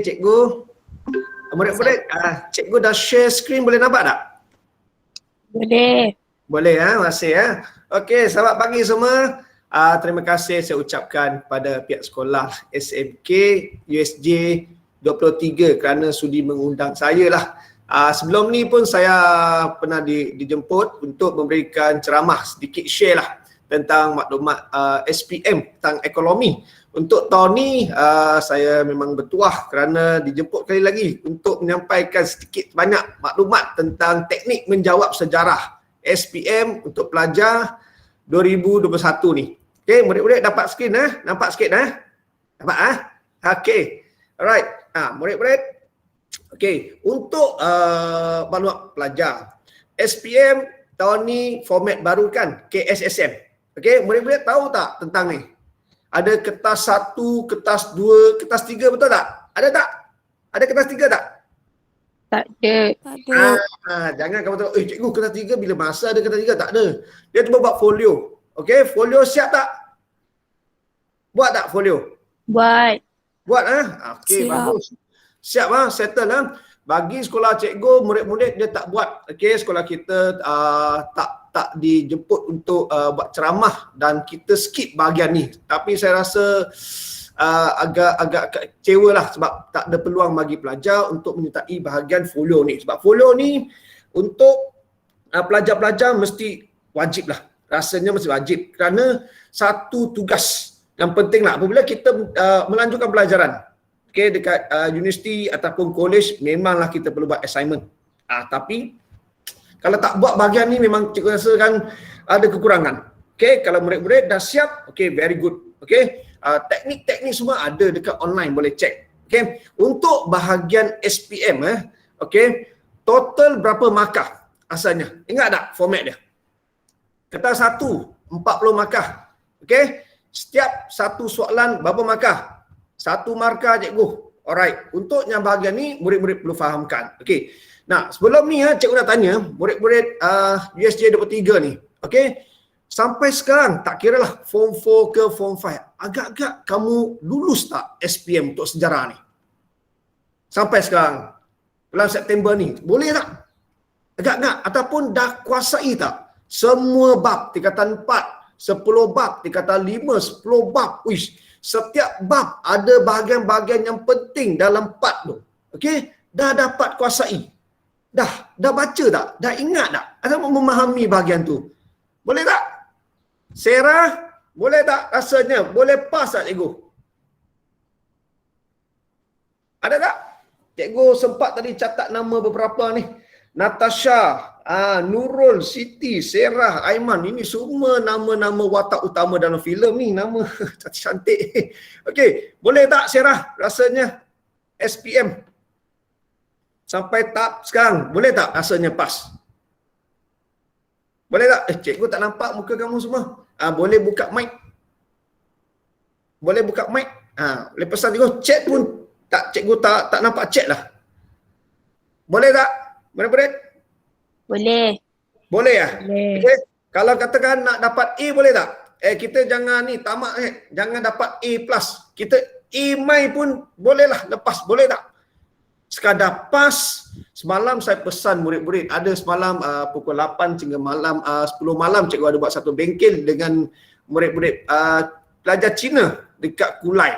Cikgu. Murid-murid, cikgu dah share screen, boleh nampak tak? Boleh. Boleh terima kasih Okey, selamat pagi semua. Terima kasih saya ucapkan kepada pihak sekolah SMK USJ 23 kerana sudi mengundang saya lah. Sebelum ni pun saya pernah dijemput untuk memberikan ceramah, sedikit share lah tentang maklumat SPM tentang ekonomi. Untuk tahun ni saya memang bertuah kerana dijemput kali lagi untuk menyampaikan sedikit banyak maklumat tentang teknik menjawab sejarah SPM untuk pelajar 2021 ni. Okey, murid-murid dapat skrin nampak sikit Nampak Okey. Alright. Murid-murid. Okey, untuk maklumat pelajar SPM tahun ni format baru kan, KSSM. Okey, murid-murid tahu tak tentang ni? Ada kertas 1, kertas 2, kertas 3, betul tak? Ada tak? Ada kertas 3 tak? Tak ada. Jangan kamu tahu, cikgu kertas 3 bila masa ada kertas 3, tak ada. Dia cuba buat folio. Okey, folio siap tak? Buat tak folio? Buat. Buat Okey, bagus. Siap settle Bagi sekolah cikgu, murid-murid dia tak buat. Okey, sekolah kita tak dijemput untuk buat ceramah dan kita skip bahagian ni. Tapi saya rasa agak kecewa lah sebab tak ada peluang bagi pelajar untuk menyertai bahagian folio ni. Sebab folio ni untuk pelajar-pelajar mesti wajib lah. Rasanya mesti wajib kerana satu tugas yang penting lah apabila kita melanjutkan pelajaran. Okay, dekat universiti ataupun college memanglah kita perlu buat assignment. Tapi kalau tak buat bahagian ni memang cikgu rasa kan ada kekurangan. Okay, kalau murid-murid dah siap, okay, very good. Okay, teknik-teknik semua ada dekat online, boleh cek. Okay, untuk bahagian SPM, okay, total berapa markah asalnya? Ingat tak format dia? Kertas 1, 40 markah. Okay, setiap satu soalan berapa markah? 1 markah cikgu. Alright, untuk yang bahagian ni murid-murid perlu fahamkan. Okey. Nah, sebelum ni cikgu nak tanya murid-murid USJ 23 ni. Okey. Sampai sekarang tak kira lah form 4 ke form 5. Agak-agak kamu lulus tak SPM untuk sejarah ni? Sampai sekarang. Bulan September ni. Boleh tak? Agak-agak ataupun dah kuasai tak? Semua bab tingkatan 4, 10 bab tingkatan 5, 10 bab. Uish. Setiap bab ada bahagian-bahagian yang penting dalam part tu. Okey, dah dapat kuasai. Dah baca tak? Dah ingat tak? Atau memahami bahagian tu? Boleh tak? Sarah, boleh tak rasanya? Boleh pas tak cikgu? Ada tak? Cikgu sempat tadi catat nama beberapa ni. Natasha, Nurul, Siti, Sarah, Aiman. Ini semua nama-nama watak utama dalam filem ni. Nama cantik-cantik. Okey, boleh tak Sarah rasanya SPM? Sampai tahap sekarang, boleh tak rasanya pas? Boleh tak? Cikgu tak nampak muka kamu semua. Boleh buka mic? Boleh buka mic? Boleh pesan cikgu. Chat pun cikgu tak nampak chat lah. Boleh tak? Murid-murid? Boleh. Boleh ya? Boleh. Okay. Kalau katakan nak dapat A boleh tak? Kita jangan ni tamak jangan dapat A+. Kita A mai pun boleh lah lepas. Boleh tak? Sekadar pas. Semalam saya pesan murid-murid. Ada semalam pukul 8 hingga malam 10 malam cikgu ada buat satu bengkel dengan murid-murid pelajar Cina dekat Kulai.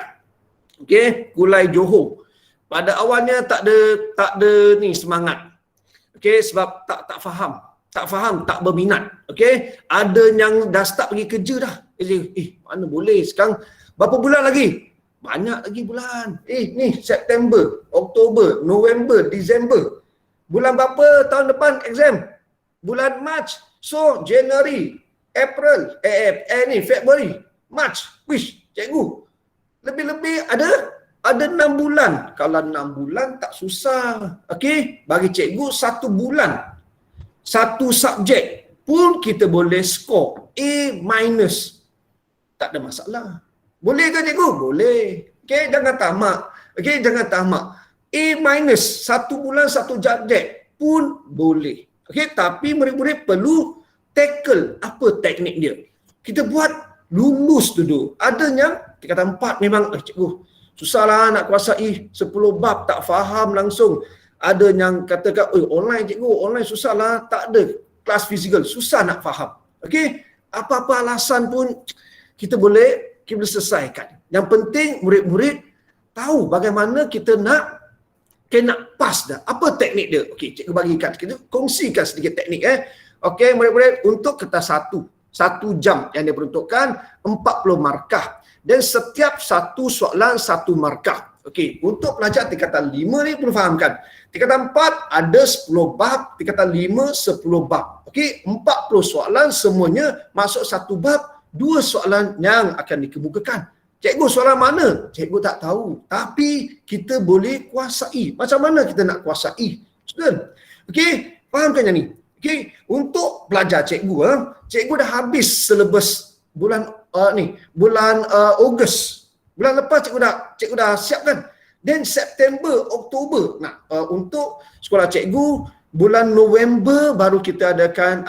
Okey, Kulai Johor. Pada awalnya tak ada ni semangat. Okey, sebab tak faham, tak berminat. Okey, ada yang dah start pergi kerja dah. Mana boleh sekarang berapa bulan lagi? Banyak lagi bulan. Ni September, Oktober, November, Disember. Bulan berapa tahun depan exam? Bulan March. So, January, April, February, March. Wish, cikgu. Lebih-lebih ada 6 bulan. Kalau 6 bulan tak susah. Okey, bagi cikgu 1 bulan. 1 subjek pun kita boleh skor A-. Tak ada masalah. Boleh ke cikgu? Boleh. Okey, jangan tamak. Okey, jangan tamak. A-, 1 bulan 1 subjek pun boleh. Okey, tapi murid-murid perlu tackle apa teknik dia. Kita buat lulus dulu. Ada yang tingkatan 4 memang cikgu susahlah nak kuasai 10 bab, tak faham langsung. Ada yang katakan, online cikgu, online susahlah, tak ada kelas fizikal, susah nak faham. Okey, apa-apa alasan pun kita boleh selesaikan. Yang penting murid-murid tahu bagaimana kita nak pass dah. Apa teknik dia? Okey, cikgu bagikan, kita kongsikan sedikit teknik. Okey, murid-murid, untuk kertas 1 jam yang diperuntukkan 40 markah. Dan setiap satu soalan 1 markah. Okey, untuk pelajar tingkatan 5 ni perlu fahamkan. Tingkatan 4 ada 10 bab, tingkatan 5 10 bab. Okey, 40 soalan semuanya masuk 1 bab, 2 soalan yang akan dikemukakan. Cikgu soalan mana? Cikgu tak tahu. Tapi kita boleh kuasai. Macam mana kita nak kuasai? Student. Okey, fahamkan yang ni. Okey, untuk belajar cikgu, cikgu dah habis silabus bulan Ogos. Bulan lepas cikgu dah siapkan. Dan September, Oktober. Nah, untuk sekolah cikgu bulan November baru kita adakan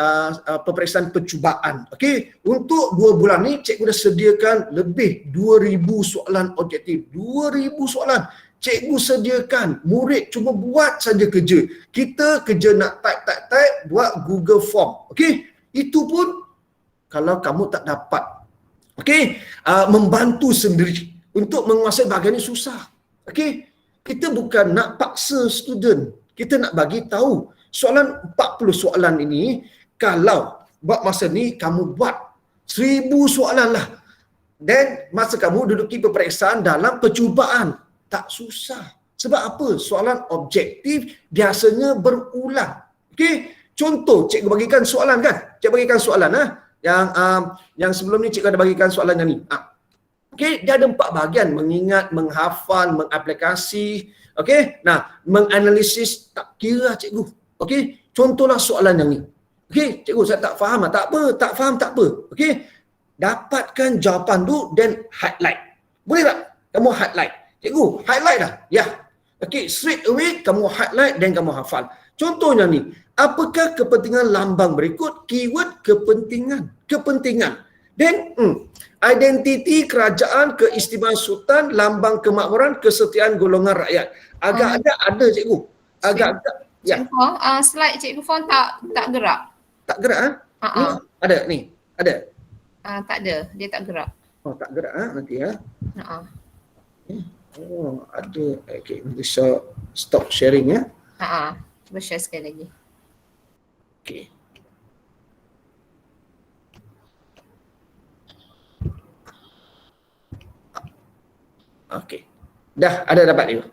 peperiksaan percubaan. Okey, untuk 2 bulan ni cikgu dah sediakan lebih 2000 soalan objektif. 2000 soalan. Cikgu sediakan, murid cuma buat saja kerja. Kita kerja nak type, buat Google Form. Okey, itu pun kalau kamu tak dapat. Okey, membantu sendiri untuk menguasai bahagian ini susah. Okey, kita bukan nak paksa student. Kita nak bagi tahu soalan 40 soalan ini, kalau buat masa ni kamu buat 1000 soalan lah. Dan masa kamu duduki peperiksaan dalam percubaan, tak susah. Sebab apa? Soalan objektif biasanya berulang. Okey, contoh cikgu bagikan soalan kan? Cikgu bagikan soalan yang sebelum ni cikgu ada bagikan soalan yang ni. Okey, dia ada 4 bahagian: mengingat, menghafal, mengaplikasi, okey. Nah, menganalisis tak kira cikgu. Okey, contohlah soalan yang ni. Okey, cikgu saya tak faham, tak apa, tak faham tak apa. Okey, dapatkan jawapan tu dan highlight. Boleh tak? Kamu highlight. Cikgu, highlight dah. Ya. Okey, straight away kamu highlight dan kamu hafal. Contohnya ni, apakah kepentingan lambang berikut? Keyword kepentingan. Dan identiti kerajaan, keistimewaan sultan, lambang kemakmuran, kesetiaan golongan rakyat. Agak-agak ada cikgu. Agak-agak. Ya. Slide cikgu Fon tak gerak. Tak gerak Ni ada ni. Ada. Tak ada, dia tak gerak. Oh, tak gerak nanti ya. Oh, ada. Okey, bisa stop sharing ya. Cuba share sekali lagi. Okey. Okey. Dah ada dapat dia.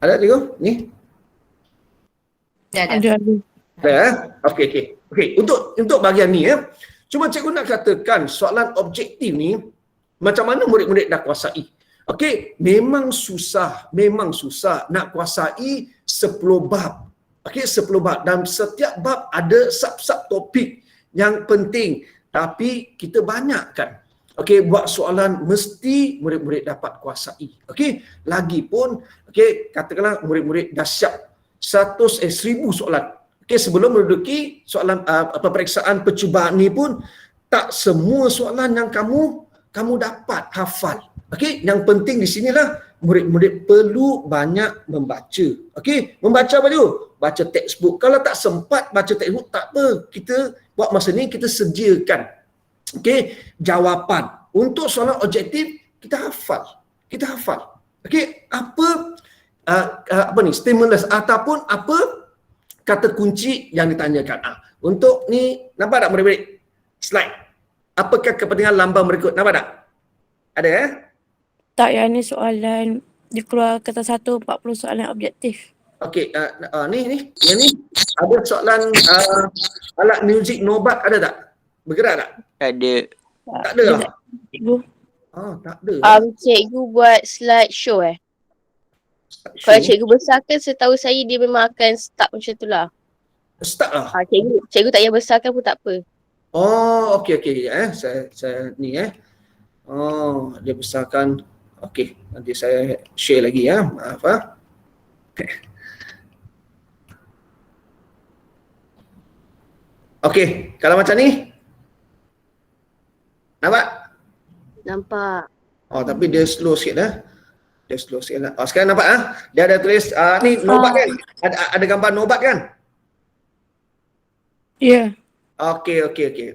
Ada cikgu? Ni. Dah. Ada. Ada. Okey. Untuk bahagian ni ya. Cuma cikgu nak katakan soalan objektif ni macam mana murid-murid dah kuasai. Okey, memang susah nak kuasai 10 bab. Okey, 10 bab dan setiap bab ada sub-sub topik yang penting. Tapi kita banyakkan. Okey, buat soalan mesti murid-murid dapat kuasai. Okey, lagipun okey, katakanlah murid-murid dah siap 1000 soalan. Okey, sebelum menduduki soalan peperiksaan percubaan ni pun tak semua soalan yang kamu dapat hafal. Okey, yang penting di sinilah murid-murid perlu banyak membaca. Okey, membaca apa dulu? Baca textbook. Kalau tak sempat baca textbook tak apa. Kita buat masa ni kita sediakan jawapan. Untuk soalan objektif kita hafal. Okey, apa ni stimulus ataupun apa kata kunci yang ditanyakan. Untuk ni nampak tak murid-murid? Slide. Apakah kepentingan lambang berikut? Nampak tak? Ada Tak, yang ni soalan dia keluar kertas 1 40 soalan objektif. Okey, ni yang ni ada soalan alat muzik nobat ada tak? Bergerak tak? Ada. Tak ada lah. Cikgu. Tak ada. Cikgu buat slide show Kalau cikgu besarkan, setahu saya dia memang akan start macam tu lah. Start lah. Cikgu tak payah besarkan pun tak apa. Oh, okey. Saya ni Oh, dia besarkan. Okey, nanti saya share lagi ya. Maaf Okey, kalau macam ni nampak? Nampak. Oh, tapi dia slow sikit dah. Dia slow sikit lah. Oh, sekarang nampak Dia ada tulis ni nobat kan? Ada gambar nobat kan? Ya. Okay.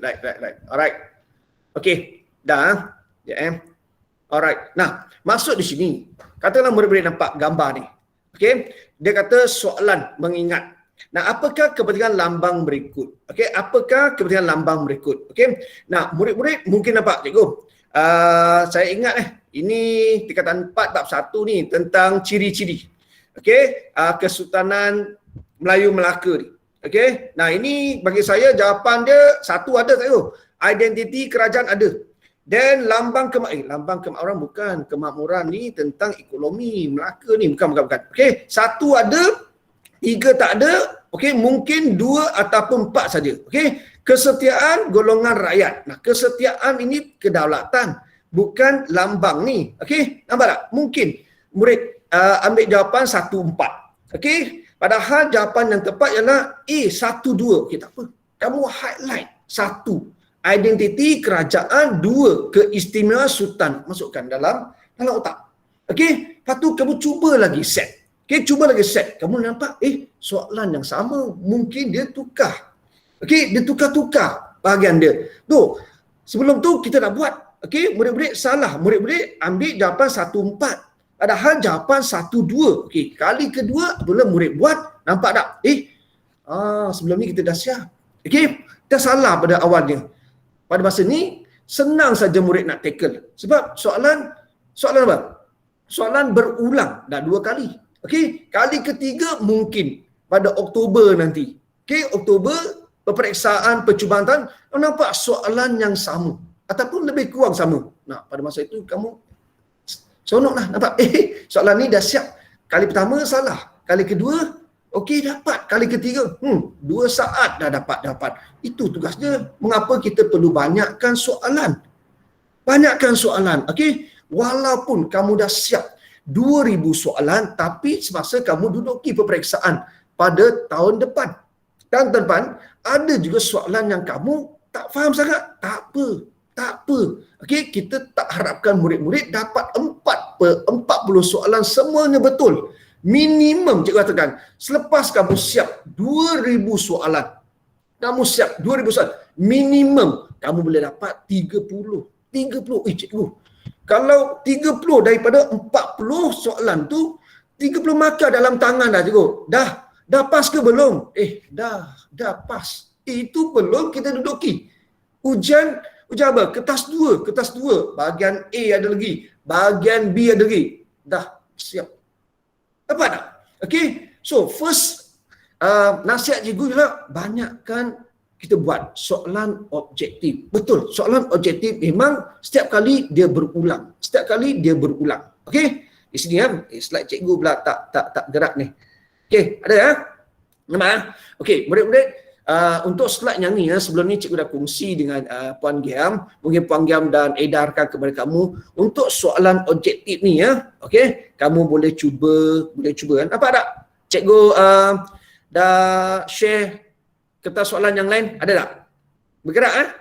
Right. Alright. Okay. Dah. Ya. Alright. Nah, maksud di sini, katakanlah murid-murid nampak gambar ni. Okay. Dia kata soalan mengingat. Nah, apakah kepentingan lambang berikut? Okay. Apakah kepentingan lambang berikut? Okay. Nah, murid-murid mungkin nampak, cikgu. Saya ingat ini tingkatan 4 bab 1 ni tentang ciri-ciri. Okay. Kesultanan Melayu Melaka ni. Okay. Nah, ini bagi saya jawapan dia satu ada tak tu? Identiti kerajaan ada. Dan lambang kemakmuran bukan. Kemakmuran ni tentang ekonomi Melaka ni. Bukan. Okay. Satu ada, 3 tak ada. Okay. Mungkin 2 ataupun 4 saja. Okay. Kesetiaan golongan rakyat. Nah, kesetiaan ini kedaulatan. Bukan lambang ni. Okay. Nampak tak? Mungkin murid ambil jawapan 1, 4. Okay. Padahal jawapan yang tepat ialah A, 1, 2. Okey, tak apa. Kamu highlight 1. Identiti kerajaan. 2. Keistimewaan sultan. Masukkan dalam otak. Okey. Lepas tu kamu cuba lagi set. Okey, cuba lagi set. Kamu nampak, soalan yang sama. Mungkin dia tukar. Okey, dia tukar-tukar bahagian dia. Tu, sebelum tu kita dah buat. Okey, murid-murid salah. Murid-murid ambil jawapan 1, 4. Padahal jawapan 1, 2. Okey, kali kedua bila murid buat, nampak tak? Sebelum ni kita dah siap. Okey, dah salah pada awalnya. Pada masa ni, senang saja murid nak tackle. Sebab soalan apa? Soalan berulang dah 2 kali. Okey, kali ketiga mungkin pada Oktober nanti. Okey, Oktober, peperiksaan percubaan nampak soalan yang sama. Ataupun lebih kurang sama. Nah, pada masa itu kamu seronok lah, nampak? Soalan ni dah siap. Kali pertama salah. Kali kedua, okey dapat. Kali ketiga, 2 saat dah dapat. Itu tugas dia. Mengapa kita perlu banyakkan soalan? Banyakkan soalan, okey? Walaupun kamu dah siap 2,000 soalan, tapi semasa kamu duduki peperiksaan pada tahun depan. Dan tahun depan, ada juga soalan yang kamu tak faham sangat. Tak apa. Okey, kita tak harapkan murid-murid dapat 40 soalan semuanya betul. Minimum cikgu katakan, selepas kamu siap 2,000 soalan, minimum kamu boleh dapat 30. Cikgu, kalau 30 daripada 40 soalan tu, 30 markah dalam tangan dah cikgu. Dah pas ke belum? Dah pas. Itu belum kita duduki. Ujian apa? Kertas 2. Bahagian A ada lagi. Bahagian B ada lagi. Dah siap. Dapat tak? Okay. So, first nasihat cikgu ialah banyakkan kita buat soalan objektif. Betul. Soalan objektif memang setiap kali dia berulang. Okay. Di sini slide cikgu pula tak gerak ni. Okay. Ada nampak? Okay. Murid-murid, untuk slide yang ni sebelum ni cikgu dah kongsi dengan Puan Giam. Mungkin Puan Giam dan edarkan kepada kamu untuk soalan objektif ni okey, kamu boleh cuba kan. Nampak tak? Cikgu dah share kertas soalan yang lain, ada tak? Bergerak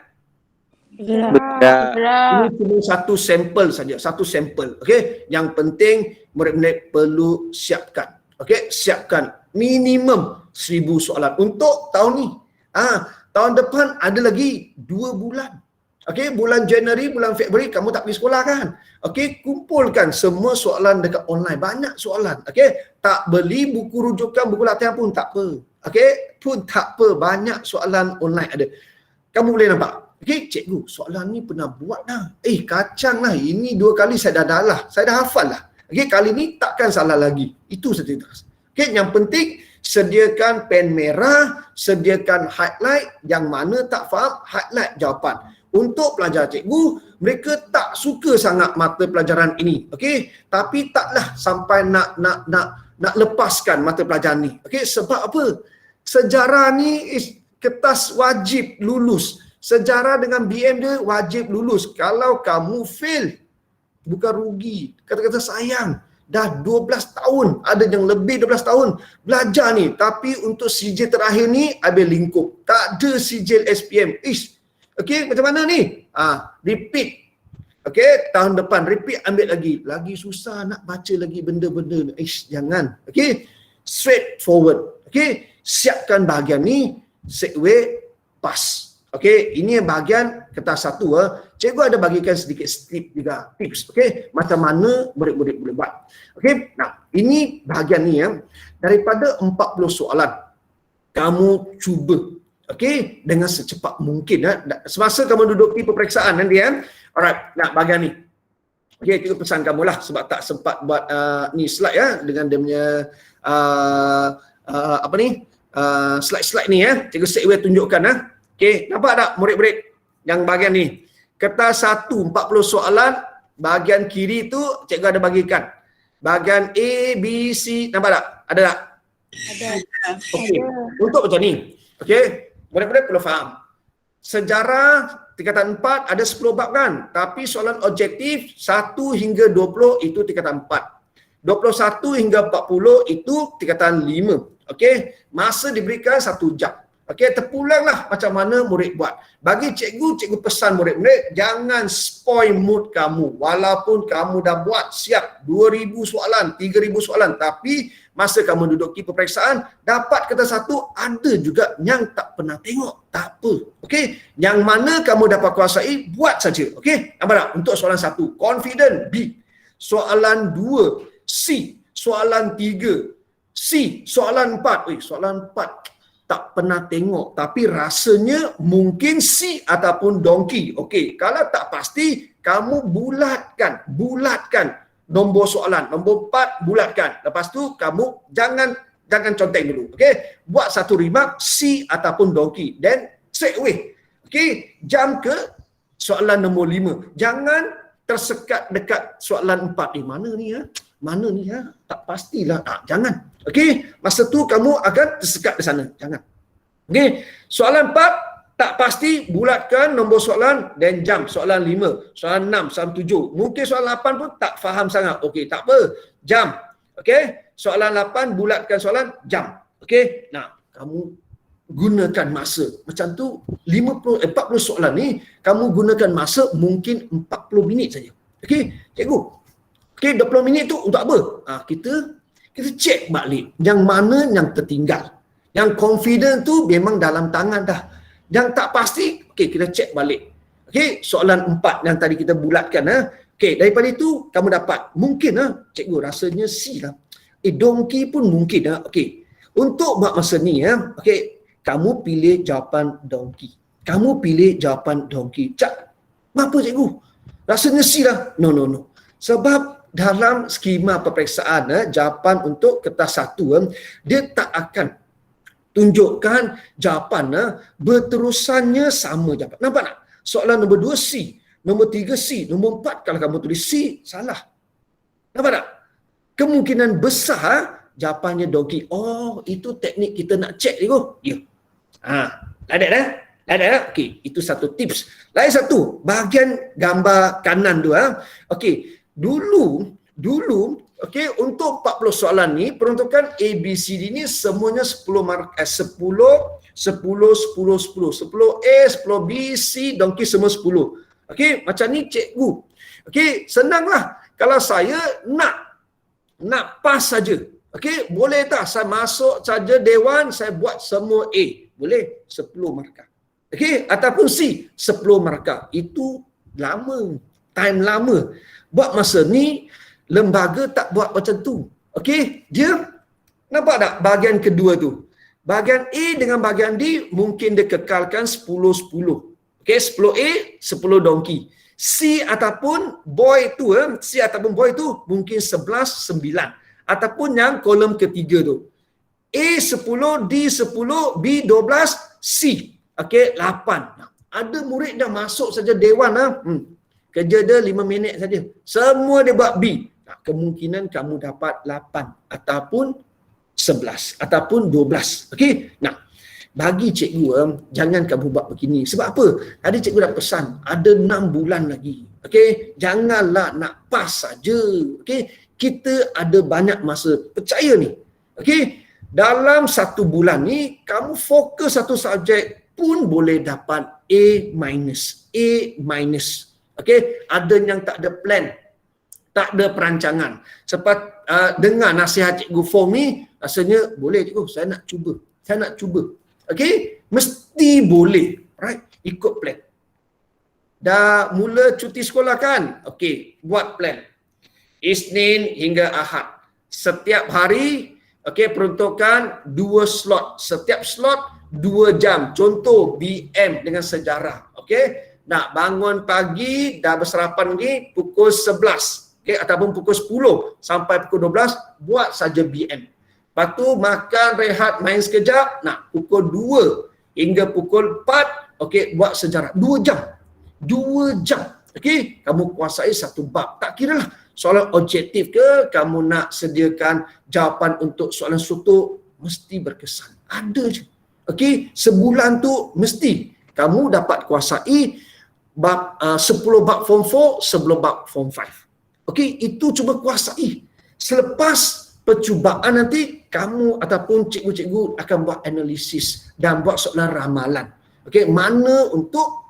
Bergerak. Ini cuma satu sampel. Okey, yang penting murid-murid perlu siapkan. Okey, siapkan minimum 1,000 soalan untuk tahun ni. Tahun depan ada lagi 2 bulan. Okey, bulan Januari, bulan Februari kamu tak pergi sekolah kan? Okey, kumpulkan semua soalan dekat online. Banyak soalan. Okey, tak beli buku rujukan, buku latihan pun tak apa. Okey, banyak soalan online ada. Kamu boleh nampak. Okey, cikgu, soalan ni pernah buat dah. Kacang lah. Ini 2 kali saya dah hafal lah. Okey, kali ni takkan salah lagi. Itu saja. Okey, yang penting sediakan pen merah, sediakan highlight, yang mana tak faham, highlight jawapan. Untuk pelajar cikgu, mereka tak suka sangat mata pelajaran ini. Okey, tapi taklah sampai nak lepaskan mata pelajaran ni. Okey, sebab apa? Sejarah ni kertas wajib lulus. Sejarah dengan BM dia wajib lulus. Kalau kamu fail, bukan rugi. Kata-kata sayang. Dah 12 tahun, ada yang lebih 12 tahun belajar ni, tapi untuk sijil terakhir ni habis lingkup. Tak ada sijil SPM. Okey, macam mana ni? Repeat. Okey, tahun depan repeat ambil lagi. Lagi susah nak baca lagi benda-benda. Jangan. Okey, straightforward. Okey, siapkan bahagian ni, segue, pass. Okey, ini bahagian kertas satu. Cikgu ada bagikan sedikit tip juga, tips. Okey, macam mana murid-murid boleh buat. Okey, nah ini bahagian ni daripada 40 soalan, kamu cuba, okey, dengan secepat mungkin. Semasa kamu duduk di peperiksaan nanti alright, nak bahagian ni. Okey, cikgu pesan kamu lah sebab tak sempat buat ni slide dengan dia punya slide-slide ni Cikgu segue tunjukkan Okey, nampak tak murid-murid yang bahagian ni? Kertas 1, 40 soalan, bahagian kiri tu cikgu ada bagikan. Bahagian A, B, C, nampak tak? Ada tak? Ada. Okey, untuk macam ni. Okey, murid-murid perlu faham. Sejarah tingkatan 4 ada 10 bab kan? Tapi soalan objektif 1 hingga 20 itu tingkatan 4. 21 hingga 40 itu tingkatan 5. Okey, masa diberikan 1 jam. Okey, terpulanglah macam mana murid buat. Bagi cikgu pesan murid-murid, jangan spoil mood kamu. Walaupun kamu dah buat siap 2,000 soalan, 3,000 soalan, tapi masa kamu duduk di peperiksaan, dapat kertas 1, ada juga yang tak pernah tengok. Tak apa. Okey, yang mana kamu dapat kuasai, buat saja. Okey, nampak tak? Untuk soalan 1, confident, B. Soalan 2, C. Soalan 3, C. Soalan 4, soalan 4 tak pernah tengok tapi rasanya mungkin C ataupun donkey. Okey, kalau tak pasti kamu bulatkan nombor soalan. Nombor 4 bulatkan. Lepas tu kamu jangan conteng dulu. Okey, buat satu remark C ataupun donkey, then segue. Okey, jam ke soalan nombor 5. Jangan tersekat dekat soalan 4. Mana ni Mana ni tak pastilah. Jangan. Okey, masa tu kamu akan tersekat di sana. Jangan. Okey, soalan 4 tak pasti, bulatkan nombor soalan dan jam. Soalan 5, soalan 6, soalan 7. Mungkin soalan 8 pun tak faham sangat. Okey, tak apa. Jam. Okey, soalan 8 bulatkan soalan, jam. Okey, nah, kamu gunakan masa. Macam tu 40 soalan ni kamu gunakan masa mungkin 40 minit saja. Okey, cikgu. Okey, 20 minit tu untuk apa? Kita cek balik yang mana yang tertinggal. Yang confident tu memang dalam tangan dah. Yang tak pasti, okey, kita cek balik. Okey, soalan 4 yang tadi kita bulatkan. Okey, daripada itu kamu dapat. Mungkin cikgu rasanya C lah. Donkey pun mungkin. Okey, untuk buat masa ni okey, kamu pilih jawapan donkey. Kamu pilih jawapan donkey. Kenapa cikgu? Rasanya C lah. No. Sebab dalam skema peperiksaan jawapan untuk kertas 1 dia tak akan tunjukkan jawapan berterusannya sama jawapan. Nampak tak? Soalan nombor 2 C, nombor 3 C, nombor 4 kalau kamu tulis C, salah. Nampak tak? Kemungkinan besar jawapannya donkey. Oh, itu teknik kita nak cek cikgu. Ya. Ada dah? Okey, itu satu tips. Lain satu, bahagian gambar kanan tu okey. Dulu okey, untuk 40 soalan ni peruntukan A, B, C, D ni semuanya 10 mark 10 A, 10 B, C, donkey semua 10. Okey, macam ni cikgu. Okey, senanglah. Kalau saya nak pas saja. Okey, boleh tak saya masuk saja dewan, saya buat semua A. Boleh, 10 markah. Okey, ataupun C, 10 markah. Itu lama, time lama. Buat masa ni, lembaga tak buat macam tu. Okey, dia nampak tak bahagian kedua tu? Bahagian A dengan bahagian D mungkin dia kekalkan 10-10. Okey, 10 A, 10 donkey. C ataupun boy tu mungkin 11-9. Ataupun yang kolom ketiga tu. A 10, D 10, B 12, C. Okey, 8. Ada murid dah masuk saja dewan kerja dia 5 minit saja. Semua dia buat B. Kemungkinan kamu dapat 8 ataupun 11 ataupun 12. Okey. Nah, bagi cikgu jangan kamu buat begini. Sebab apa? Tadi cikgu dah pesan, ada 6 bulan lagi. Okey, janganlah nak pas saja. Okey, kita ada banyak masa. Percaya ni. Okey, dalam 1 bulan ni kamu fokus satu subjek pun boleh dapat A-. Okey, ada yang tak ada plan, tak ada perancangan. Sebab dengar nasihat Cikgu Fong ni, rasanya boleh Cikgu, saya nak cuba. Okey, mesti boleh, right? Ikut plan. Dah mula cuti sekolah kan? Okey, buat plan. Isnin hingga Ahad. Setiap hari, okey, peruntukan 2 slot. Setiap slot 2 jam. Contoh BM dengan sejarah. Okey, nak bangun pagi, dah bersarapan lagi pukul 11. Okey, ataupun pukul 10 sampai pukul 12, buat saja BM. Lepas tu makan, rehat, main sekejap. Nak pukul 2 hingga pukul 4, okey, buat sejarah. 2 jam. 2 jam. Okey, kamu kuasai satu bab. Tak kira lah soalan objektif ke, kamu nak sediakan jawapan untuk soalan sutuk, mesti berkesan. Ada je. Okey, sebulan tu mesti kamu dapat kuasai bab 10 bab form 4 sebelum bab form 5. Okey, itu cuba kuasai. Selepas percubaan nanti, kamu ataupun cikgu-cikgu akan buat analisis dan buat soalan ramalan. Okey, mana untuk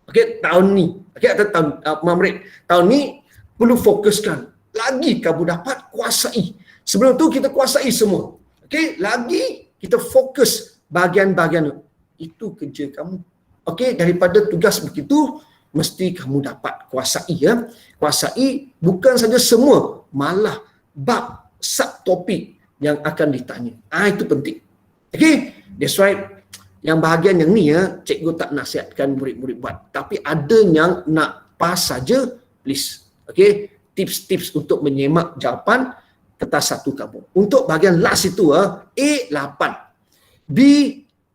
tahun ni, atau tahun murid tahun ni perlu fokuskan. Lagi kamu dapat kuasai. Sebelum tu kita kuasai semua. Okey, lagi kita fokus bahagian-bahagian. Itu kerja kamu. Okey, daripada tugas begitu, mesti kamu dapat kuasai ya. Kuasai bukan saja semua, malah bab subtopik yang akan ditanya. Itu penting. Okey, that's why yang bahagian yang ni ya, cikgu tak nasihatkan murid-murid buat. Tapi ada yang nak pas saja, please. Okey, tips-tips untuk menyemak jawapan kertas 1 kamu. Untuk bahagian last itu A 8, B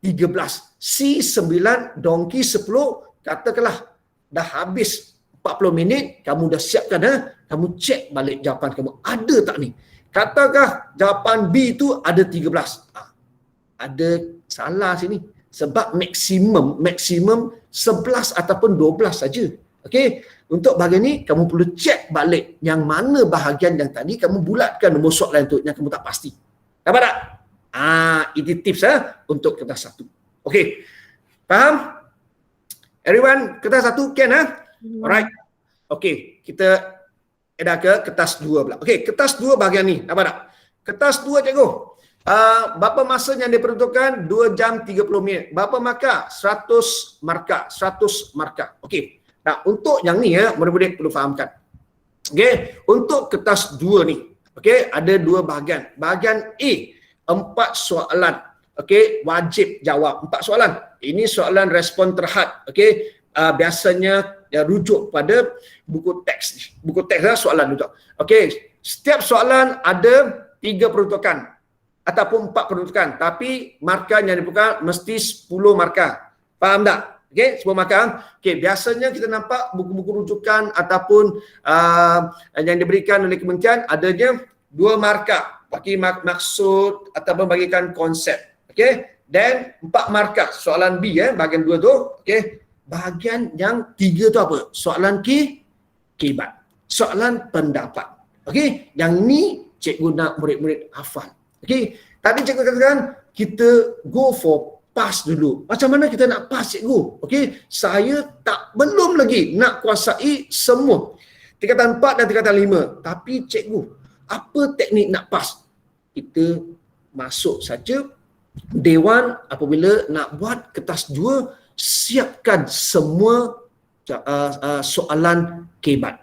13, C 9, Donkey 10. Katakanlah dah habis 40 minit, kamu dah siapkan kamu cek balik jawapan kamu. Ada tak ni? Katakah jawapan B itu ada 13? Ada salah sini. Sebab maksimum 11 ataupun 12 saja. Okey, untuk bahagian ni kamu perlu cek balik yang mana bahagian yang tadi kamu bulatkan nombor soalan tu yang kamu tak pasti. Dapat tak? Itu tips untuk kertas 1. Okey. Faham? Everyone, kertas 1 can Alright. Okey, kita dah ke kertas 2 pula. Okey, kertas 2 bahagian ni. Dapat tak? Kertas 2 cikgu. Berapa masa yang diperuntukkan? 2 jam 30 minit. Berapa markah? 100 markah. 100 markah. Okey. Nah, untuk yang ni murid-murid perlu fahamkan. Okey, untuk kertas 2 ni, okey, ada 2 bahagian. Bahagian A, 4 soalan. Okey, wajib jawab 4 soalan. Ini soalan respon terhad. Okey, biasanya rujuk pada buku teks. Buku teks soalan rujuk. Okey, setiap soalan ada 3 peruntukan ataupun 4 peruntukan, tapi markah yang diperlukan mesti 10 markah. Faham tak? Okey, 10 markah. Okey, biasanya kita nampak buku-buku rujukan ataupun yang diberikan oleh kementerian adanya 2 markah bagi maksud ataupun bagikan konsep. Okey, dan 4 markah soalan B bahagian 2 tu. Okey, bahagian yang 3 tu apa? Soalan kibat. Soalan pendapat. Okey, yang ni cikgu nak murid-murid hafal. Okey, tadi cikgu katakan kita go for pass dulu. Macam mana kita nak pass cikgu? Okey, saya belum lagi nak kuasai semua tingkatan 4 dan tingkatan 5. Tapi cikgu, apa teknik nak pass? Kita masuk saja dewan apabila nak buat kertas 2, siapkan semua soalan kebat.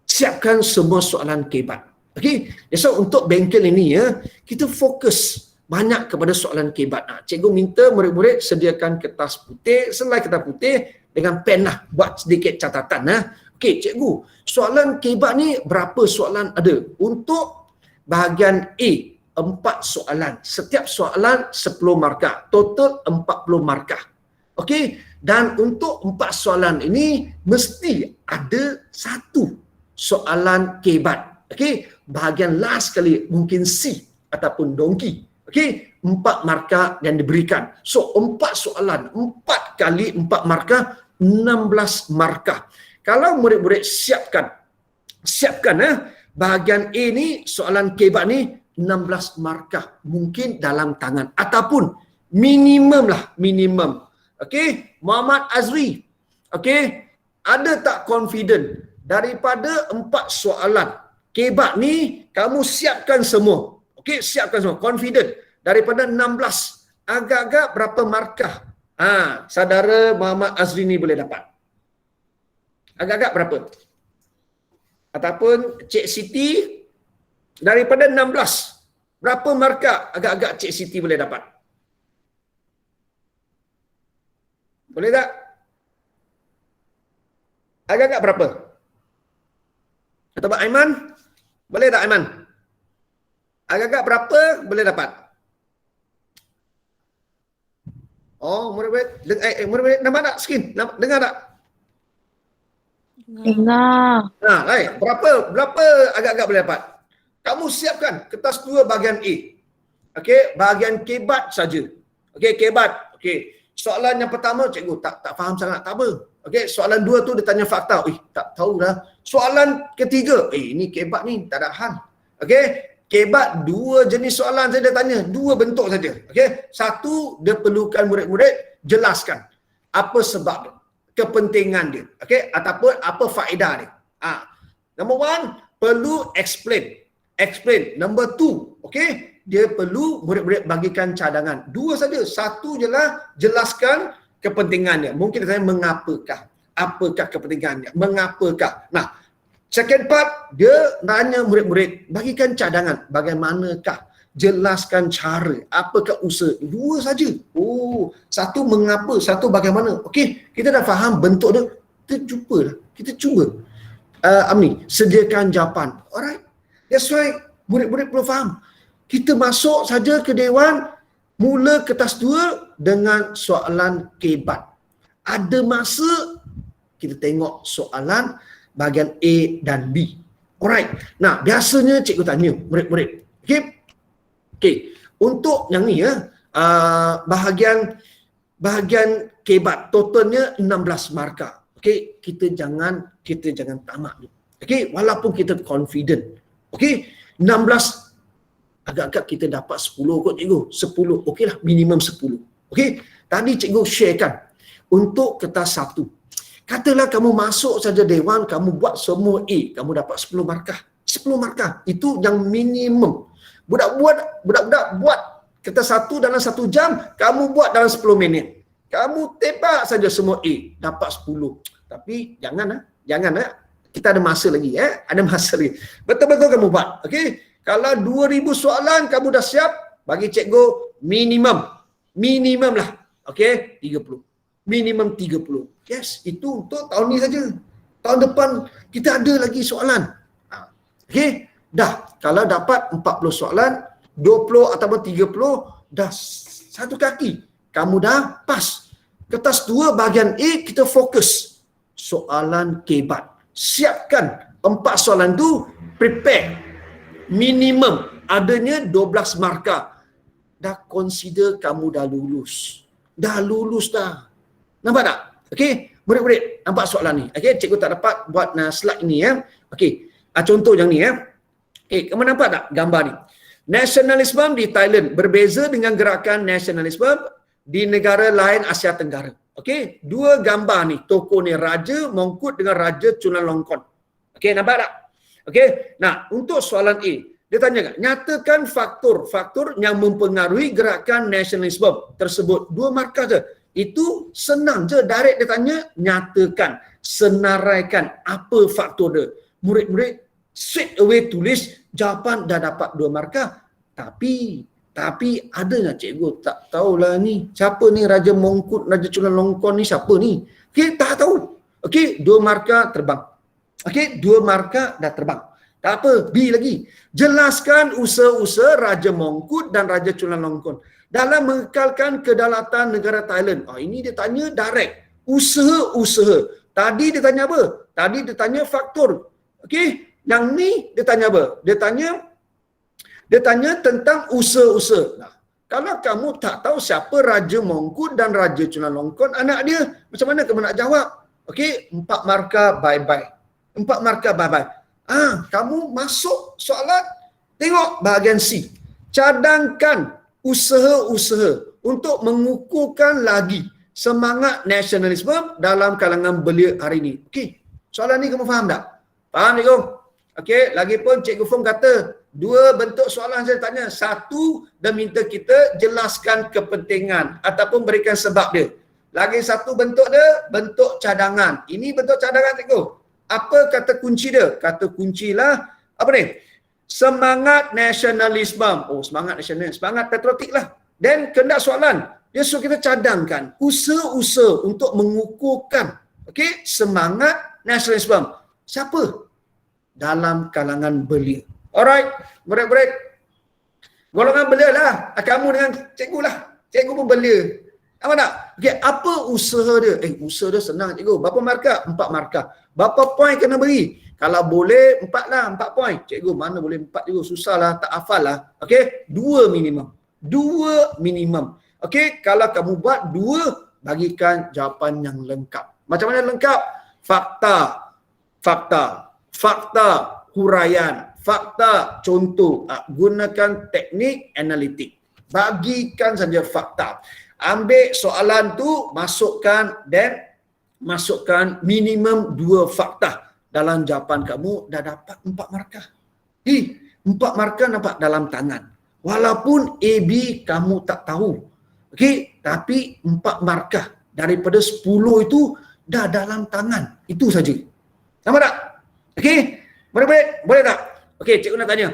Siapkan semua soalan kebat. Okey, so untuk bengkel ini kita fokus banyak kepada soalan kebat. Cikgu minta murid-murid sediakan kertas putih, selai kertas putih dengan pen buat sedikit catatan. Okey, cikgu, soalan kebat ni berapa soalan ada? Untuk bahagian A, 4 soalan. Setiap soalan 10 markah. Total 40 markah. Okey, dan untuk 4 soalan ini mesti ada 1 soalan kebat. Okey, bahagian last sekali mungkin C ataupun Donkey. Okey, 4 markah yang diberikan. So, 4 soalan, 4 kali 4 markah, 16 markah. Kalau murid-murid siapkan bahagian A ni, soalan kebat ni 16 markah. Mungkin dalam tangan ataupun minimum. Okey, Muhammad Azri. Okey, ada tak confident daripada 4 soalan kebat ni kamu siapkan semua. Okey, siapkan semua. Confident daripada 16. Agak-agak berapa markah? Saudara Muhammad Azrini boleh dapat. Agak-agak berapa? Ataupun Cik Siti daripada 16. Berapa markah agak-agak Cik Siti boleh dapat? Boleh tak? Agak-agak berapa? Atau Aiman? Boleh tak Aiman? Agak-agak berapa boleh dapat? Oh, murid-murid nampak tak skrin? Dengar tak? Dengar. Right. Berapa agak-agak boleh dapat? Kamu siapkan kertas 2 bahagian A. Okey, bahagian kebat saja. Okey, kebat. Okey. Soalan yang pertama cikgu tak faham sangat, tak apa. Okey, soalan 2 tu dia tanya fakta. Tak tahu dah. Soalan ketiga, ini kebat ni tak ada hal. Okey, kebat 2 jenis soalan saja dia tanya, 2 bentuk saja. Okey, satu dia perlukan murid-murid jelaskan apa sebab dia, kepentingan dia. Okey, ataupun apa faedah dia. Number 1 perlu explain. Number 2, okey, dia perlu murid-murid bagikan cadangan. 2 saja. Satu jelah jelaskan kepentingan dia. Mungkin dia tanya mengapakah? Apakah kepentingannya? Mengapakah? Nah, second part dia tanya murid-murid bagikan cadangan. Bagaimanakah? Jelaskan cara. Apakah usaha? 2 saja. Satu mengapa, satu bagaimana. Okey, kita dah faham bentuk dia. Kita cuba. Amni, sediakan jawapan. Alright. That's why murid-murid perlu faham. Kita masuk saja ke dewan, mula kertas 2 dengan soalan kebat. Ada masa kita tengok soalan bahagian A dan B. Alright. Nah, biasanya cikgu tanya murid-murid. Okey. Untuk yang ni bahagian kebat totalnya 16 markah. Okey, kita jangan tamak ni. Okey, walaupun kita confident. Okey, 16 agak-agak kita dapat 10 kot cikgu. 10. Okeylah, minimum 10. Okey, tadi cikgu sharekan untuk kertas 1. Katalah kamu masuk saja dewan, kamu buat semua A, kamu dapat 10 markah. 10 markah. Itu yang minimum. Budak-budak buat kertas 1 dalam 1 jam, kamu buat dalam 10 minit. Kamu tebak saja semua A, dapat 10. Tapi jangan kita ada masa lagi ada masa lagi. Betul-betul kamu buat. Okey. Kalau 2000 soalan kamu dah siap, bagi cikgu minimum lah. Okey, 30. Minimum 30. Yes, itu untuk tahun ni saja. Tahun depan kita ada lagi soalan. Okey, dah. Kalau dapat 40 soalan, 20 ataupun 30, dah satu kaki. Kamu dah pas. Kertas 2 bahagian A kita fokus. Soalan kebat. Siapkan 4 soalan tu, prepare. Minimum adanya 12 markah. Dah consider kamu dah lulus. Dah lulus dah. Nampak tak? Okey, murid-murid nampak soalan ni. Okey, cikgu tak dapat buat slide ni Okey, contoh yang ni Okey, kamu nampak tak gambar ni? Nasionalisme di Thailand berbeza dengan gerakan nasionalisme di negara lain Asia Tenggara. Okey, 2 gambar ni, tokoh ni Raja Mongkut dengan Raja Chulalongkorn. Okey, nampak tak? Okey, nah untuk soalan A, dia tanya kan, nyatakan faktor yang mempengaruhi gerakan nasionalisme tersebut. 2 markah je. Itu senang je, direct dia tanya, nyatakan, senaraikan apa faktor dia. Murid-murid straight away tulis, jawapan dah dapat 2 markah. Tapi ada tak cikgu? Tak tahulah ni. Siapa ni Raja Mongkut, Raja Chulalongkorn ni siapa ni? Okey, tak tahu. Okey, 2 markah terbang. Okey, 2 markah dah terbang. Tak apa, B lagi. Jelaskan usaha-usaha Raja Mongkut dan Raja Chulalongkorn dalam mengekalkan kedaulatan negara Thailand. Ini dia tanya direct. Usaha-usaha. Tadi dia tanya apa? Tadi dia tanya faktor. Okey, yang ni dia tanya apa? Dia tanya tentang usaha-usaha. Nah, kalau kamu tak tahu siapa Raja Mongkut dan Raja Chulalongkorn, anak dia, macam mana kamu nak jawab? Okey, 4 markah bye-bye. 4 markah bye-bye. Kamu masuk soalan, tengok bahagian C. Cadangkan usaha-usaha untuk mengukuhkan lagi semangat nasionalisme dalam kalangan belia hari ini. Okey, soalan ni kamu faham tak? Faham cikgu? Okey, lagipun Cikgu Fong kata, dua bentuk soalan saya tanya. Satu, dia minta kita jelaskan kepentingan ataupun berikan sebab dia. Lagi satu bentuk dia, bentuk cadangan. Ini bentuk cadangan cikgu. Apa kata kunci dia? Kata kuncilah, apa ni? Semangat nasionalisme. Oh, semangat nasionalisme. Semangat patriotik lah. Dan kehendak soalan, dia suruh kita cadangkan usaha-usaha untuk mengukuhkan, okey, semangat nasionalisme. Siapa? Dalam kalangan belia. Alright, murid-murid. Golongan belia lah. Kamu dengan cikgu lah. Cikgu pun belia. Apa tak? Okey, apa usaha dia? Usaha dia senang cikgu. Berapa markah? 4 markah. Berapa poin kena beri? Kalau boleh 4 lah, 4 poin. Cikgu mana boleh 4 cikgu? Susah lah, tak hafal lah. Okey, 2 minimum. 2 minimum. Okey, kalau kamu buat 2, bagikan jawapan yang lengkap. Macam mana lengkap? Fakta, huraian, fakta, contoh. Gunakan teknik analitik. Bagikan saja fakta. Ambil soalan tu, masukkan minimum 2 fakta. Dalam jawapan kamu dah dapat 4 markah. 4 markah nampak dalam tangan. Walaupun AB kamu tak tahu. Okey, tapi 4 markah daripada 10 itu dah dalam tangan. Itu saja. Nampak tak? Okey, boleh tak? Okey, cikgu nak tanya.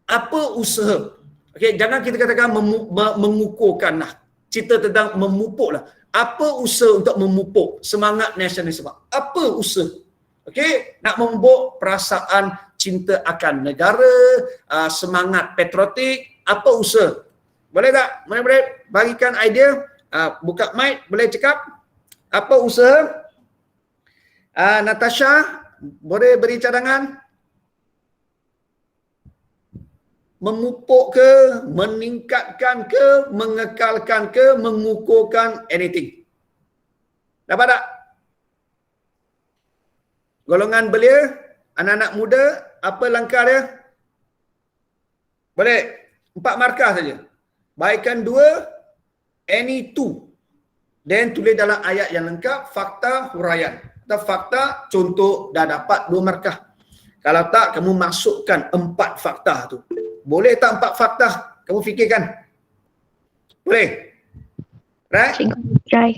Apa usaha? Okey, jangan kita katakan mengukuhkan lah. Cerita tentang memupuk lah. Apa usaha untuk memupuk semangat nasionalisme? Apa usaha? Okey, nak memupuk perasaan cinta akan negara, semangat patriotik, apa usaha? Boleh tak? Boleh bagikan idea, buka mic, boleh cakap. Apa usaha? Natasha, boleh beri cadangan? Memupuk ke, meningkatkan ke, mengekalkan ke, mengukuhkan anything. Dapat tak? Golongan belia, anak-anak muda, apa langkah dia? Boleh. 4 markah saja. Baikkan 2, any 2. Dan tulis dalam ayat yang lengkap, fakta, huraian. Atau fakta, contoh, dah dapat 2 markah. Kalau tak, kamu masukkan 4 fakta tu. Boleh tak 4 fakta? Kamu fikirkan. Boleh? Right? Cikgu try.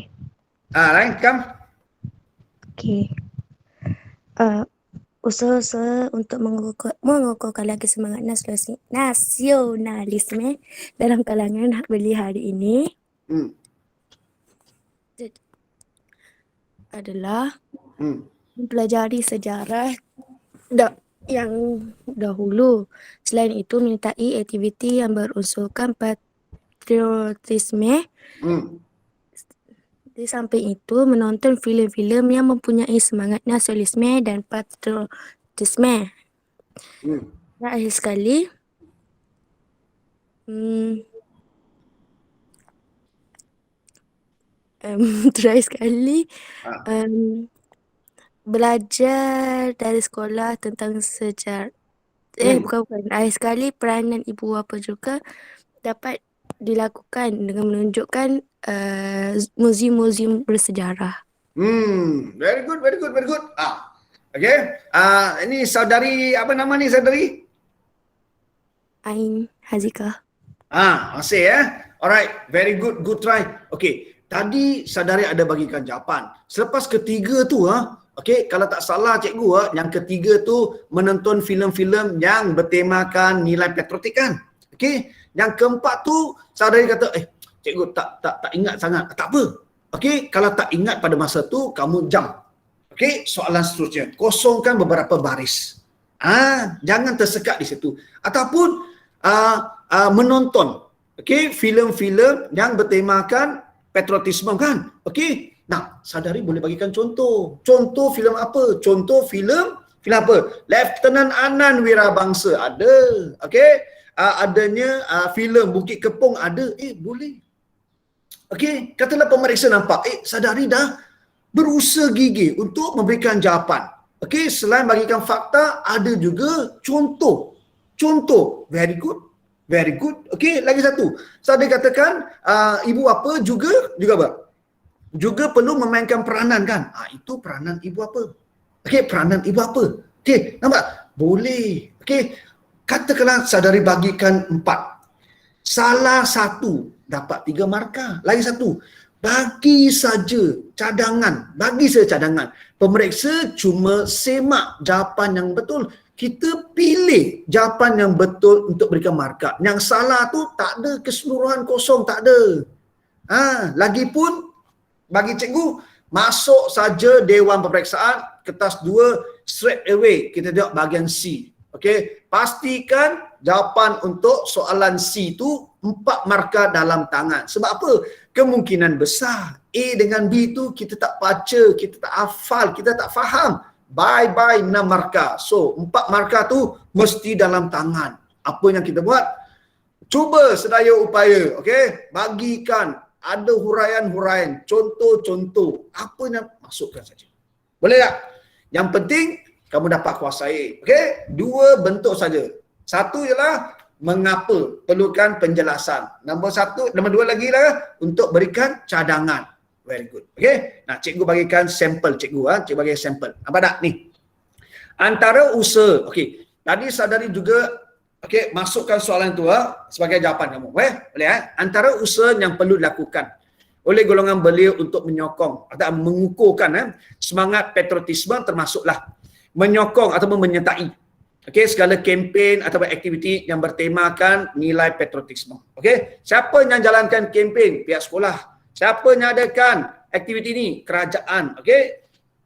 Right, come. Okay. Usaha-usaha untuk mengukuhkan lagi semangat nasionalisme dalam kalangan hak belia hari ini adalah mempelajari sejarah yang dahulu. Selain itu, menyertai aktiviti yang berunsurkan patriotisme. Di samping itu, menonton filem-filem yang mempunyai semangat nasionalisme dan patriotisme. Dan akhir sekali, terakhir sekali, belajar dari sekolah tentang sejarah. Bukan. Akhir sekali, peranan ibu bapa juga dapat dilakukan dengan menunjukkan muzium-muzium bersejarah. Very good. Okay. Ini saudari, apa nama ni saudari? Ain Hazika. Masih Alright, very good try. Okay, tadi saudari ada bagikan jawapan. Selepas ketiga tu okay, kalau tak salah cikgu yang ketiga tu menonton filem-filem yang bertemakan nilai patriotik kan. Okay, yang keempat tu saudari kata, cikgu tak ingat sangat. Tak apa. Okey, kalau tak ingat pada masa tu, kamu jump. Okey, soalan seterusnya. Kosongkan beberapa baris. Jangan tersekat di situ. Ataupun menonton, okey, filem-filem yang bertemakan patriotisme kan. Okey. Nah, saudari boleh bagikan contoh. Contoh filem apa? Contoh filem apa? Lieutenant Anan Wirabangsa ada. Okey. Adanya filem Bukit Kepong ada. Boleh. Okey, katalah pemeriksa nampak, saudari dah berusaha gigih untuk memberikan jawapan. Okey, selain bagikan fakta, ada juga contoh. Contoh, very good. Okey, lagi satu. Saudari katakan, ibu apa juga apa? juga perlu memainkan peranan kan. Itu peranan ibu apa? Okey, peranan ibu apa? Okey, nampak? Boleh. Okey, katakanlah saudari bagikan 4. Salah satu dapat 3 markah. Lagi satu, bagi saja cadangan. Bagi saja cadangan. Pemeriksa cuma semak jawapan yang betul. Kita pilih jawapan yang betul untuk berikan markah. Yang salah tu tak ada, keseluruhan kosong, tak ada. Lagipun bagi cikgu, masuk saja Dewan Peperiksaan, kertas 2, straight away kita tengok bahagian C. Okey, pastikan jawapan untuk soalan C tu 4 markah dalam tangan. Sebab apa? Kemungkinan besar A dengan B tu kita tak baca, kita tak hafal, kita tak faham. Bye-bye 6 markah. So, 4 markah tu mesti dalam tangan. Apa yang kita buat? Cuba sedaya upaya, okey? Bagikan ada huraian-huraian, contoh-contoh. Apa yang masukkan saja. Boleh tak? Yang penting kamu dapat kuasai. Okey? 2 bentuk saja. Satu ialah mengapa, perlukan penjelasan. Nombor 2 lagi lah untuk berikan cadangan. Very good. Okey? Nah, cikgu bagikan sampel cikgu. Cikgu bagi sampel. Apa tak ni? Antara usaha. Okey. Tadi saudari juga masukkan soalan tu sebagai jawapan kamu. Boleh? Antara usaha yang perlu dilakukan oleh golongan belia untuk menyokong atau mengukuhkan semangat patriotisme termasuklah menyokong ataupun menyertai segala kempen atau aktiviti yang bertemakan nilai patriotisme. Siapa yang jalankan kempen? Pihak sekolah. Siapa yang adakan aktiviti ni? Kerajaan.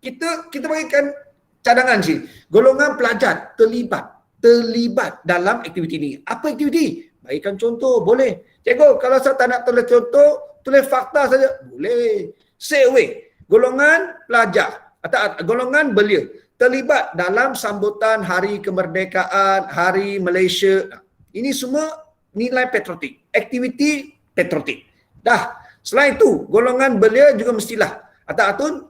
Kita bagikan cadangan sini. Golongan pelajar terlibat dalam aktiviti ini. Apa aktiviti? Bagikan contoh, boleh. Cikgu, kalau saya tak nak tulis contoh, tulis fakta saja. Boleh. Say away. Golongan pelajar atau golongan belia terlibat dalam sambutan Hari Kemerdekaan, Hari Malaysia. Ini semua nilai patriotik. Aktiviti patriotik. Dah. Selain itu, golongan belia juga mestilah ataupun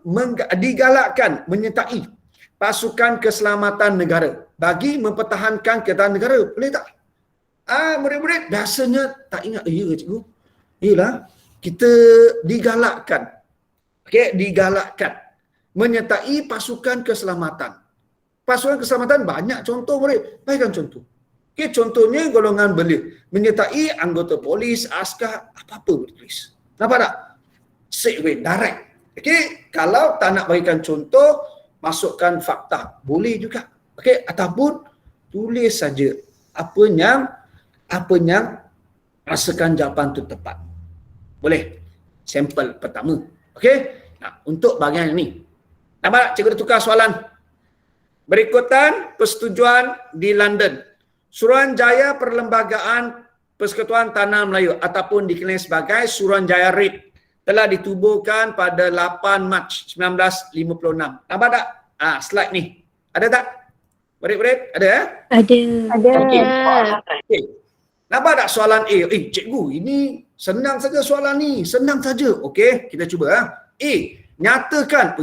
digalakkan menyertai pasukan keselamatan negara bagi mempertahankan kedaulatan negara. Boleh tak? Murid-murid biasanya tak ingat. Ya ke cikgu? Yalah, kita digalakkan. Digalakkan menyertai pasukan keselamatan. Pasukan keselamatan banyak contoh murid. Baikkan contoh. Contohnya golongan belia menyertai anggota polis, askar, apa-apa boleh tulis. Nampak tak? Straight away, direct. Kalau tak nak bagikan contoh, masukkan fakta. Boleh juga. Ataupun tulis saja apa yang rasakan jawapan itu tepat. Boleh. Sampel pertama. Nah, untuk bahagian ini. Nampak tak? Cikgu dah tukar soalan. Berikutan persetujuan di London. Suruhanjaya Perlembagaan Persekutuan Tanah Melayu ataupun dikenali sebagai Suruhanjaya RIP telah ditubuhkan pada 8 Mac 1956. Nampak tak? Slide ni. Ada tak? Murid-murid? Ada? Ada. Okey. Nampak tak soalan A? Cikgu, ini senang saja soalan ni. Senang saja. Okey, kita cuba. A. Nyatakan,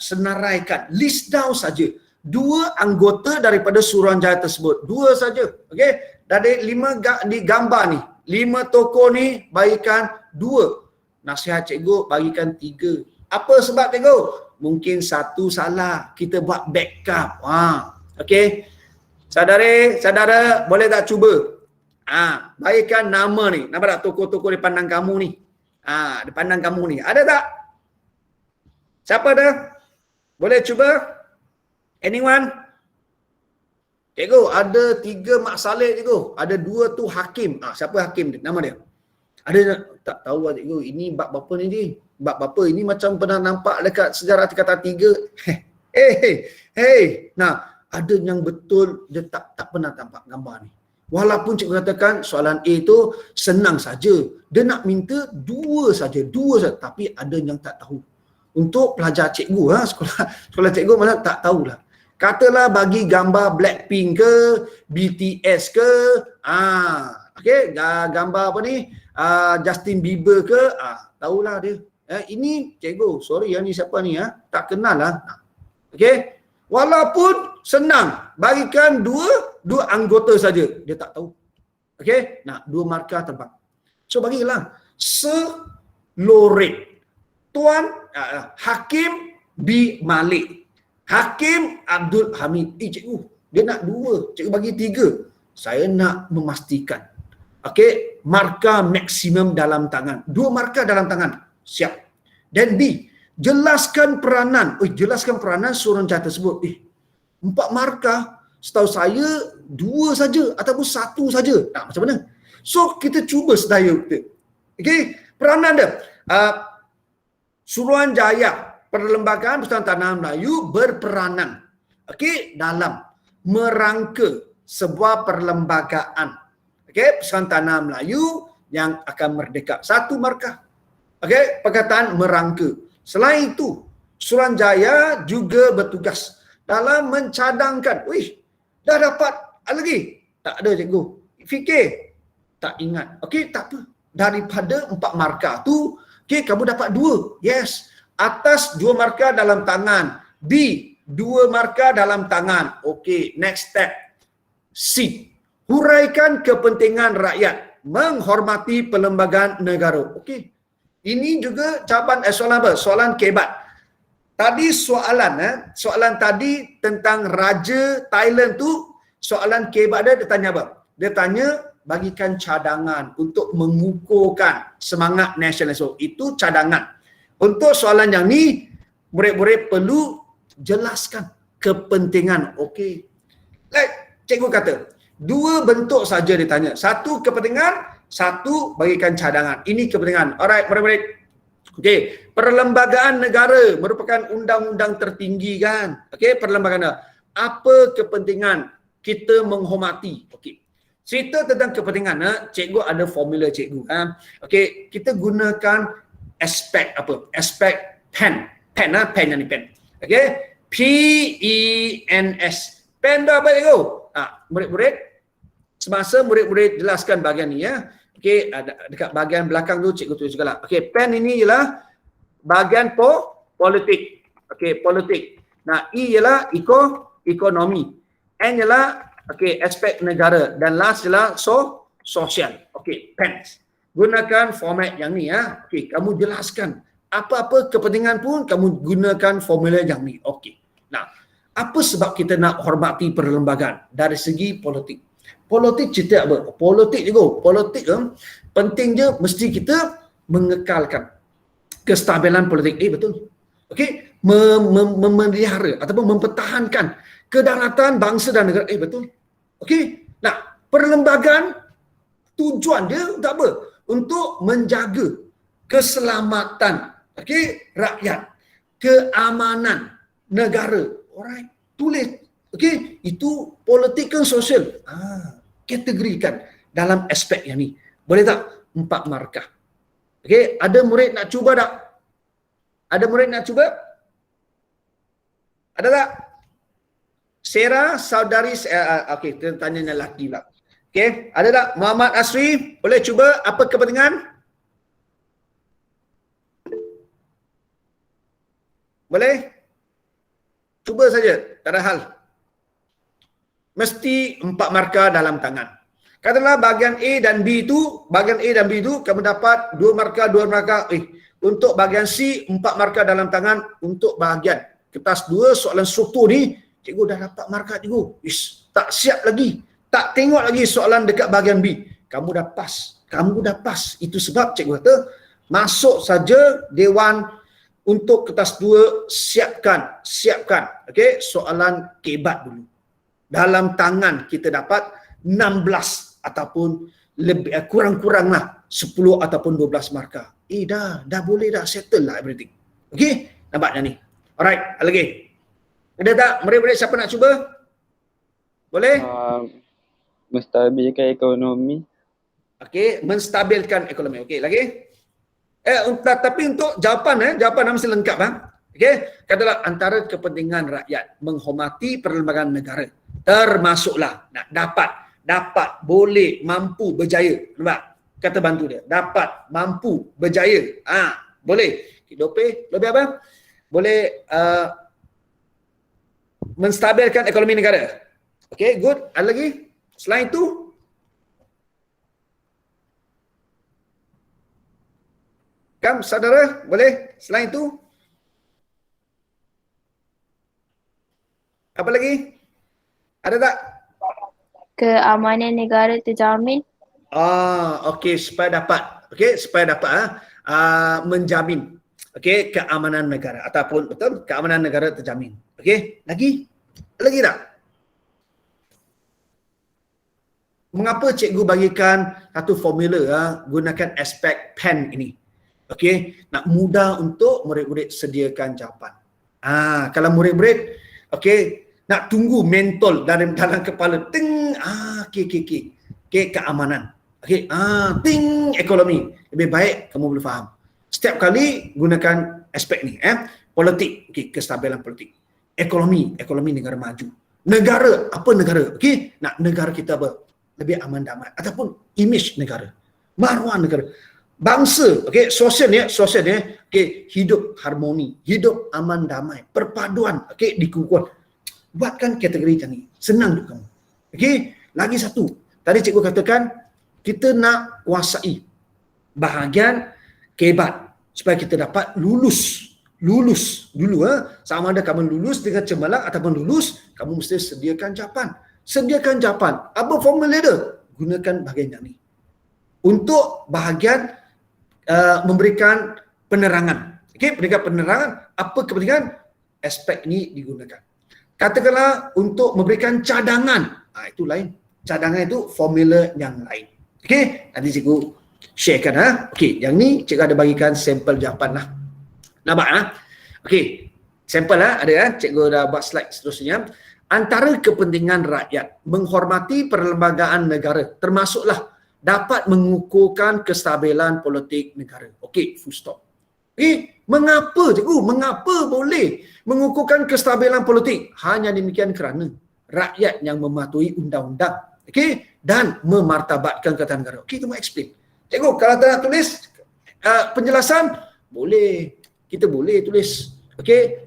senaraikan, list down saja 2 anggota daripada Suruhanjaya tersebut. 2 saja. Okey. Dari 5 di gambar ni, 5 tokoh ni bagikan 2. Nasihat cikgu bagikan 3. Apa sebab cikgu? Mungkin 1 salah. Kita buat backup. Okey. Saudara boleh tak cuba? Bagikan nama ni. Nampak tak tokoh-tokoh di pandang kamu ni? Di pandang kamu ni. Ada tak? Siapa ada? Boleh cuba? Anyone? Cikgu, ada 3 Mak Saleh cikgu. Ada 2 tu hakim. Siapa hakim dia? Nama dia? Ada tak tahu lah cikgu. Ini bab berapa ni? Bab berapa? Ini macam pernah nampak dekat sejarah tingkatan 3. Nah, ada yang betul dia tak pernah nampak gambar ni. Walaupun cikgu katakan soalan A tu senang saja. Dia nak minta 2 saja. Tapi ada yang tak tahu. Untuk pelajar cikgu, sekolah cikgu mana tak tahulah. Katalah bagi gambar Blackpink ke, BTS ke, gambar apa ni, Justin Bieber ke, tahulah dia. Ini cikgu, sorry ni siapa ni, tak kenal lah. Walaupun senang, bagikan 2 anggota saja, dia tak tahu. Nah, 2 markah terbang. So bagilah, seloret Tuan Hakim B. Malik. Hakim Abdul Hamid. Cikgu, dia nak 2. Cikgu bagi 3. Saya nak memastikan. Okey, markah maksimum dalam tangan. 2 markah dalam tangan. Siap. Dan B, jelaskan peranan. Jelaskan peranan suruhanjaya tersebut. 4 markah. Setahu saya 2 saja ataupun 1 saja. Macam mana? So, kita cuba sedaya kita. Okey, peranan dia. Suruhanjaya Perlembagaan Persatuan Tanah Melayu berperanan dalam merangka sebuah perlembagaan Persatuan Tanah Melayu yang akan merdeka. 1 markah. Perkataan merangka. Selain itu, Suruhanjaya juga bertugas dalam mencadangkan. Dah dapat lagi? Tak ada, cikgu. Fikir. Tak ingat. Tak apa. Daripada 4 markah tu, kamu dapat 2. Yes. Atas 2 markah dalam tangan. B, 2 markah dalam tangan. Next step. C, huraikan kepentingan rakyat, menghormati perlembagaan negara. Ini juga jawapan soalan apa? Soalan kebat. Tadi soalan tadi tentang Raja Thailand tu, soalan kebat dia tanya apa? Dia tanya bagikan cadangan untuk mengukuhkan semangat nasionalisme. Itu cadangan. Untuk soalan yang ni, murid-murid perlu jelaskan kepentingan. Cikgu kata, 2 bentuk saja ditanya. 1 kepentingan, 1 bagikan cadangan. Ini kepentingan. Alright, murid-murid. Perlembagaan negara merupakan undang-undang tertinggi kan? Perlembagaan. Apa kepentingan kita menghormati? Cerita tentang kepentingan, cikgu ada formula cikgu. Kita gunakan aspek apa? Aspek pen. Pen yang ni pen. P-E-N-S. Pen dah apa cikgu? Murid-murid, semasa murid-murid jelaskan bahagian ni ya. Dekat bahagian belakang tu cikgu tulis juga lah. Pen ini ialah bahagian politik. Politik. E ialah ekonomi. N ialah aspek negara dan last ialah sosial. Pens. Gunakan format yang ni ya. Kamu jelaskan apa-apa kepentingan pun kamu gunakan formula yang ni. Apa sebab kita nak hormati perlembagaan dari segi politik? Politik cerita apa? Politik juga. Politik penting je mesti kita mengekalkan kestabilan politik. Betul. Memelihara ataupun mempertahankan kedaratan bangsa dan negara. Betul. Perlembagaan tujuan dia untuk apa? Untuk menjaga keselamatan rakyat, keamanan negara. Alright, tulis. Itu politik kan sosial. Kategorikan dalam aspek yang ni. Boleh tak? 4 markah. Ada murid nak cuba tak? Ada murid nak cuba? Ada tak? Sarah, saudari, kita tanya yang lelaki pula. Ada tak? Muhammad Asri, boleh cuba apa kepentingan? Boleh? Cuba saja, tak ada hal. Mesti 4 markah dalam tangan. Katakanlah bahagian A dan B itu, kamu dapat 2 markah, 2 markah. Untuk bahagian C, 4 markah dalam tangan. Untuk bahagian kertas 2, soalan struktur ni, cikgu dah dapat markah cikgu. Tak siap lagi. Tak tengok lagi soalan dekat bahagian B. Kamu dah pas. Itu sebab cikgu kata, masuk saja Dewan untuk kertas 2, siapkan. Soalan kebat dulu. Dalam tangan kita dapat 16 ataupun lebih kurang-kuranglah 10 ataupun 12 markah. Dah boleh dah settle lah everything. Nampaknya ni. Alright, lagi. Ada tak? Murid-murid siapa nak cuba? Boleh? Menstabilkan ekonomi. Menstabilkan ekonomi. Lagi? Tapi untuk jawapan mesti lengkap. Katalah antara kepentingan rakyat menghormati perlembagaan negara. Termasuklah nak dapat, boleh, mampu, berjaya. Nampak? Kata bantu dia. Dapat, mampu, berjaya. Boleh. Lebih apa? Boleh menstabilkan ekonomi negara. Good. Ada lagi? Selain itu, Kam, saudara, boleh? Selain itu, apa lagi? Ada tak? Keamanan negara terjamin. Okey, supaya dapat. Okey, supaya dapat menjamin keamanan negara ataupun betul keamanan negara terjamin. Okey, lagi? Lagi tak? Mengapa cikgu bagikan satu formula gunakan aspek pen ini? Okey, nak mudah untuk murid-murid sediakan jawapan. Kalau murid-murid nak tunggu mentol dalam kepala ting keamanan. Ting ekonomi. Lebih baik kamu boleh faham. Setiap kali gunakan aspek ni politik, kestabilan politik. Ekonomi negara maju. Negara, apa negara? Nak negara kita apa? Lebih aman damai ataupun image negara. Maruah negara. Bangsa, sosial ni, hidup harmoni, hidup aman damai, perpaduan, dikukuhkan. Buatkan kategori macam ni. Senang untuk kamu. Lagi satu. Tadi cikgu katakan, kita nak kuasai bahagian kehebat supaya kita dapat lulus dulu. Sama ada kamu lulus dengan cemerlang ataupun lulus, kamu mesti sediakan jawapan. Apa formula dia? Gunakan bahagian yang ni. Untuk bahagian memberikan penerangan. Memberikan penerangan, apa kepentingan? Aspek ni digunakan. Katakanlah untuk memberikan cadangan. Itu lain. Cadangan itu formula yang lain. Nanti cikgu sharekan. Yang ni cikgu ada bagikan sampel jawapan lah. Nampak sampel ada cikgu dah buat slide seterusnya. Antara kepentingan rakyat menghormati perlembagaan negara termasuklah dapat mengukuhkan kestabilan politik negara. Full stop. Mengapa cikgu? Mengapa boleh mengukuhkan kestabilan politik? Hanya demikian kerana rakyat yang mematuhi undang-undang dan memartabatkan ketatanegaraan negara. Kita mau explain. Cikgu, kalau tak nak tulis penjelasan, boleh. Kita boleh tulis.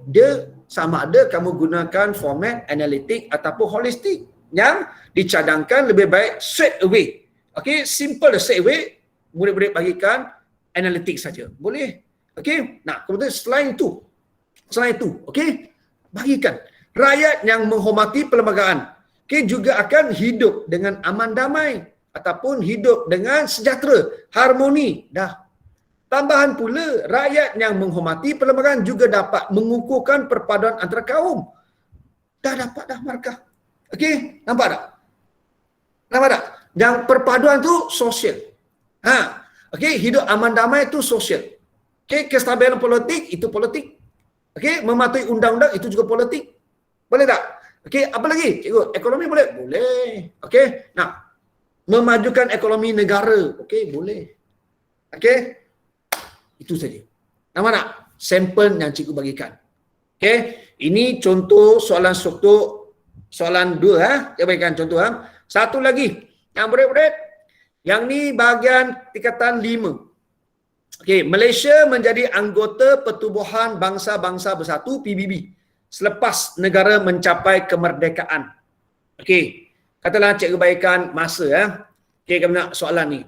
Dia sama ada kamu gunakan format analitik ataupun holistik. Yang dicadangkan lebih baik straight away. Simple straight away. Murid-murid bagikan analitik saja. Boleh. Nah, kemudian selain itu, bagikan. Rakyat yang menghormati perlembagaan juga akan hidup dengan aman damai ataupun hidup dengan sejahtera, harmoni. Tambahan pula, rakyat yang menghormati perlembagaan juga dapat mengukuhkan perpaduan antara kaum. Dapat markah. Nampak tak? Yang perpaduan tu sosial. Hidup aman damai itu sosial. Kestabilan politik itu politik. Mematuhi undang-undang itu juga politik. Boleh tak? Apa lagi? Cikgu, ekonomi boleh? Boleh. Nah, memajukan ekonomi negara. Boleh. Itu saja. Nampak tak? Sampel yang cikgu bagikan. Ini contoh soalan struktur soalan 2. Saya bagikan contoh. Satu lagi. Yang murid-murid, yang ni bahagian tingkatan 5. Malaysia menjadi anggota Pertubuhan Bangsa-Bangsa Bersatu PBB selepas negara mencapai kemerdekaan. Katalah cikgu bagikan masa. Kamu nak soalan ni.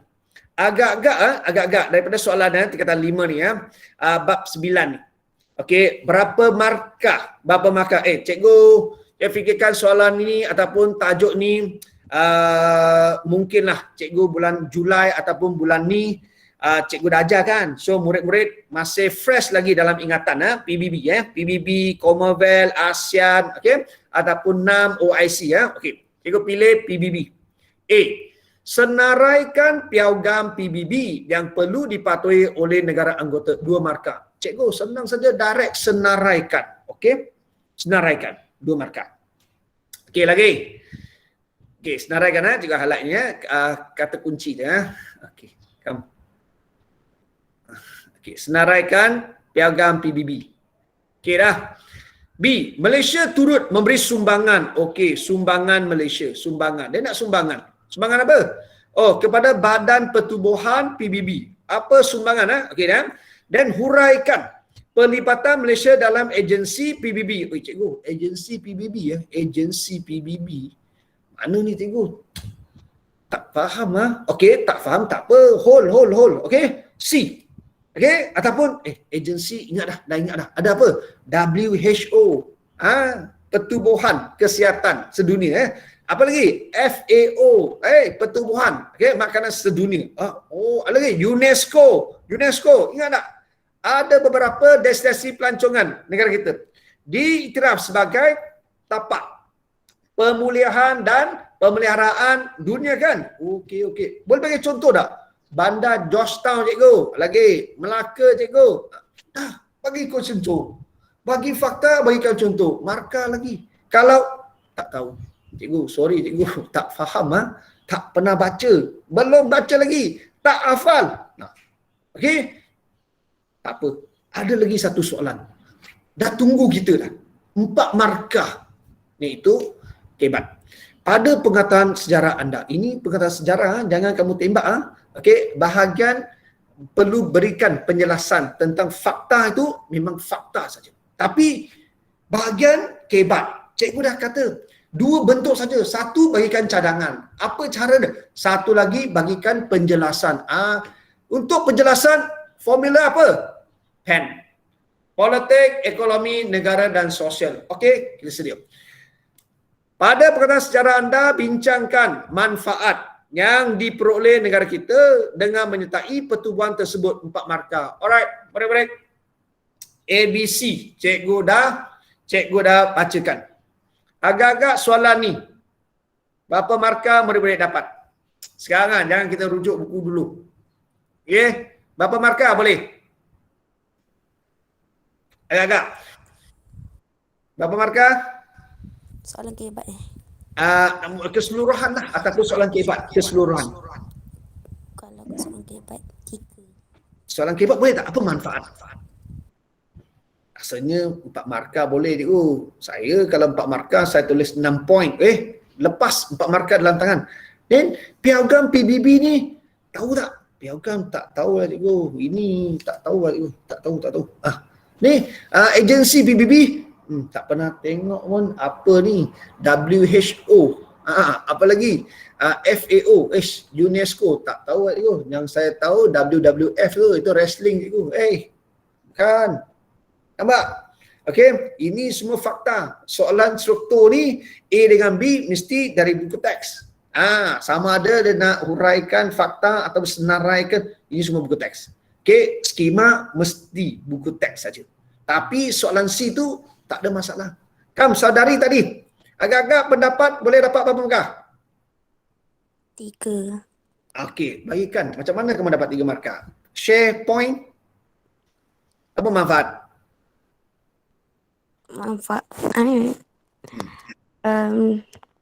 Agak-agak daripada soalan tingkatan 5 ni bab 9 ni. Berapa markah? Cikgu saya fikirkan soalan ni ataupun tajuk ni mungkinlah cikgu bulan Julai ataupun bulan ni cikgu dah ajar kan. So murid-murid masih fresh lagi dalam ingatan PBB PBB, Commonwealth, ASEAN, ataupun NAM, OIC Cikgu pilih PBB. Senaraikan piagam PBB yang perlu dipatuhi oleh negara anggota. 2 markah. Cikgu senang saja direct senaraikan. Senaraikan 2 markah. Lagi. Senaraikan juga highlightnya kata kunci dia. Come. Senaraikan piagam PBB. Dah. B. Malaysia turut memberi sumbangan. Sumbangan Malaysia. Sumbangan. Dia nak sumbangan. Sumbangan apa? Kepada Badan Pertubuhan PBB. Apa sumbangan? Dan huraikan pelibatan Malaysia dalam agensi PBB. Cikgu, agensi PBB Agensi PBB. Mana ni cikgu? Tak faham tak faham tak apa. Hold. C. Okey, ataupun agensi dah ingat dah. Ada apa? WHO, Pertubuhan Kesihatan Sedunia. Apa lagi? FAO, Pertubuhan Makanan Sedunia. Ada lagi UNESCO, ingat tak? Ada beberapa destinasi pelancongan negara kita diiktiraf sebagai tapak pemulihan dan pemeliharaan dunia kan? Okey. Boleh bagi contoh tak? Bandar Georgetown cikgu, lagi Melaka cikgu. Bagi kau contoh. Bagi fakta, bagikan contoh. Markah lagi. Kalau tak tahu, cikgu, sorry cikgu, tak faham tak pernah baca, belum baca lagi, tak hafal. Okey. Tak apa. Ada lagi satu soalan. Dah tunggu kita dah. 4 markah. Iaitu kebat. Pada pengetahuan sejarah anda, ini pengetahuan sejarah, jangan kamu tembak. Okey, bahagian perlu berikan penjelasan tentang fakta itu memang fakta saja. Tapi bahagian kebat, cikgu dah kata 2 bentuk saja. Satu bagikan cadangan. Apa cara dia? Satu lagi bagikan penjelasan. Untuk penjelasan formula apa? PEN. Politik, ekonomi, negara dan sosial. Okey, kita sedia. Pada pengetahuan sejarah anda, bincangkan manfaat yang diperoleh negara kita dengan menyertai pertubuhan tersebut 4 markah. Alright, murid-murid. ABC, cikgu dah bacakan. Agak-agak soalan ni, berapa markah murid-murid dapat? Sekarang jangan kita rujuk buku dulu. Okey, berapa markah boleh? Agak-agak. Berapa markah? Soalan kebat Keseluruhan lah ataupun soalan kebat keseluruhan. Kalau soalan kebat 3. Soalan kebat boleh tak? Apa manfaat? Rasanya 4 markah boleh cikgu. Saya kalau 4 markah saya tulis 6 point. Lepas 4 markah dalam tangan. Dan piagam PBB ni tahu tak? Piagam tak tahu lah cikgu. Ini tak tahu lah cikgu. Tak tahu. Ni agensi PBB tak pernah tengok pun. Apa ni? WHO. Apa lagi? FAO, UNESCO. Tak tahu lah cikgu. Yang saya tahu WWF tu, itu wrestling cikgu. Kan. Nampak? Okey, ini semua fakta. Soalan struktur ni A dengan B mesti dari buku teks. Sama ada dia nak huraikan fakta atau senaraikan, ini semua buku teks. Okey, skema mesti buku teks saja. Tapi soalan C tu tak ada masalah. Kam, saudari tadi, agak-agak pendapat boleh dapat berapa markah? 3. Okey, bagikan. Macam mana kamu dapat 3 markah? Share point. Apa manfaat?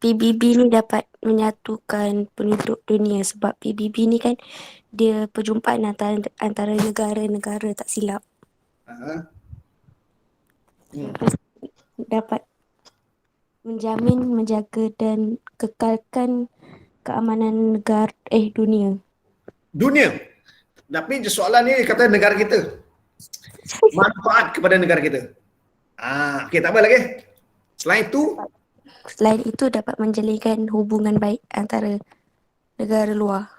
PBB ni dapat menyatukan penduduk dunia sebab PBB ni kan dia perjumpaan antara negara-negara tak silap. Dapat menjamin, menjaga dan kekalkan keamanan negara dunia. Dunia. Tapi soalan ni kata negara kita. Manfaat kepada negara kita. Okey, tak apa lagi. Selain itu dapat menjalinkan hubungan baik antara negara luar.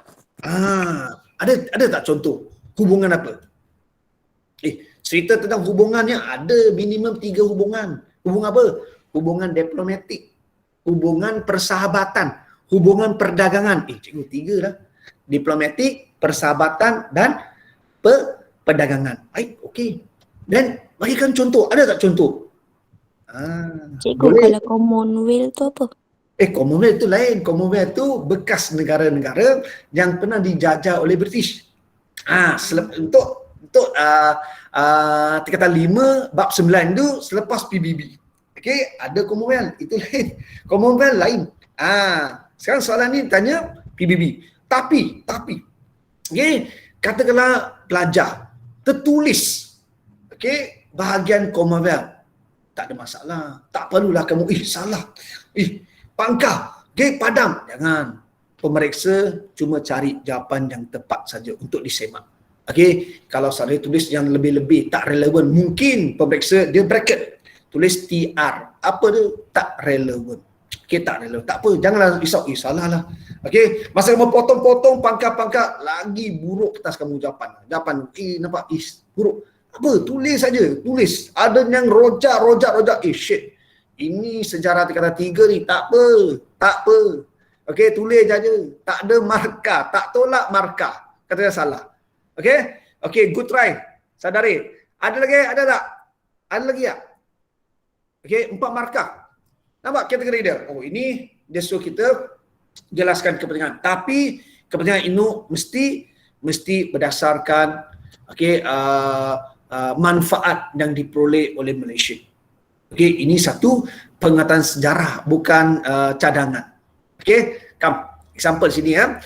Ada tak contoh? Hubungan apa? Cerita tentang hubungannya ada minimum 3 hubungan. Hubungan apa? Hubungan diplomatik, hubungan persahabatan, hubungan perdagangan. Cikgu 3 dah. Diplomatik, persahabatan dan perdagangan. Baik, okey. Dan bagikan contoh. Ada tak contoh? Cikgu, kalau Commonwealth tu apa? Commonwealth tu lain. Commonwealth tu bekas negara-negara yang pernah dijajah oleh British. Untuk tingkatan 5 bab 9 tu selepas PBB. Okey, ada Commonwealth, itu lain. Commonwealth lain. Sekarang soalan ni tanya PBB. Tapi okey, katakanlah pelajar tertulis bahagian Commonwealth, tak ada masalah. Tak perlulah kamu salah. Pangkah, padam. Jangan. Pemeriksa cuma cari jawapan yang tepat saja untuk disemak. Okey, kalau saya tulis yang lebih-lebih tak relevan, mungkin pemeriksa dia bracket tulis TR. Apa tu? Tak relevan. Okey, tak ada. Tak apa, janganlah risau. Salah lah. Okey, masa kamu potong-potong pangkat-pangkat, lagi buruk atas kamu jawapan. Jawapan, nampak, buruk. Apa? Tulis saja, tulis. Ada yang rojak. Shit. Ini sejarah kata 3 ni, tak apa. Okey, tulis saja. Tak ada markah, tak tolak markah. Kata dia salah. Okey, good try. Sadari. Ada lagi? Ada tak? Ada lagi tak? Okey, 4 markah. Nampak kategori dia? Oh, ini dia suruh kita jelaskan kepentingan. Tapi kepentingan ini mesti berdasarkan manfaat yang diperoleh oleh Malaysia. Okey, ini satu pengetahuan sejarah, bukan cadangan. Okey, example sini ya.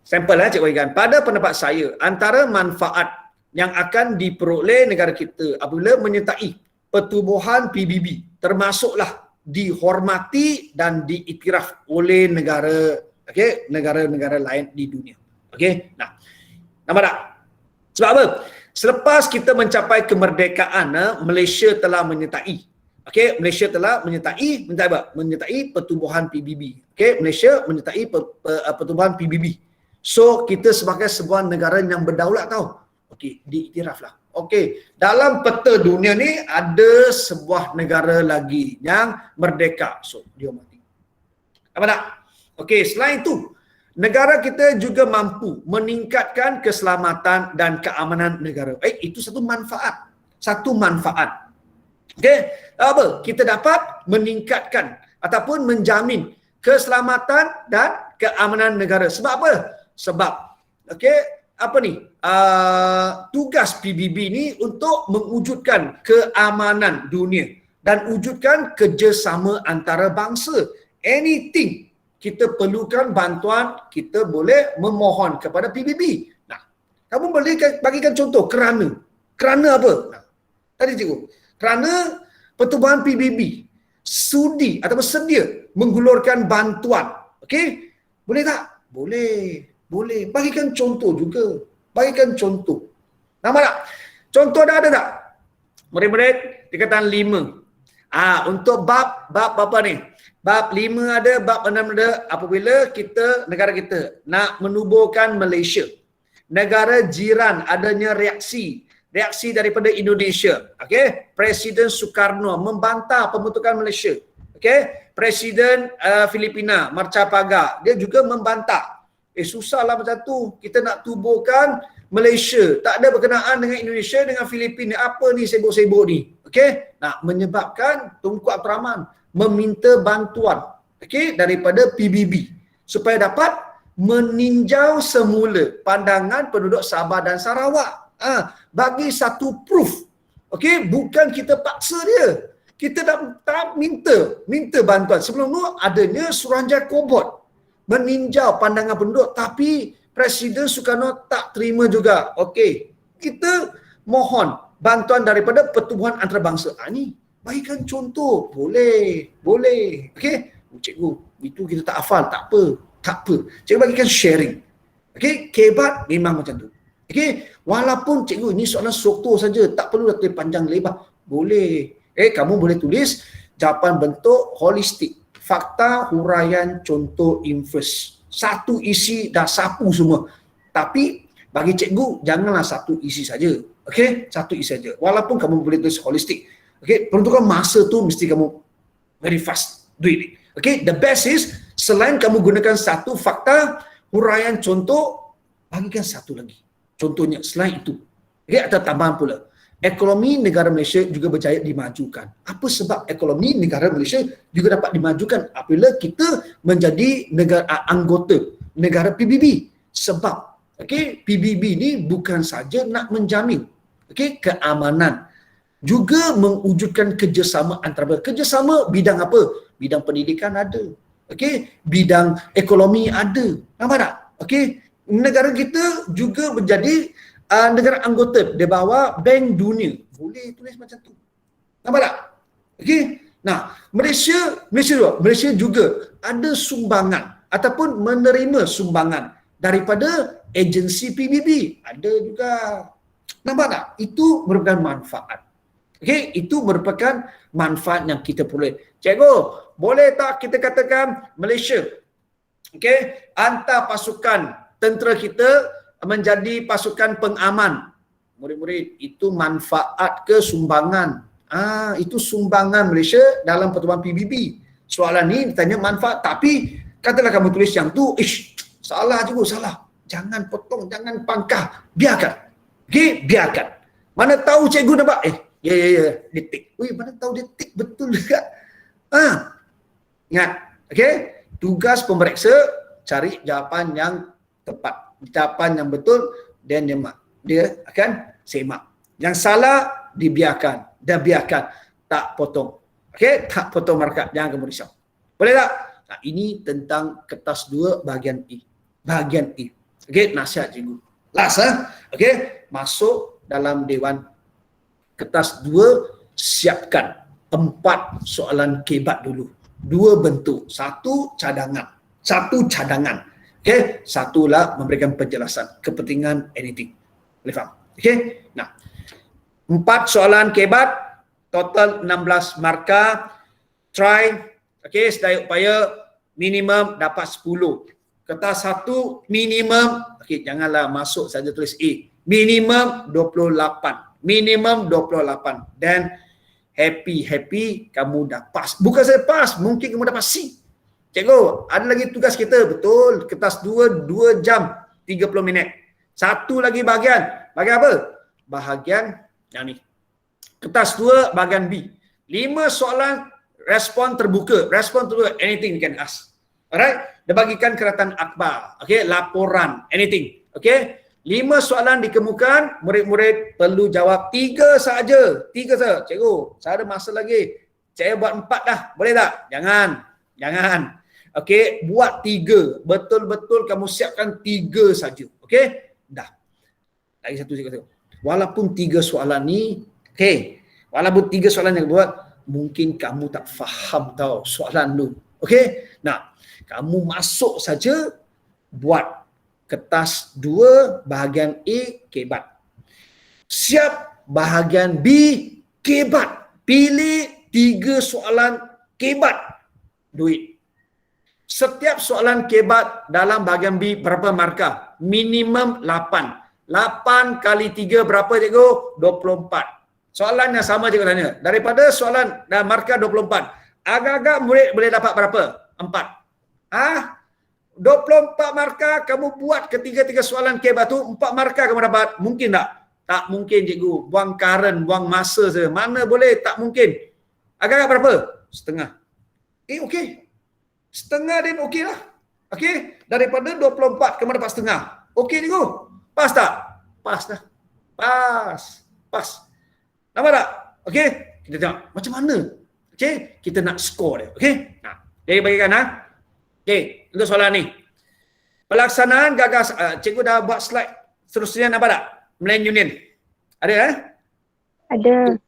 Sampel Cikgu bagikan. Pada pendapat saya, antara manfaat yang akan diperoleh negara kita apabila menyertai pertubuhan PBB, termasuklah dihormati dan diiktiraf oleh negara-negara lain di dunia. Okey. Nah, nampak tak? Sebab apa? Selepas kita mencapai kemerdekaan, Malaysia telah menyertai. Okey, Malaysia telah menyertai apa? Menyertai pertubuhan PBB. Okey, Malaysia menyertai pertubuhan PBB. So, kita sebagai sebuah negara yang berdaulat tahu. Okey, diiktiraflah. Okey, dalam peta dunia ni ada sebuah negara lagi yang merdeka. So, dia mati. Apa tak? Okey, selain itu, negara kita juga mampu meningkatkan keselamatan dan keamanan negara. Itu satu manfaat. Okey, apa? Kita dapat meningkatkan ataupun menjamin keselamatan dan keamanan negara. Sebab apa? Sebab, tugas PBB ni untuk mewujudkan keamanan dunia dan wujudkan kerjasama antara bangsa. Anything kita perlukan bantuan, kita boleh memohon kepada PBB. Nah, kamu boleh bagikan contoh kerana apa? Nah, tadi cikgu, kerana pertubuhan PBB sudi ataupun sedia menggulurkan bantuan. Okey? Boleh tak? Boleh. Bagikan contoh juga. Bagikan contoh. Nampak tak? Contoh ada tak? Murid-murid, tingkatan 5. Untuk bab apa ni? Bab 5 ada, bab 6 ada. Apabila negara kita nak menubuhkan Malaysia, negara jiran adanya reaksi daripada Indonesia. Okey, Presiden Soekarno membantah pembentukan Malaysia. Okey, Presiden Filipina Marcapaga dia juga membantah. Susahlah macam tu. Kita nak tubuhkan Malaysia. Tak ada berkenaan dengan Indonesia, dengan Filipina. Apa ni sibuk-sibuk ni? Okey? Nak menyebabkan Tunku Abdul Rahman meminta bantuan daripada PBB supaya dapat meninjau semula pandangan penduduk Sabah dan Sarawak. Bagi satu proof. Okey? Bukan kita paksa dia. Kita tak minta bantuan. Sebelum tu adanya Suruhanjaya Kobot meninjau pandangan penduduk, tapi Presiden Soekarno tak terima juga. Okey, kita mohon bantuan daripada pertubuhan antarabangsa. Ni bagikan contoh. Boleh. Okey, cikgu, itu kita tak hafal, tak apa. Cikgu bagikan sharing. Okey, kebat memang macam tu. Okey, walaupun cikgu ini soalan struktur saja, tak perlu tulis panjang lebar. Boleh. Kamu boleh tulis jawapan bentuk holistik. Fakta, huraian, contoh, infers. Satu isi dah sapu semua. Tapi bagi cikgu, janganlah satu isi saja. Okey, satu isi saja. Walaupun kamu boleh tulis holistik. Okey, peruntukan masa tu mesti kamu very fast do it. Okey, the best is selain kamu gunakan satu fakta, huraian, contoh, bagikan satu lagi. Contohnya selain itu. Okey, atau tambahan pula. Ekonomi negara Malaysia juga berjaya dimajukan. Apa sebab ekonomi negara Malaysia juga dapat dimajukan apabila kita menjadi anggota negara PBB? Sebab PBB ni bukan saja nak menjamin keamanan, juga mewujudkan kerjasama antara kerjasama bidang apa? Bidang pendidikan ada. Bidang ekonomi ada. Nampak tak? Negara kita juga menjadi negara anggota di bawah Bank Dunia. Boleh tulis macam tu. Nampak tak? Nah, Malaysia juga ada sumbangan ataupun menerima sumbangan daripada agensi PBB. Ada juga. Nampak tak? Itu merupakan manfaat. Okey, itu merupakan manfaat yang kita peroleh. Cikgu, boleh tak kita katakan Malaysia, okey, hantar pasukan tentera kita menjadi pasukan pengaman. Murid-murid, itu manfaat ke sumbangan? Itu sumbangan Malaysia dalam pertubuhan PBB. Soalan ni ditanya manfaat, tapi katalah kamu tulis yang tu, salah juga, salah. Jangan potong, jangan pangkah, biarkan. Okey, biarkan. Mana tahu cikgu nampak, ya, dia tik. Mana tahu dia tik betul juga. Ingat, okey? Tugas pemeriksa cari jawapan yang tepat, jawapan yang betul, dan dia akan semak. Yang salah dibiarkan, dan biarkan, tak potong. Okey, tak potong markah, jangan kamu risau. Boleh tak? Nah, ini tentang kertas 2 bahagian E. Bahagian E. Okey, nasihat cikgu. Last okey, masuk dalam dewan kertas 2, siapkan 4 soalan kebat dulu. 2 bentuk, 1 cadangan. Okey, 1 memberikan penjelasan kepentingan editing. Boleh faham? Okey. Nah, 4 soalan kebat, total 16 markah. Try, okey, sedaya upaya minimum dapat 10. Kertas 1 minimum, okey, janganlah masuk saja tulis A. Minimum 28. Minimum 28. Dan happy kamu dah pass. Bukan saya pass, mungkin kamu dapat C. Cikgu, ada lagi tugas kita, betul. Kertas 2 jam 30 minit. 1 lagi bahagian. Bahagian apa? Bahagian yang ni. Kertas 2 bahagian B. 5 soalan respon terbuka. Respon terbuka, anything you can ask. Alright? Dia bagikan keratan akhbar. Okey, laporan, anything. Okey? 5 soalan dikemukakan, murid-murid perlu jawab 3 saja. 3 saja. Cikgu, saya ada masa lagi. Saya buat 4 dah. Boleh tak? Jangan. Okey, buat 3. Betul-betul kamu siapkan 3 saja. Okey? Dah. Lagi satu saya kata. Walaupun 3 soalan ni, okey. Walaupun 3 soalan yang buat, mungkin kamu tak faham tau soalan tu. Okey? Nah, kamu masuk saja buat kertas 2 bahagian A kebat. Siap bahagian B kebat. Pilih 3 soalan kebat. Duit. Setiap soalan kebat dalam bahagian B berapa markah? Minimum 8. 8 kali 3 berapa cikgu? 24. Soalan yang sama cikgu tanya. Daripada soalan dan markah 24, agak-agak murid boleh dapat berapa? 4. 24 markah kamu buat ketiga-tiga soalan kebat tu, 4 markah kamu dapat. Mungkin tak? Tak mungkin cikgu. Buang current, buang masa saja. Mana boleh? Tak mungkin. Agak-agak berapa? Setengah. Okey. Setengah dan okey lah. Okey. Daripada 24 kamu dapat setengah. Okey cikgu. Pas tak? Pas dah. Pas. Nampak tak? Okey. Kita tengok macam mana. Okey. Kita nak skor dia. Okey. Nah. Jadi bagikan Okey, untuk soalan ni. Pelaksanaan gagas, cikgu dah buat slide seterusnya, nampak tak? Melayu Union. Ada Ada.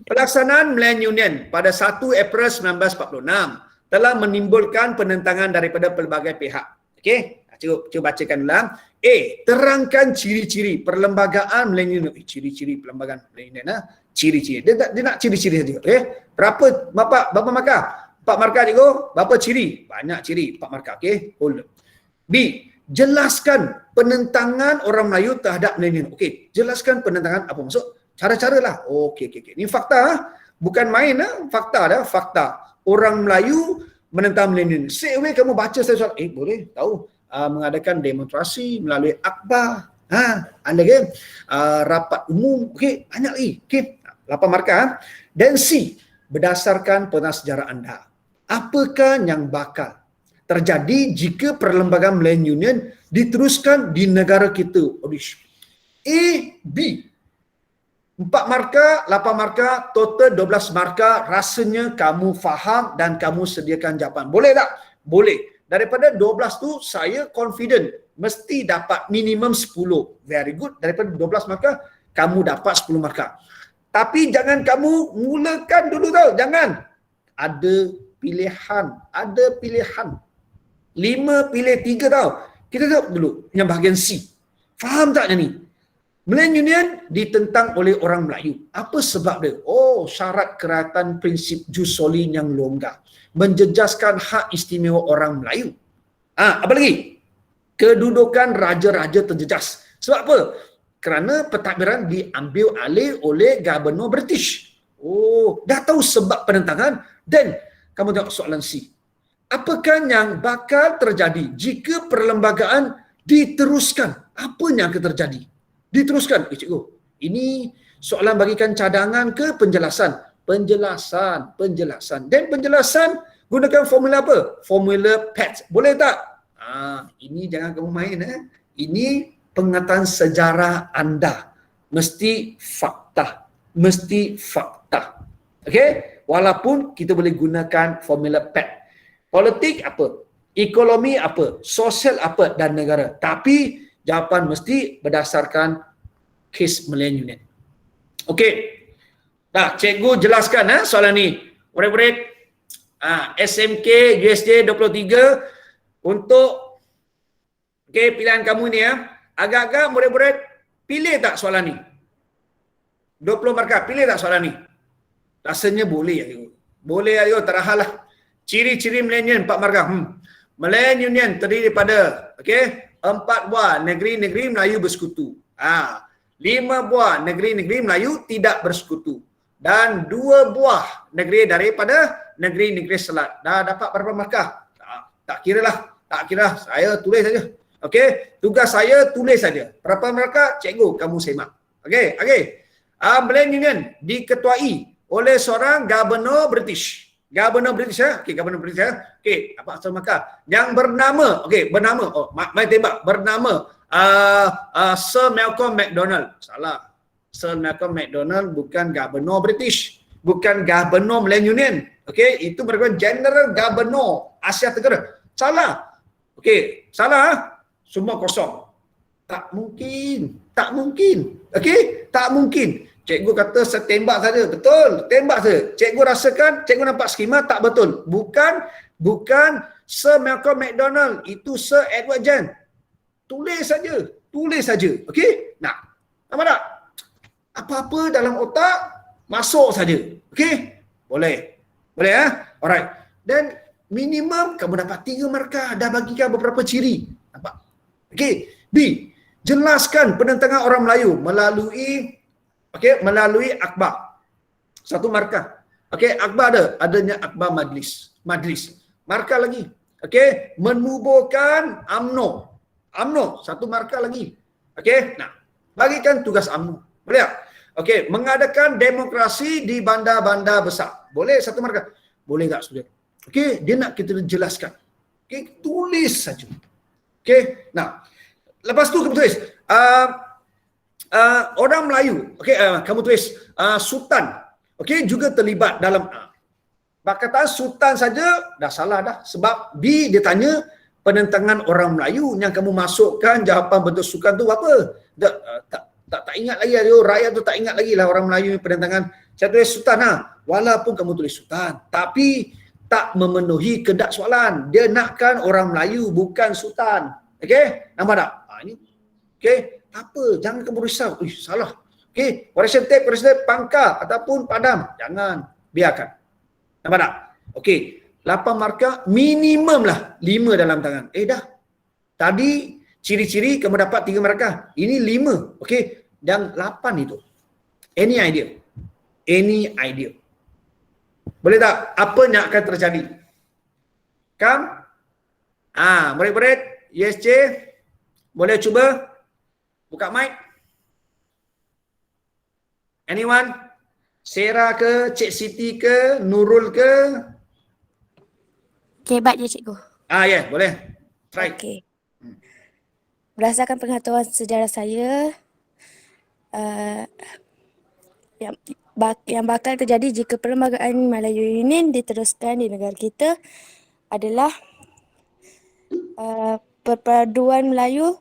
Pelaksanaan Melayu Union pada 1 April 1946 telah menimbulkan penentangan daripada pelbagai pihak. Okey, cuba bacakan ulang. A. Terangkan ciri-ciri perlembagaan Melayu Union. Ciri-ciri perlembagaan Melayu Union. Ciri-ciri. Dia nak ciri-ciri saja. Okey. Berapa markah? 4 markah cikgu. Berapa ciri? Banyak ciri. 4 markah. Okey. Hold. B. Jelaskan penentangan orang Melayu terhadap Melayu. Okey. Jelaskan penentangan apa maksud? Cara-cara lah. Okey. Ini fakta. Bukan main. Fakta dah. Fakta. Orang Melayu menentang Melayu. Straight away kamu baca saya soal. Boleh. Tahu. Mengadakan demonstrasi melalui akhbar. Anda ke? Rapat umum. Okey. Banyak lagi. Okey. 8 markah. Dan C. Berdasarkan pernah sejarah anda. Apakah yang bakal terjadi jika perlembagaan Melayu Union diteruskan di negara kita? A, B. 4 markah, 8 markah, total 12 markah. Rasanya kamu faham dan kamu sediakan jawapan. Boleh tak? Boleh. Daripada 12 tu, saya confident mesti dapat minimum 10. Very good. Daripada 12 markah, kamu dapat 10 markah. Tapi jangan kamu mulakan dulu tau. Jangan. Ada pilihan. 5 pilih 3 tau. Kita tengok dulu yang bahagian C. Faham tak yang ni? Melayu Union ditentang oleh orang Melayu. Apa sebab dia? Oh, syarat keratan prinsip jus soli yang longgar. Menjejaskan hak istimewa orang Melayu. Apa lagi? Kedudukan raja-raja terjejas. Sebab apa? Kerana pentadbiran diambil alih oleh Gubernur British. Oh, dah tahu sebab penentangan. Dan kamu tengok soalan C. Apakah yang bakal terjadi jika perlembagaan diteruskan? Apa yang akan terjadi? Diteruskan. Cikgu, ini soalan bagikan cadangan ke penjelasan? Penjelasan. Dan penjelasan gunakan formula apa? Formula PET. Boleh tak? Ini jangan kamu main. Ini pengetahuan sejarah anda. Mesti fakta. Okey? Walaupun kita boleh gunakan formula PET. Politik apa? Ekonomi apa? Sosial apa? Dan negara. Tapi jawapan mesti berdasarkan kes Melayu Union. Okey. Dah, cikgu jelaskan soalan ni. Murid-murid, SMK USJ 23 untuk pilihan kamu ni Agak-agak murid-murid pilih tak soalan ni? 20 markah, pilih tak soalan ni? Rasanya boleh ya. Boleh ayo, terahal lah. Ciri-ciri Melayu Union 4 markah. Melayu Union terdiri daripada 4 buah negeri-negeri Melayu bersekutu. 5 buah negeri-negeri Melayu tidak bersekutu. Dan 2 buah negeri daripada negeri-negeri Selat. Dah dapat berapa markah? Tak kira lah. Saya tulis saja. Okey, tugas saya tulis saja. Berapa markah? Cikgu, kamu semak. Okey. Melayu Union diketuai oleh seorang Gubernur British. Gubernur British Gubernur British Okey, apa asal markah? Yang bernama, bernama. Mai tembak. Bernama Sir Malcolm MacDonald. Salah. Sir Malcolm MacDonald bukan Gubernur British. Bukan Gubernur Melayu Union. Okey, itu merupakan General Gubernur Asia Tenggara. Salah. Okey, salah. Semua kosong. Tak mungkin. Okey, tak mungkin. Cikgu kata saya tembak saja. Betul, tembak saja. Cikgu rasakan, cikgu nampak skema tak betul. Bukan Sir Malcolm MacDonald, itu Sir Edward John. Tulis saja. Okey? Nah, nampak tak? Apa-apa dalam otak masuk saja. Okey? Boleh. Alright. Dan minimum kamu dapat 3 markah. Dah bagikan beberapa ciri. Nampak? Okey. B. Jelaskan penentangan orang Melayu melalui akhbar. 1 markah. Okey, akhbar adanya akhbar majlis. Markah lagi. Okey, menubuhkan UMNO. 1 markah lagi. Okey, nah, bagikan tugas UMNO. Boleh tak? Okey, mengadakan demokrasi di bandar-bandar besar. Boleh 1 markah? Boleh tak, student? Okey, dia nak kita jelaskan. Okey, tulis saja. Okey, nah, lepas tu kamu tulis orang Melayu. Okey, kamu tulis Sultan. Okey, juga terlibat dalam perkataan Sultan saja dah salah dah, sebab B dia tanya penentangan orang Melayu, yang kamu masukkan jawapan bentuk sukan tu apa? Tak ingat lagi rakyat tu tak ingat lagi lah orang Melayu penentangan. Saya tulis Sultan walaupun kamu tulis Sultan, tapi tak memenuhi kehendak soalan. Dia nakkan orang Melayu bukan Sultan. Okey, nampak tak? Ini okey, apa? Jangan kamu risau. Salah. Okey, correction tape, pangkal ataupun padam. Jangan, biarkan. Nampak tak? Okey, 8 markah minimum lah 5 dalam tangan. Dah. Tadi ciri-ciri kamu dapat 3 markah. Ini 5. Okey, dan 8 itu. Any idea? Boleh tak? Apa yang akan terjadi? Murid-murid, YSC, boleh cuba buka mic? Anyone? Sarah ke, Cik Siti ke, Nurul ke? Hebat je cikgu. Ya, boleh. Try. Okey. Berdasarkan pengetahuan sejarah saya, yang bakal terjadi jika perlembagaan Melayu Union diteruskan di negara kita adalah perpaduan Melayu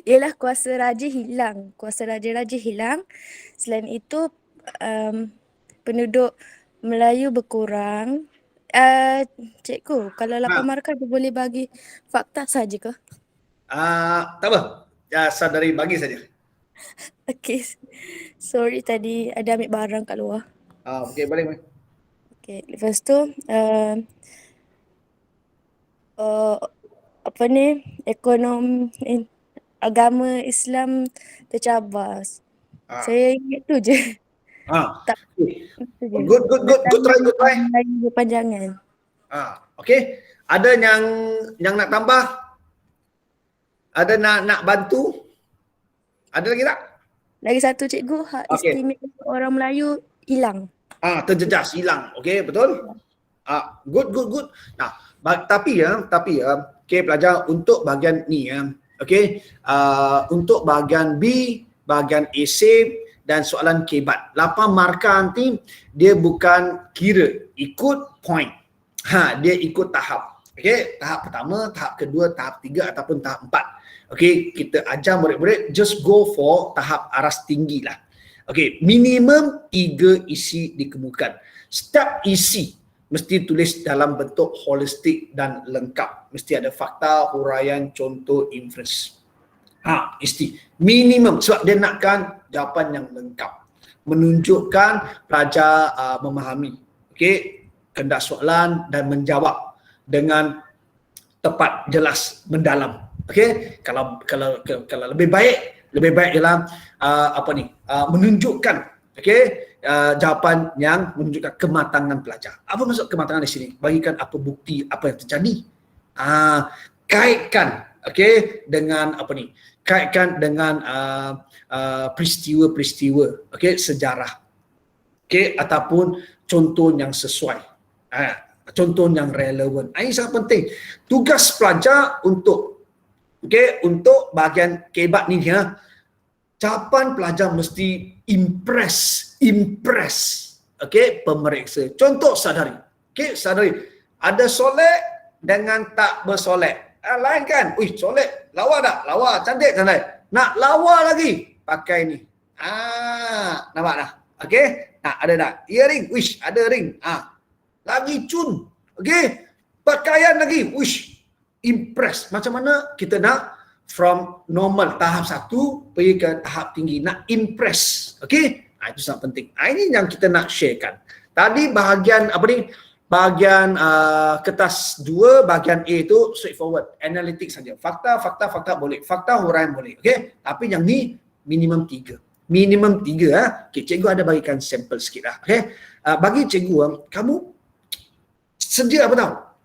ialah kuasa raja hilang. Kuasa raja-raja hilang. Selain itu penduduk Melayu berkurang. Cikgu, kalau 8 markah dia boleh bagi fakta saja ke? Tak apa. Saudari bagi saja. Okay. Sorry tadi ada ambil barang kat luar. Okey, boleh. Okay. Lepas tu, apa ni, agama Islam tercabar. Saya ingat tu je. Tak, itu je. Good try. Lagi berpanjangan. Okey. Ada yang nak tambah? Ada nak bantu? Ada lagi tak? Lagi satu cikgu, hak Okey. istimewa orang Melayu hilang. Terjejas, hilang. Okey, betul? Good. Nah, tapi okey pelajar, untuk bahagian ni okey, untuk bahagian B, bahagian esei dan soalan kebat. 8 markah nanti dia bukan kira, ikut point. Dia ikut tahap. Okey, tahap pertama, tahap kedua, tahap 3 ataupun tahap 4. Okey, kita ajar murid-murid just go for tahap aras tinggi lah. Okey, minimum 3 isi dikemukakan. Setiap isi mesti tulis dalam bentuk holistik dan lengkap. Mesti ada fakta, huraian, contoh, inference. Mesti. Minimum. Sebab dia nakkan jawapan yang lengkap. Menunjukkan pelajar memahami. Okey, kehendak soalan dan menjawab dengan tepat, jelas, mendalam. Okey, kalau lebih baik ialah menunjukkan jawapan yang menunjukkan kematangan pelajar. Apa maksud kematangan di sini? Bagikan apa bukti apa yang terjadi. Kaitkan dengan kaitkan dengan peristiwa-peristiwa, sejarah. Ataupun contoh yang sesuai. Contoh yang relevan. Ini sangat penting. Tugas pelajar untuk bahagian kebat ni jawapan pelajar mesti impress pemeriksa. Contoh saudari. Saudari, ada solek dengan tak bersolek. Lain kan? Solek, lawa tak? Lawa, cantik. Nak lawa lagi, pakai ni. Nampak dah? Ada tak? Earring, ada ring. Lagi cun. Pakaian lagi. Impress. Macam mana kita nak from normal tahap 1 pergi ke tahap tinggi, nak impress. Itu sangat penting. Ini yang kita nak sharekan. Tadi bahagian bahagian kertas 2, bahagian A itu straightforward, analitik saja. Fakta boleh, fakta huraian boleh. Tapi yang ni minimum 3. Minimum 3. Cikgu ada bagikan sampel sikit lah. Bagi cikgu, kamu sedia apa tahu?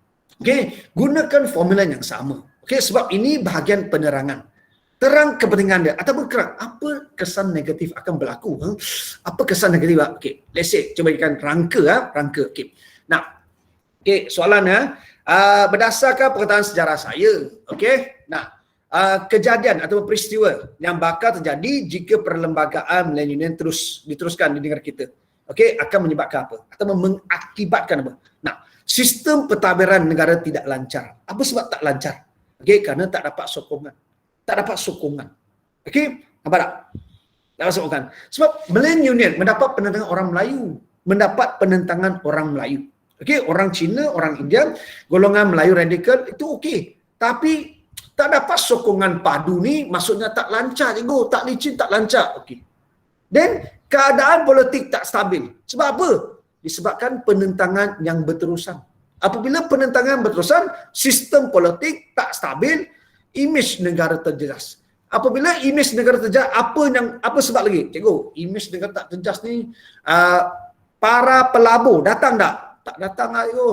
Gunakan formula yang sama. Sebab ini bahagian penerangan. Terang kepentingan dia ataupun kerang. Apa kesan negatif akan berlaku? Apa kesan negatif? Let's say, cuba ikan rangka. Nah, soalannya, berdasarkan pengetahuan sejarah saya, kejadian atau peristiwa yang bakal terjadi jika perlembagaan milenium diteruskan di negara kita, akan menyebabkan apa? Atau mengakibatkan apa? Nah, sistem pentadbiran negara tidak lancar. Apa sebab tak lancar? Kerana tak dapat sokongan. Nampak tak? Tak dapat sokongan. Sebab Millennium Union mendapat penentangan orang Melayu. Orang Cina, orang India, golongan Melayu radikal itu Tapi tak dapat sokongan padu ni, maksudnya tak lancar cikgu, tak licin, tak lancar. Dan keadaan politik tak stabil. Sebab apa? Disebabkan penentangan yang berterusan. Apabila penentangan berterusan, sistem politik tak stabil, imej negara terjejas. Apabila imej negara terjejas, apa sebab lagi? Cikgu, imej negara tak terjejas ni, para pelabur datang tak? Tak datang lah cikgu.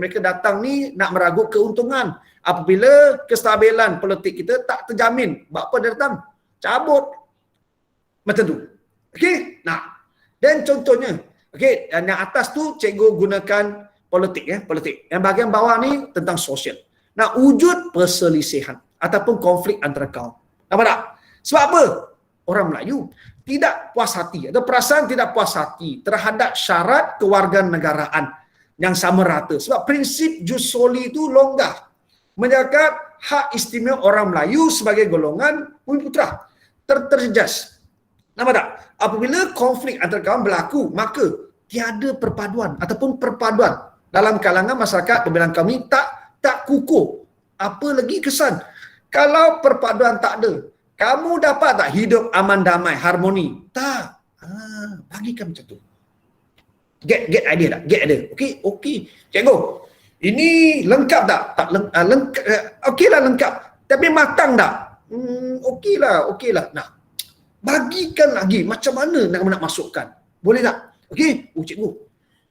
Mereka datang ni nak meragut keuntungan. Apabila kestabilan politik kita tak terjamin, buat apa dia datang? Cabut. Macam tu. Nah, dan contohnya, yang atas tu cikgu gunakan politik. Yang bahagian bawah ni tentang sosial. Nah, wujud perselisihan ataupun konflik antara kaum. Nampak tak? Sebab apa? Orang Melayu tidak puas hati atau perasaan tidak puas hati terhadap syarat kewarganegaraan yang sama rata. Sebab prinsip jus soli itu longgar. Menjaga hak istimewa orang Melayu sebagai golongan bumi putra terjejas. Nampak tak? Apabila konflik antara kaum berlaku, maka tiada perpaduan ataupun perpaduan dalam kalangan masyarakat pembelaan kaum ini tak kukuh. Apa lagi kesan? Kalau perpaduan tak ada, kamu dapat tak hidup aman damai, harmoni? Tak. Bagikan macam tu. Get idea tak? Get idea. Okey. Cikgu, ini lengkap tak? Tak lengkap. Okeylah lengkap. Tapi matang tak? Okeylah. Nah, bagikan lagi macam mana nak masukkan. Boleh tak? Okey. Cikgu.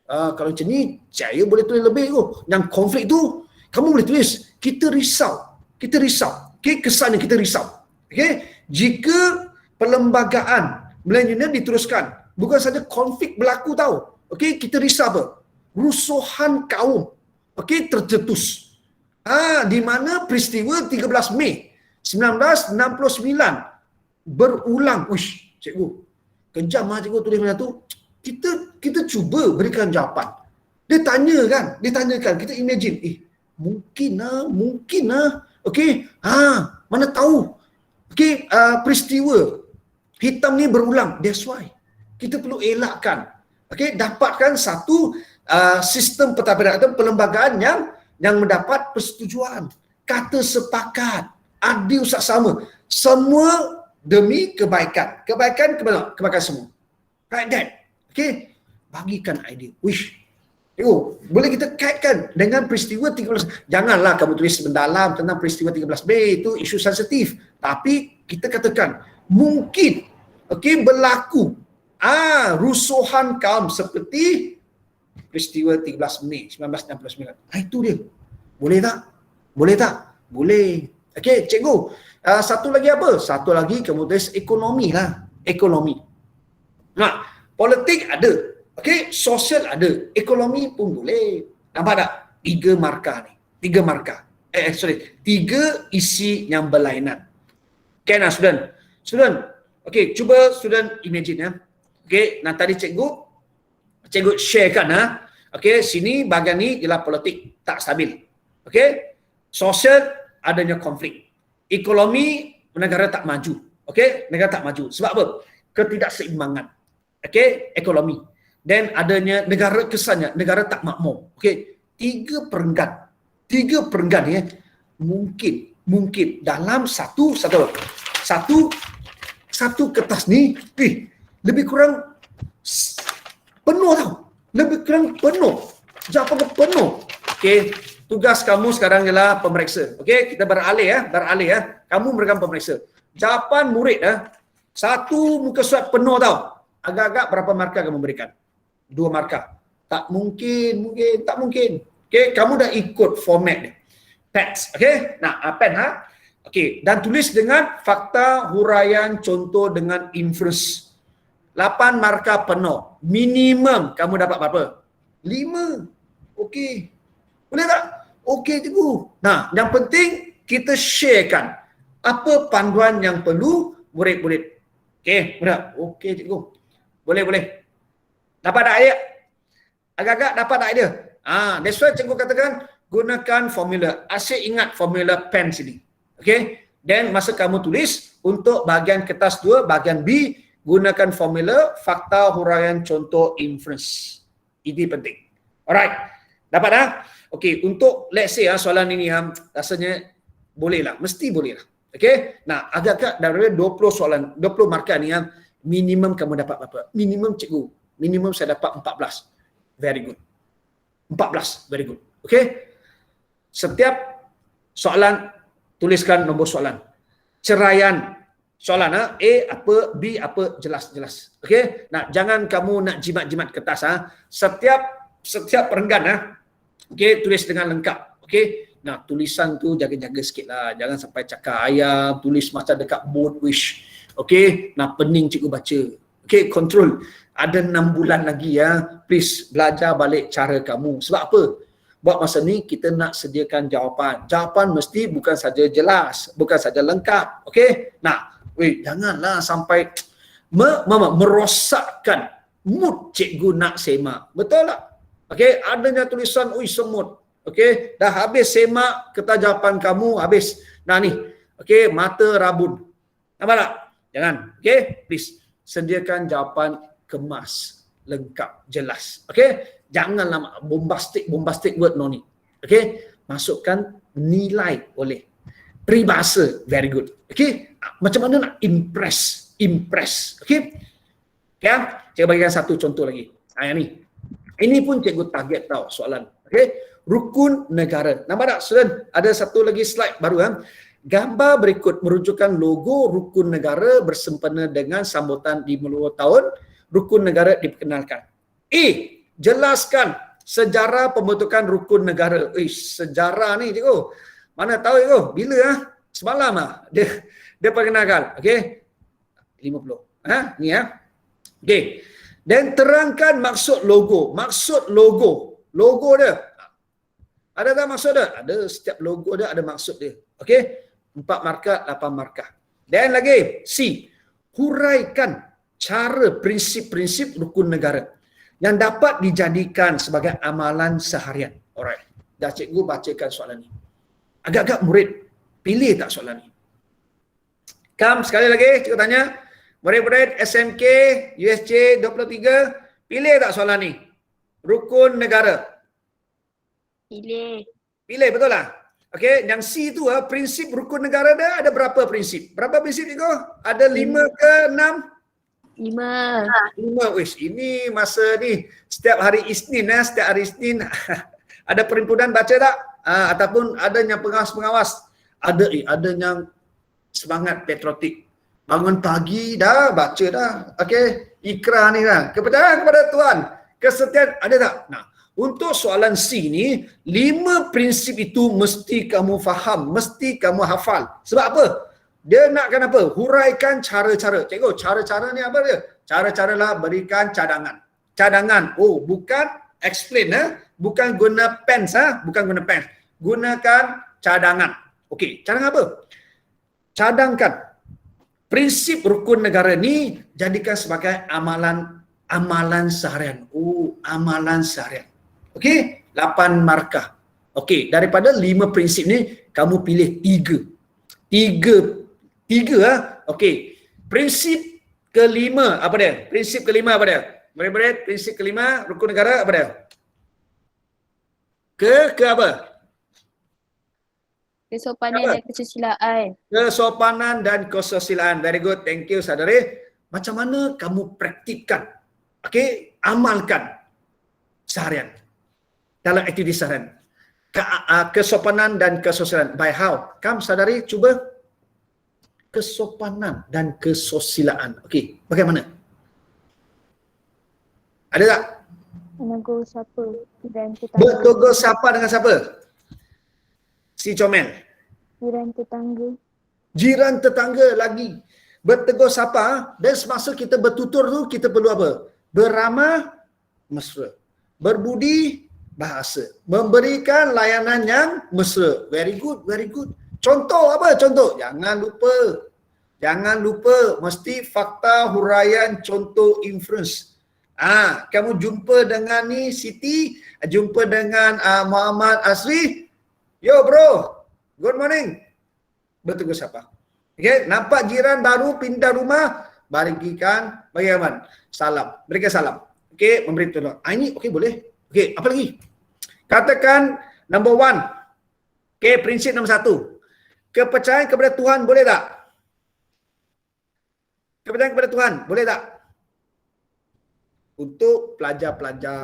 Kalau macam ni, saya boleh tulis lebih tu. Yang konflik tu, kamu boleh tulis. Kita risau. Okey, kesannya kita risau. Okey, jika perlembagaan milenial diteruskan, bukan saja konflik berlaku tau. Okey, kita risau apa? Rusuhan kaum. Okey, tercetus. Di mana peristiwa 13 Mei 1969 berulang. Uish, cikgu. Kejam cikgu tulis macam tu. Kita cuba berikan jawapan. Dia tanyakan, kita imagine, mungkin lah. Okey, mana tahu. Okey, peristiwa hitam ni berulang. That's why kita perlu elakkan. Okey, dapatkan satu sistem pentadbiran atau perlembagaan yang mendapat persetujuan. Kata sepakat, adil sama. Semua demi kebaikan. Kebaikan semua. Right that. Okey, bagikan idea. Boleh kita kaitkan dengan peristiwa 13. Janganlah kamu tulis mendalam tentang peristiwa 13 Mei, itu isu sensitif. Tapi kita katakan mungkin berlaku rusuhan kaum seperti peristiwa 13 Mei 1969. Itu dia. Boleh tak? Boleh. Okey, cikgu. Satu lagi apa? Satu lagi kamu tulis ekonomi lah. Ekonomi. Nah, politik ada. Okey, sosial ada, ekonomi pun boleh. Nampak tak? 3 markah ni. 3 markah. 3 isi yang berlainan. Okay, nah student. Okey, cuba student imagine ya. Okey, nah tadi cikgu sharekan Okey, sini bahagian ni ialah politik tak stabil. Okey? Sosial adanya konflik. Ekonomi negara tak maju. Okey? Negara tak maju. Sebab apa? Ketidakseimbangan. Okey, ekonomi. Dan adanya negara, kesannya negara tak makmur. Okey, 3 perenggan ya. Mungkin dalam satu kertas ni lebih kurang penuh tau. Jawapan penuh. Okey, tugas kamu sekarang ialah pemeriksa. Okey, kita beralih ya. Kamu merupakan pemeriksa. Jawapan murid satu muka surat penuh tau. Agak-agak berapa markah kamu berikan? 2 markah. Tak mungkin. Okey, kamu dah ikut format ni. Text, okey? Nah, pen Okey, dan tulis dengan fakta, huraian, contoh dengan inference. 8 markah penuh. Minimum kamu dapat berapa? 5. Okey. Boleh tak? Okey, cikgu. Nah, yang penting kita sharekan apa panduan yang perlu murid-murid. Okey, mudah. Okey, cikgu. Boleh. Dapat tak idea? Agak-agak dapat tak idea? That's why cikgu katakan gunakan formula. Asyik ingat formula pen sini. Okey? Dan masa kamu tulis untuk bahagian kertas 2, bahagian B, gunakan formula fakta, huraian, contoh, inference. Ini penting. Alright. Dapat tak? Okey, untuk let's say soalan ini rasanya boleh lah. Mesti boleh lah. Okey? Nah, agak-agak dari 20 soalan, 20 markah ni minimum kamu dapat berapa? Minimum cikgu. Minimum saya dapat 14. Very good. 14. Very good. Okey? Setiap soalan, tuliskan nombor soalan. Ceraian soalan. A apa, B apa, jelas. Okey? Nah, jangan kamu nak jimat-jimat kertas. Setiap perenggan okey, tulis dengan lengkap. Okey? Nah, tulisan tu jaga-jaga sikit lah. Jangan sampai cakap ayam, tulis macam dekat board wish. Okey? Nah, pening cikgu baca. Okey, control. Ada 6 bulan lagi ya. Please, belajar balik cara kamu. Sebab apa? Buat masa ni, kita nak sediakan jawapan. Jawapan mesti bukan saja jelas, bukan saja lengkap. Okey? Nah, janganlah sampai merosakkan mood cikgu nak semak. Betul tak? Okey, adanya tulisan, semut. Okey, dah habis semak, kertas jawapan kamu habis. Nah ni, okey, mata rabun. Nampak tak? Jangan. Okey, please. Sediakan jawapan kemas, lengkap, jelas. Okey? Janganlah bombastic word no ni. Okey? Masukkan nilai boleh. peribahasa, very good. Okay, macam mana nak impress. Okay, cikgu bagikan satu contoh lagi. Yang ni. Ini pun cikgu target tau soalan. Okay, rukun negara. Nampak tak student? Ada satu lagi slide baru. Gambar berikut merujukkan logo rukun negara bersempena dengan sambutan di meluar tahun rukun negara diperkenalkan. A. Jelaskan sejarah pembentukan rukun negara. Sejarah ni cikgu. Mana tahu cikgu? Bila semalam dia perkenalkan. Okey. 50. Ni Okey. Dan terangkan maksud logo. Logo dia. Ada tak maksud dia? Ada, setiap logo dia ada maksud dia. Okey. 4 markah, 8 markah. Dan lagi C. Huraikan cara prinsip-prinsip rukun negara yang dapat dijadikan sebagai amalan seharian. Alright. Dah cikgu bacakan soalan ni. Agak-agak murid pilih tak soalan ni? Sekali lagi cikgu tanya. Murid-murid SMK USJ 23 pilih tak soalan ni? Rukun negara. Pilih. Pilih betul lah. Okey, yang C tu prinsip rukun negara dia ada berapa prinsip? Berapa prinsip cikgu? Ada 5 ke 6? 5. Wish, ini masa ni setiap hari Isnin ada perhimpunan baca tak? Ataupun ada yang pengawas-pengawas. Ada yang semangat patriotik. Bangun pagi dah baca dah. Okey, ikrah ni kan. Kepercayaan kepada Tuhan, kesetiaan ada tak? Nah, untuk soalan C ni 5 prinsip itu mesti kamu faham, mesti kamu hafal. Sebab apa? Dia nakkan apa? Huraikan cara-cara. Cikgu, cara-cara ni apa dia? Cara-cara lah berikan cadangan. Oh, bukan explain bukan guna pens Gunakan cadangan. Okey, cadangan apa? Cadangkan prinsip rukun negara ni jadikan sebagai amalan seharian. Amalan seharian. Okey, 8 markah. Okey, daripada 5 prinsip ni kamu pilih 3. Okey. Prinsip kelima apa dia? Murid-murid, prinsip kelima rukun negara apa dia? Ke apa? Kesopanan dan kesusilaan. Kesopanan dan kesusilaan. Very good. Thank you, saudari. Macam mana kamu praktikkan? Okey, amalkan seharian. Dalam aktiviti seharian. Kesopanan dan kesusilaan. By how? Kam, saudari, cuba. Kesopanan dan kesusilaan. Okey, bagaimana? Ada tak? Menegur siapa dan tetangga. Bertegur siapa dengan siapa? Si comel. Jiran tetangga lagi. Bertegur sapa dan semasa kita bertutur tu kita perlu apa? Beramah mesra. Berbudi bahasa. Memberikan layanan yang mesra. Very good. Contoh apa? Contoh. Jangan lupa mesti fakta, huraian, contoh, inference. Kamu jumpa dengan ni Siti, jumpa dengan Muhammad Asri. Yo bro, good morning. Bertegur sapa. Okay, nampak jiran baru pindah rumah, berikan bagaimana? Salam. Berikan salam. Okay, memberi tolong. Ini okay boleh. Okay, apa lagi? Katakan number 1. Okay, prinsip nombor 1. Kepercayaan kepada Tuhan boleh tak? Kepercayaan kepada Tuhan boleh tak? Untuk pelajar-pelajar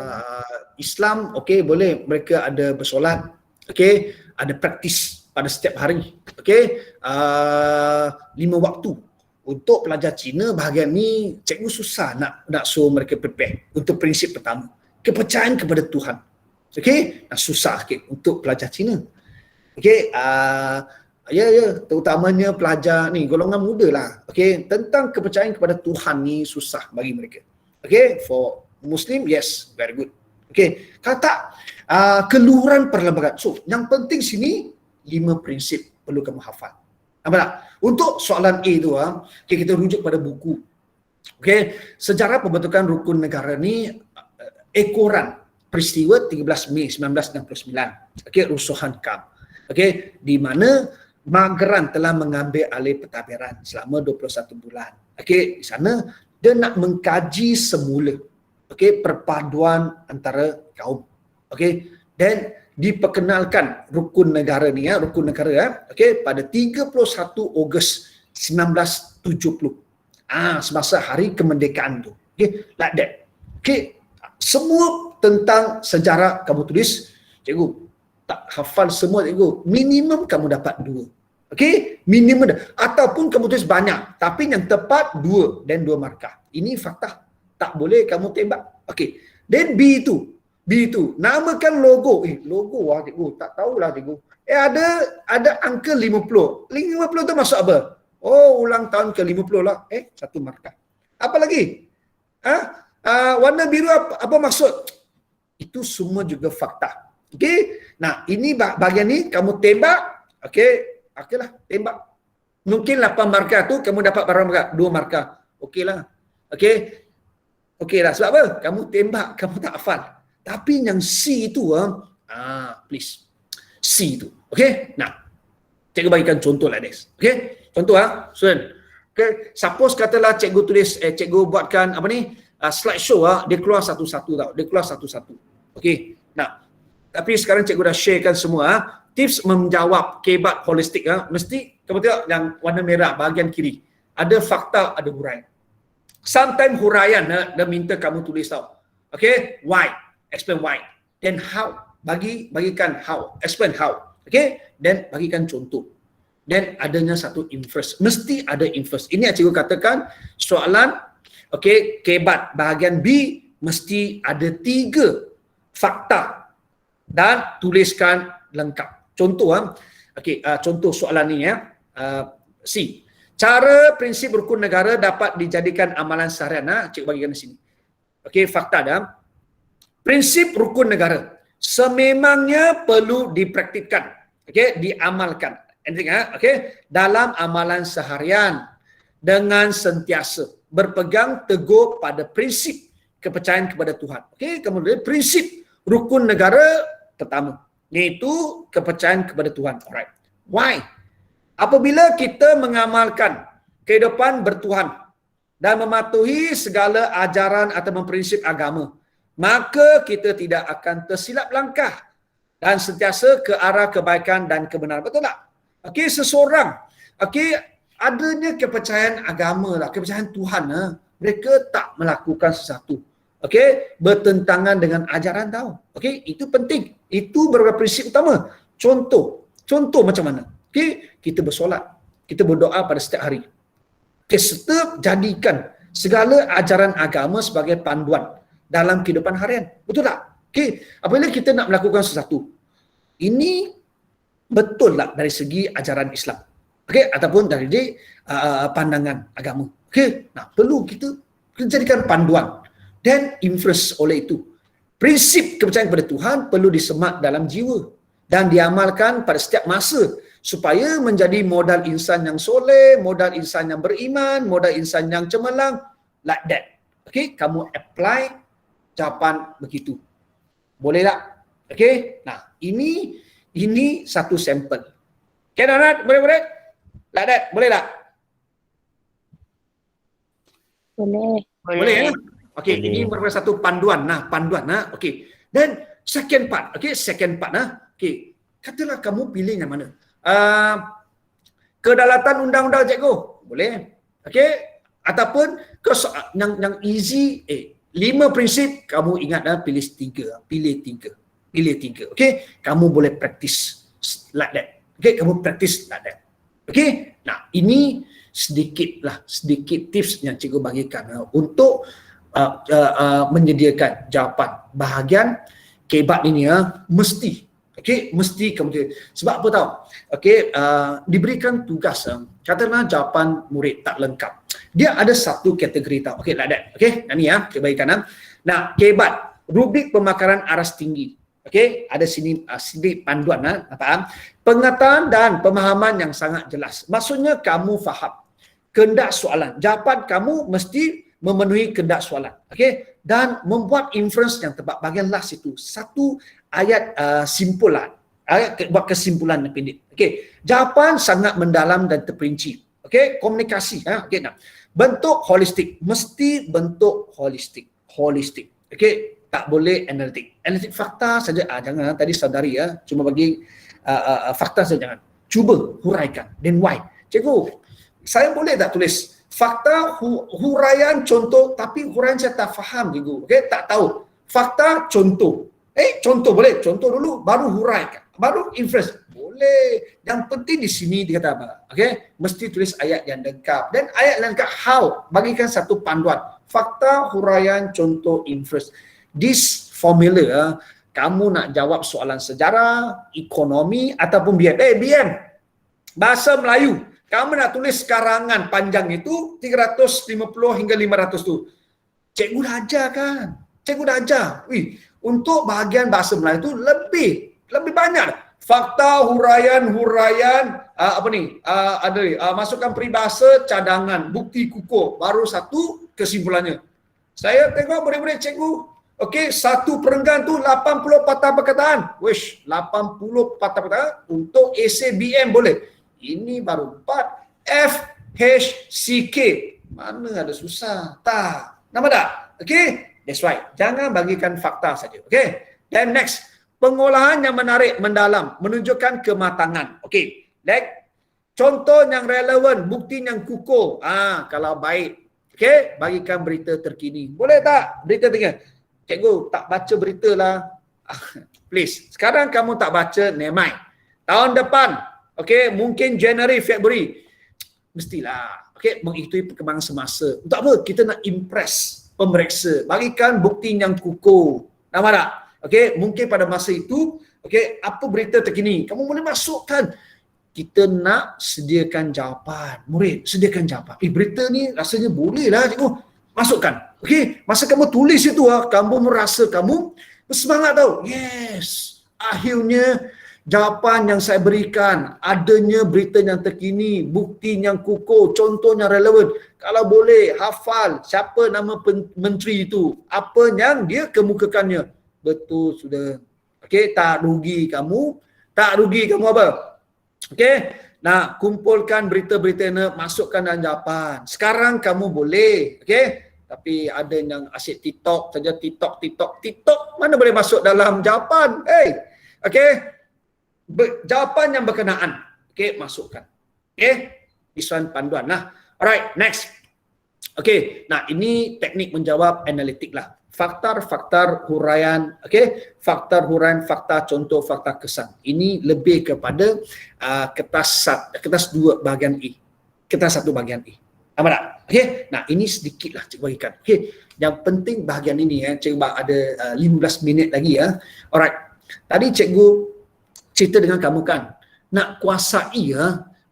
Islam, okay, boleh. Mereka ada bersolat. Okay, ada praktis pada setiap hari. Okay, 5 waktu. Untuk pelajar Cina bahagian ni cikgu susah nak suruh mereka prepare. Untuk prinsip pertama, kepercayaan kepada Tuhan. Okay, susah sikit untuk pelajar Cina. Okay, terutamanya pelajar ni golongan muda lah. Okay, tentang kepercayaan kepada Tuhan ni susah bagi mereka. Okay, for Muslim, yes, very good. Okay, kalau tak, keluhuran perlembagaan. So, yang penting sini 5 prinsip perlu kamu hafal. Nampak tak? Untuk soalan A tu, okay, kita rujuk pada buku. Okay, sejarah pembentukan rukun negara ni ekoran peristiwa 13 Mei 1969. Okay, rusuhan KAM. Okay, di mana Mageran telah mengambil alih pentadbiran selama 21 bulan. Okay, di sana dia nak mengkaji semula, okay, perpaduan antara kaum. Okay, dan diperkenalkan rukun negara ni rukun negara okey, pada 31 Ogos 1970. Semasa hari kemerdekaan tu. Okey, like that. Okey, semua tentang sejarah kamu tulis, cikgu tak hafal semua cikgu. Minimum kamu dapat 2. Okey, minimum ataupun kamu tulis banyak tapi yang tepat 2 dan 2 markah. Ini fakta. Tak boleh kamu tembak. Okey. Then B itu namakan logo. Logo cikgu, tak tahulah cikgu. Ada angka 50. 50 tu masuk apa? Oh, ulang tahun ke-50 lah. 1 markah. Apa lagi? Warna biru apa maksud? Itu semua juga fakta. Okey. Nah, ini bahagian ni kamu tembak. Okeylah, tembak. Mungkin 8 markah tu kamu dapat berapa markah? 2 markah. Okeylah. Okeylah. Sebab apa? Kamu tembak, kamu tak hafal. Tapi yang C itu please. C itu. Okey? Nah, cikgu bagikan contoh like this. Okey? Contoh student. Okey, suppose katalah cikgu tulis cikgu buatkan apa ni? Slideshow dia keluar satu-satu tau. Dia keluar satu-satu. Okey. Nah, tapi sekarang cikgu dah sharekan semua tips menjawab kebat holistik mesti kamu tengok yang warna merah bahagian kiri. Ada fakta, ada huraian. Sometimes huraian dia minta kamu tulis tau. Okey, why? Explain why. Then how? Bagikan how. Explain how. Okey? Then bagikan contoh. Then adanya satu inverse. Mesti ada inverse. Ini yang cikgu katakan soalan kebat bahagian B mesti ada 3 fakta dan tuliskan lengkap. Contoh contoh soalan ni C. Cara prinsip rukun negara dapat dijadikan amalan seharian. Cikgu bagikan di sini. Okey, fakta dah. Prinsip rukun negara sememangnya perlu dipraktikkan, diamalkan. Dalam amalan seharian dengan sentiasa berpegang teguh pada prinsip kepercayaan kepada Tuhan. Kemudian prinsip rukun negara pertama, iaitu kepercayaan kepada Tuhan. Alright. Why? Apabila kita mengamalkan kehidupan bertuhan dan mematuhi segala ajaran atau prinsip agama, maka kita tidak akan tersilap langkah dan sentiasa ke arah kebaikan dan kebenaran. Betul tak? Seseorang adanya kepercayaan agama kepercayaan Tuhan, mereka tak melakukan sesuatu bertentangan dengan ajaran tau. Itu penting. Itu beberapa prinsip utama. Contoh macam mana? Kita bersolat, kita berdoa pada setiap hari. Serta jadikan segala ajaran agama sebagai panduan dalam kehidupan harian. Betul tak? Apabila kita nak melakukan sesuatu, ini betul tak dari segi ajaran Islam? Ataupun dari pandangan agama. Nah, perlu kita jadikan panduan dan influence oleh itu. Prinsip kepercayaan kepada Tuhan perlu disemat dalam jiwa dan diamalkan pada setiap masa supaya menjadi modal insan yang soleh, modal insan yang beriman, modal insan yang cemerlang, like that. Kamu apply jawapan begitu. Boleh tak? Nah, ini satu sampel. Donat, boleh? Like that, boleh tak? Boleh. Ini merupakan satu panduan. Dan second part. Katalah kamu pilih yang mana? Kedaulatan undang-undang cikgu. Boleh. Ataupun yang easy 5 prinsip kamu ingat pilih 3. Kamu boleh practice like that. Kamu practice like that. Nah, ini sedikit tips yang cikgu bagikan untuk menyediakan jawapan bahagian kebat ini mesti kamu sebab apa tahu? Diberikan tugas katakanlah jawapan murid tak lengkap. Dia ada satu kategori tahu. Like that. Ini cikgu bagikan. Nah, kebat rubrik pemakaran aras tinggi. Ada sini sedikit panduan faham? Pengetahuan dan pemahaman yang sangat jelas. Maksudnya kamu faham kehendak soalan. Jawapan kamu mesti memenuhi kehendak soalan. Dan membuat inference yang tepat. Bahagian last itu satu ayat simpulan. Buat kesimpulan yang pendek. Jawapan sangat mendalam dan terperinci. Komunikasi. Nah, bentuk holistik. Mesti bentuk holistik. tak boleh analitik. Analitik fakta saja, jangan tadi saudari cuma bagi fakta saja jangan. Cuba huraikan. Then why? Cikgu, saya boleh tak tulis fakta huraian contoh tapi huraian saya tak faham cikgu. Okey, tak tahu. Fakta contoh. Contoh boleh. Contoh dulu baru huraikan. Baru inference. Boleh. Yang penting di sini dia kata apa? Okey, mesti tulis ayat yang lengkap. Dan ayat yang lengkap how? Bagikan satu panduan. Fakta, huraian, contoh, inference. This formula kamu nak jawab soalan sejarah, ekonomi ataupun BM. BM. Bahasa Melayu. Kamu nak tulis karangan panjang itu 350 hingga 500 tu. Cikgu dah ajar kan? Cikgu dah ajar. Untuk bahagian bahasa Melayu tu lebih banyak. Fakta, huraian, masukkan peribahasa, cadangan, bukti kukuh. Baru satu kesimpulannya. Saya tengok murid-murid cikgu. Okey, satu perenggan tu 80 patah perkataan. 80 patah perkataan untuk ACBM boleh. Ini baru 4 FHCK. Mana ada susah? Tak. Nampak tak? Okey? That's right. Jangan bagikan fakta saja. Okey? Then next, pengolahan yang menarik, mendalam, menunjukkan kematangan. Okey. Next, contoh yang relevan, bukti yang kukuh. Kalau baik. Okey, bagikan berita terkini. Boleh tak? Berita terkini. Cikgu, tak baca berita lah. Please. Sekarang kamu tak baca, never. Tahun depan, okey, mungkin Januari, Februari. Mestilah. Okey, mengikuti perkembangan semasa. Untuk apa? Kita nak impress pemeriksa. Bagikan bukti yang kukuh. Nampak tak? Okey, mungkin pada masa itu, okey, apa berita terkini? Kamu boleh masukkan. Kita nak sediakan jawapan. Murid, sediakan jawapan. Berita ni rasanya boleh lah, cikgu. Masukkan. Okey, masa kamu tulis itu, kamu merasa kamu bersemangat tau. Yes. Akhirnya, jawapan yang saya berikan, adanya berita yang terkini, bukti yang kukuh, contoh yang relevan. Kalau boleh, hafal siapa nama menteri itu, apa yang dia kemukakannya. Betul sudah. Okey, tak rugi kamu. Tak rugi kamu apa? Okey, nak kumpulkan berita-berita ini, masukkan dalam jawapan. Sekarang kamu boleh. Okey, tapi ada yang asyik TikTok saja, TikTok. Mana boleh masuk dalam jawapan? Okey. Jawapan yang berkenaan. Okey, masukkan. Okey, this one panduan lah. Alright, next. Okey, nah ini teknik menjawab analitik lah. Faktor, huraian, okey, faktor, huraian, fakta, contoh, fakta, kesan. Ini lebih kepada kertas 2 bahagian E. Kertas 1 bahagian E. Apa tak? Okey, nah ini sedikit lah cikgu bagikan. Okey, yang penting bahagian ini cikgu ada 15 minit lagi ya. Alright, tadi cikgu cerita dengan kamu kan, nak kuasai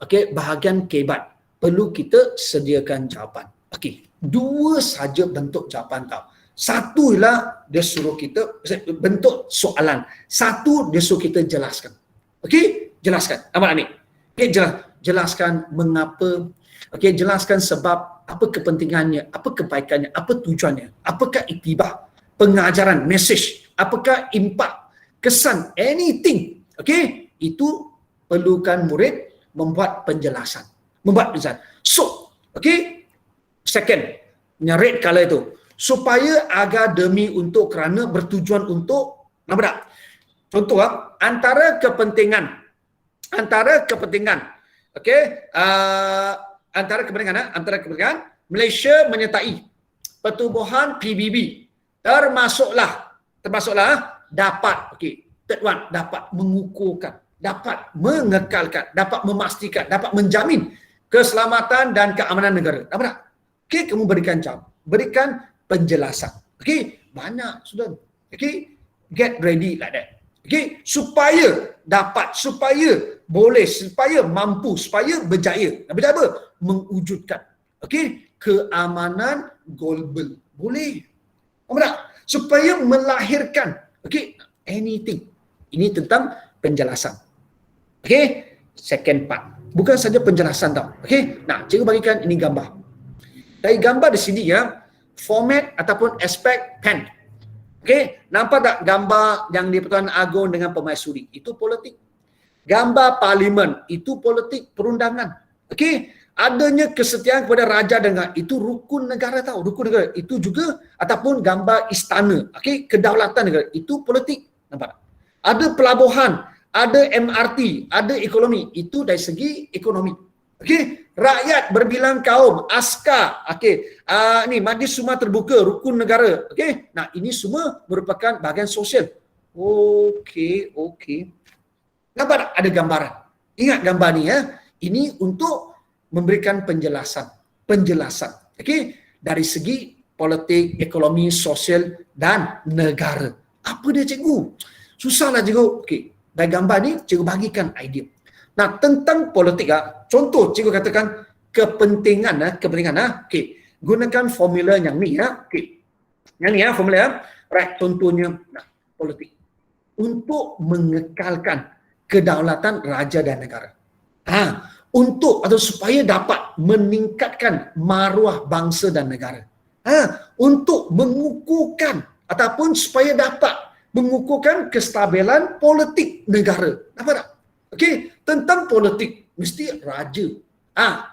okey, bahagian kebat, perlu kita sediakan jawapan. Okey, 2 saja bentuk jawapan tau. Satu ialah dia suruh kita bentuk soalan. Satu dia suruh kita jelaskan. Okey, jelaskan. Apa ni? Okey, jelaskan mengapa. Okey, jelaskan sebab, apa kepentingannya, apa kebaikannya, apa tujuannya, apakah iktibar, pengajaran, message, apakah impak, kesan, anything. Okey, itu perlukan murid membuat penjelasan. So, okey, second, red color itu. Supaya agar demi untuk kerana bertujuan untuk, nampak tak? Contoh antara kepentingan, okey, antara kepentingan Malaysia menyertai pertubuhan PBB termasuklah dapat, okey, third one, dapat mengukuhkan, dapat mengekalkan, dapat memastikan, dapat menjamin keselamatan dan keamanan negara. Nampak tak? Okey, kamu berikan penjelasan. Okey, banyak sudah. Okey, get ready like that. Okey, supaya dapat, supaya boleh, supaya mampu, supaya berjaya. Berjaya apa? Mewujudkan. Okey, keamanan global. Boleh. Nampak tak? Supaya melahirkan. Okey, anything. Ini tentang penjelasan. Okey, second part. Bukan saja penjelasan tau. Okey, nah, cikgu bagikan ini gambar. Dari gambar di sini format ataupun aspek pen. Okey, nampak tak gambar yang di Pertuan Agong dengan Permaisuri? Itu politik. Gambar parlimen, itu politik perundangan. Okey, adanya kesetiaan kepada raja dan negara, itu rukun negara tau, rukun negara. Itu juga ataupun gambar istana, okey, kedaulatan negara, itu politik. Nampak? Ada pelabuhan, ada MRT, ada ekonomi, itu dari segi ekonomi. Okey, rakyat berbilang kaum, askar, okey, ni majlis semua terbuka, rukun negara. Okey, nah ini semua merupakan bahagian sosial. Okey. Nampak tak? Ada gambaran. Ingat gambar ni ya. Ini untuk memberikan penjelasan. Okey, dari segi politik, ekonomi, sosial dan negara. Apa dia cikgu? Susahlah cikgu. Okey, dari gambar ni cikgu bagikan idea. Nah, tentang politik contoh cikgu katakan kepentingan. Okey, gunakan formula yang ni ya. Okey. Yang ni formula ya. Right, contohnya politik. Untuk mengekalkan kedaulatan raja dan negara. Untuk atau supaya dapat meningkatkan maruah bangsa dan negara. Untuk mengukuhkan ataupun supaya dapat mengukuhkan kestabilan politik negara. Nampak tak? Okey, tentang politik mesti raja.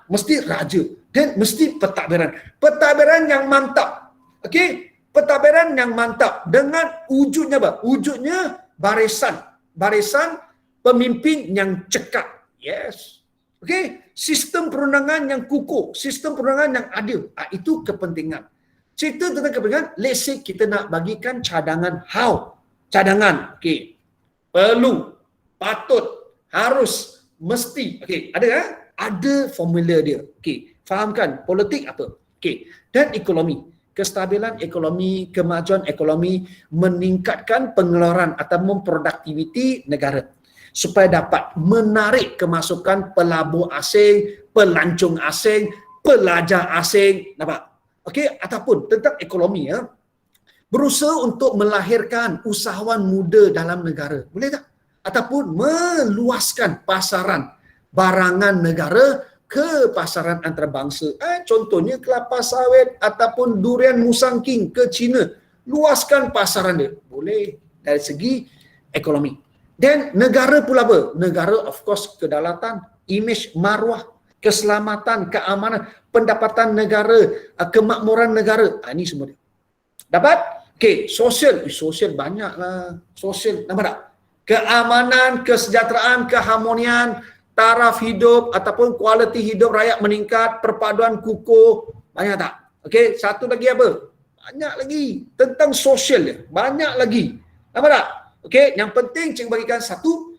Mesti raja dan mesti pentadbiran. Pentadbiran yang mantap. Okey, pentadbiran yang mantap dengan wujudnya apa? Wujudnya barisan pemimpin yang cekap. Yes. Okey, sistem perundangan yang kukuh, sistem perundangan yang adil. Itu kepentingan. Cerita tentang kepentingan, let's say kita nak bagikan cadangan how. Cadangan, okey. Perlu, patut, harus, mesti. Okey, ada ada formula dia. Okey, fahamkan politik apa? Okey, dan ekonomi. Kestabilan ekonomi, kemajuan ekonomi meningkatkan pengeluaran ataupun produktiviti negara supaya dapat menarik kemasukan pelabur asing, pelancong asing, pelajar asing. Nampak? Okey, ataupun tentang ekonomi ya. Berusaha untuk melahirkan usahawan muda dalam negara. Boleh tak? Ataupun meluaskan pasaran barangan negara ke pasaran antarabangsa. Contohnya kelapa sawit ataupun durian Musang King ke China. Luaskan pasaran dia. Boleh dari segi ekonomi. Dan negara pula apa? Negara of course kedaulatan, imej, maruah, keselamatan, keamanan, pendapatan negara, kemakmuran negara. Ini semua dia. Dapat? Okey, sosial. Sosial banyaklah. Sosial, nampak tak? Keamanan, kesejahteraan, keharmonian, taraf hidup ataupun kualiti hidup rakyat meningkat, perpaduan kukuh. Banyak tak? Okey, satu lagi apa? Banyak lagi. Tentang sosial dia. Banyak lagi. Nampak tak? Okey, yang penting cikgu bagikan satu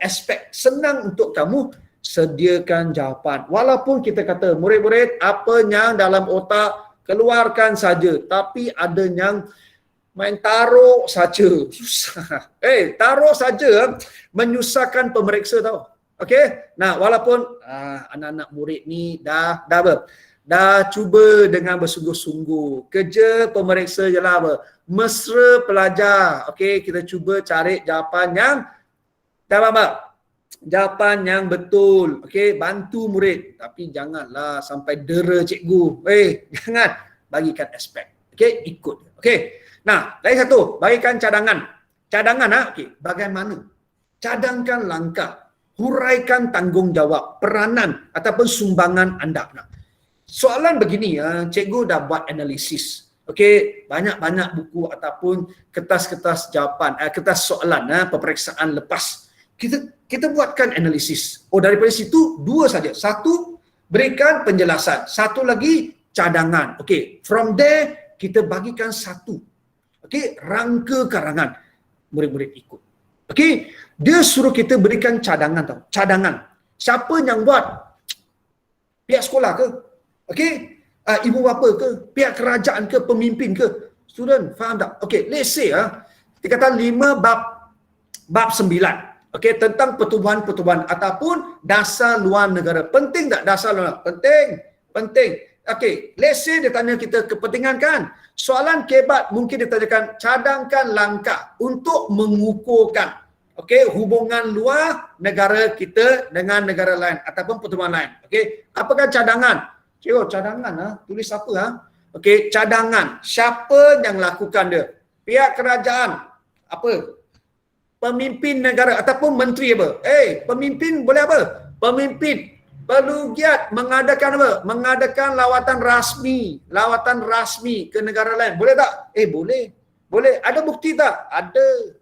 aspek. Senang untuk kamu sediakan jawapan. Walaupun kita kata murid-murid apa yang dalam otak keluarkan saja, tapi ada yang main taruh saja. Susah. Taruh saja menyusahkan pemeriksa tau. Okey. Nah, walaupun anak-anak murid ni dah cuba dengan bersungguh-sungguh. Kerja pemeriksa je lah apa? Mesra pelajar. Okey, kita cuba cari jawapan yang jawapan yang betul. Okey, bantu murid. Tapi janganlah sampai dera cikgu. Jangan. Bagikan aspek. Okey, ikut. Okey. Nah, lagi satu, bagikan cadangan. Cadangan okey, bagaimana? Cadangkan langkah, huraikan tanggungjawab, peranan ataupun sumbangan anda. Nah, soalan begini cikgu dah buat analisis. Okey, banyak-banyak buku ataupun kertas-kertas jawapan, kertas soalan peperiksaan lepas. Kita buatkan analisis. Daripada situ dua saja. Satu, berikan penjelasan. Satu lagi cadangan. Okey, from there kita bagikan satu. Okey, rangka karangan. Murid-murid ikut. Okey, dia suruh kita berikan cadangan tau. Cadangan. Siapa yang buat? Pihak sekolah ke? Okey, ibu bapa ke? Pihak kerajaan ke? Pemimpin ke? Student, faham tak? Okey, let's say kita kata 5 bab 9. Okey, tentang pertubuhan-pertubuhan ataupun dasar luar negara. Penting tak dasar luar negara? Penting. Okey, let's say dia tanya kita kepentingan kan? Soalan kebat mungkin dia tanyakan cadangkan langkah untuk mengukuhkan hubungan luar negara kita dengan negara lain ataupun pertubuhan lain. Okey, apakah cadangan? Cikgu, cadangan tulis apa Okey, cadangan. Siapa yang lakukan dia? Pihak kerajaan. Apa? Pemimpin negara ataupun menteri apa? Pemimpin boleh apa? Pemimpin perlu giat mengadakan apa? Mengadakan lawatan rasmi ke negara lain. Boleh tak? Boleh. Boleh. Ada bukti tak? Ada.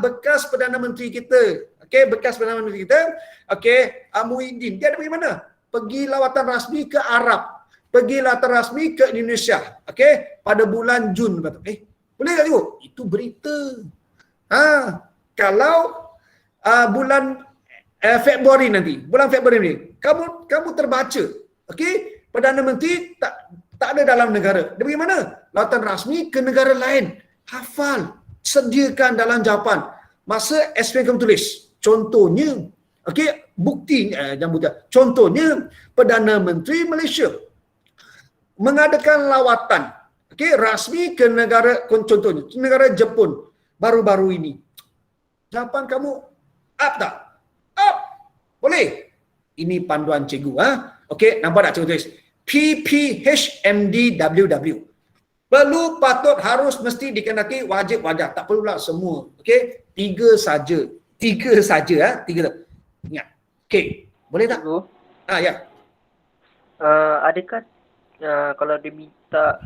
Bekas Perdana Menteri kita. Okey, bekas Perdana Menteri kita. Okey, Muhyiddin. Dia ada pergi mana? Pergi lawatan rasmi ke Arab. Pergi lawatan rasmi ke Indonesia. Okey, pada bulan Jun. Boleh tak tengok? Itu berita. Kalau bulan Februari nanti, bulan Februari ni, kamu terbaca, okey, Perdana Menteri tak ada dalam negara. Dia pergi mana? Lawatan rasmi ke negara lain. Hafal, sediakan dalam jawapan. Masa SPM kamu tulis. Contohnya, okey, bukti jangan bukti. Contohnya, Perdana Menteri Malaysia mengadakan lawatan, okey, rasmi ke negara, contohnya negara Jepun baru-baru ini. Jawapan kamu up tak? Up. Boleh. Ini panduan cikgu. Okey, nampak tak cikgu tulis? PPHMDWW. Perlu, patut, harus, mesti, dikehendaki, wajib, wajar. Tak perlulah semua. Okey, 3 saja. 3 saja. 3. Ingat. Okey, boleh tak? Cikgu, Ya. adakah kalau dia minta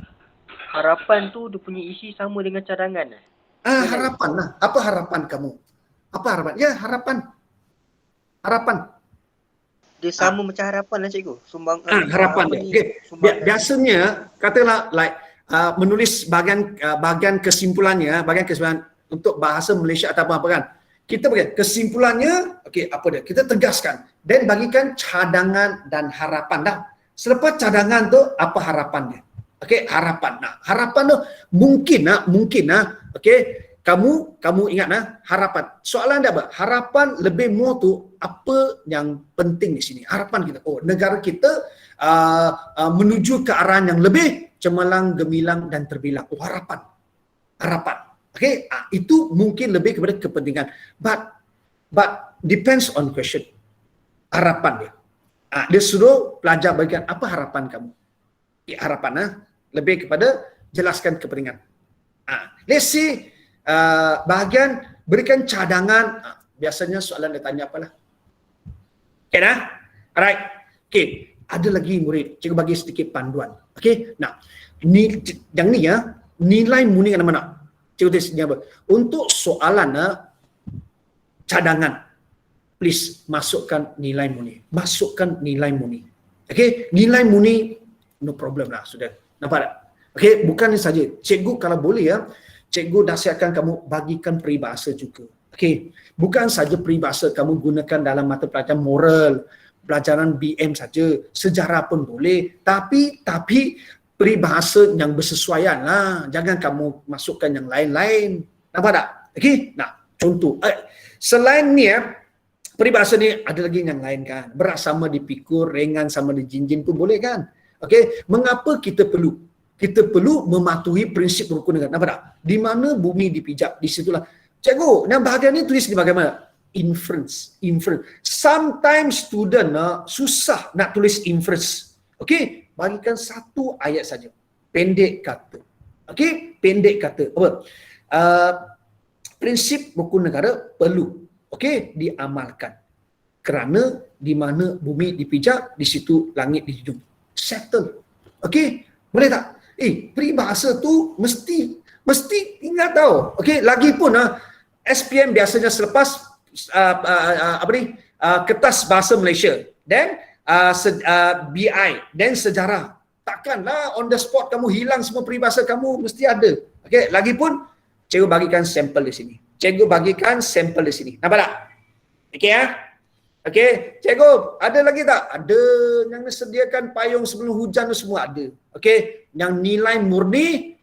harapan tu dia punya isi sama dengan cadangan? Harapan lah. Apa harapan kamu? Apa harapan? Ya, harapan. Harapan. Dia sama macam harapan lah cikgu. Harapan dia. Okay. Biasanya, katalah like menulis bahagian kesimpulannya, untuk bahasa Malaysia atau apa kan. Kita bagi kesimpulannya, okey, apa dia? Kita tegaskan dan bagikan cadangan dan harapan dah. Selepas cadangan tu apa harapannya? Okey, harapan. Harapan tu mungkin okey, kamu ingat harapan. Soalan dia apa? Harapan lebih more tu apa yang penting di sini? Harapan kita. Negara kita menuju ke arah yang lebih cemerlang, gemilang dan terbilang. Harapan. Okey, itu mungkin lebih kepada kepentingan. But depends on question. Harapan dia. Dia suruh pelajar bagikan apa harapan kamu. Harapan lebih kepada jelaskan kepentingan. Let's see bahagian berikan cadangan. Biasanya soalan dia tanya apalah. Okay dah? Alright. Okay. Ada lagi murid. Cikgu bagi sedikit panduan. Okay. Nah. Yang ni nilai murni mana-mana. Cikgu tulis ni apa? Untuk soalan cadangan. Please masukkan nilai murni. Okay. Nilai murni no problem lah. Sudah. Nampak tak? Okay. Bukan ini saja. Cikgu kalau boleh cikgu nasihatkan kamu bagikan peribahasa juga. Okey, bukan saja peribahasa kamu gunakan dalam mata pelajaran moral, pelajaran BM saja, sejarah pun boleh, tapi peribahasa yang bersesuaian lah. Jangan kamu masukkan yang lain-lain. Nampak tak? Okey. Nah, contoh selain ni peribahasa ni ada lagi yang lain kan. Berat sama dipikul, ringan sama dijinjing pun boleh kan? Okey, mengapa kita perlu mematuhi prinsip rukun negara. Nampak tak? Di mana bumi dipijak, di situlah. Cikgu, yang bahagian ni tulis di bagaimana? Inference. Sometimes student susah nak tulis inference. Okey, bagikan satu ayat saja. Pendek kata. Okey, pendek kata. Apa? Prinsip rukun negara perlu diamalkan. Kerana di mana bumi dipijak, di situ langit dijunjung. Settle. Okey, boleh tak? Peribahasa tu mesti ingat tau. Okey, lagipun SPM biasanya selepas kertas bahasa Malaysia dan BI dan sejarah. Takkanlah on the spot kamu hilang semua peribahasa kamu, mesti ada. Okey, lagipun cikgu bagikan sampel di sini. Nampak tak? Okey Okey, cikgu, ada lagi tak? Ada yang disediakan payung sebelum hujan tu semua ada. Okey, yang nilai murni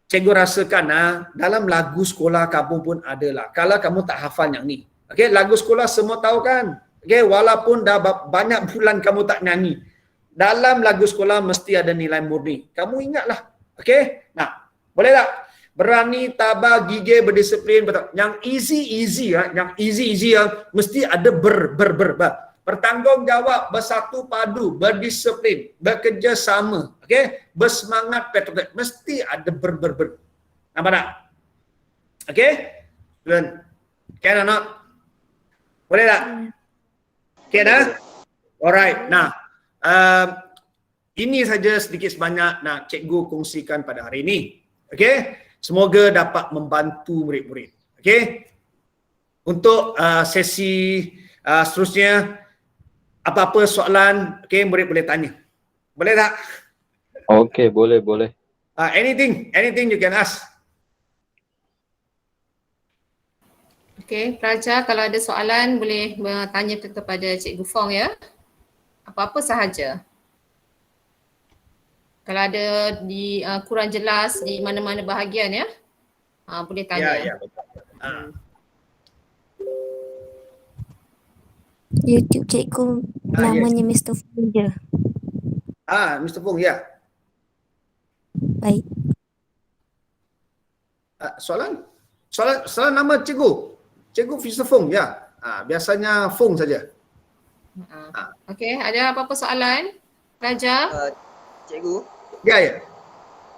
cikgu rasakan dalam lagu sekolah kamu pun ada lah. Kalau kamu tak hafal yang ni. Okey, lagu sekolah semua tahu kan? Okey, walaupun dah banyak bulan kamu tak nyanyi, dalam lagu sekolah mesti ada nilai murni. Kamu ingatlah. Okey? Nah, boleh tak? Berani, tabah, gigih, berdisiplin, betul. Yang easy mesti ada bertanggungjawab, bersatu padu, berdisiplin, bekerjasama, okey, bersemangat, patriotik, mesti ada ber. Nampak tak? Okey? Can or not? Boleh tak? Okey dah? Alright. Nah, ini saja sedikit sebanyak nak cikgu kongsikan pada hari ini. Okey? Semoga dapat membantu murid-murid. Okey? Untuk sesi seterusnya, apa-apa soalan, okey, murid boleh tanya. Boleh tak? Okey, boleh. Anything you can ask. Okey, pelajar kalau ada soalan boleh bertanya kepada Cikgu Fong ya. Apa-apa sahaja. Kalau ada di kurang jelas di mana-mana bahagian ya, boleh tanya. Ya, betul. YouTube cikgu namanya Mr. Fong je. Mr. Fong, ya. Baik. Soalan nama cikgu. Cikgu Mr. Fong, ya. Biasanya Fong saja. Okey, ada apa-apa soalan? Pelajar? Cikgu, Ya.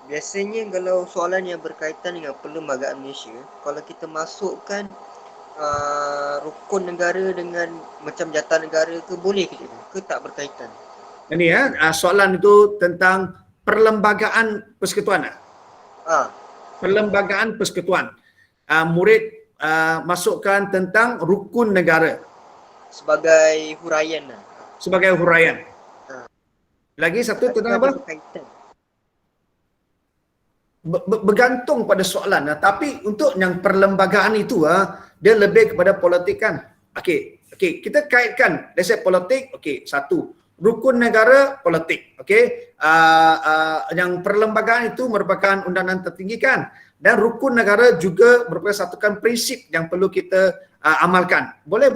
biasanya kalau soalan yang berkaitan dengan perlembagaan Malaysia, kalau kita masukkan rukun negara dengan macam jatah negara ke, boleh ke cikgu? Ke tak berkaitan? Ini ya, soalan itu tentang perlembagaan persekutuan. Perlembagaan persekutuan. Murid masukkan tentang rukun negara Sebagai huraian lah. sebagai huraian. Lagi satu tentang apa? Berkaitan. Bergantung pada soalan. Tapi untuk yang perlembagaan itu dia lebih kepada politik kan. Okey, kita kaitkan let's say politik. Okey, satu. Rukun negara politik. Okey. Yang perlembagaan itu merupakan undangan tertinggi kan. Dan rukun negara juga merupakan satukan prinsip yang perlu kita amalkan. Boleh.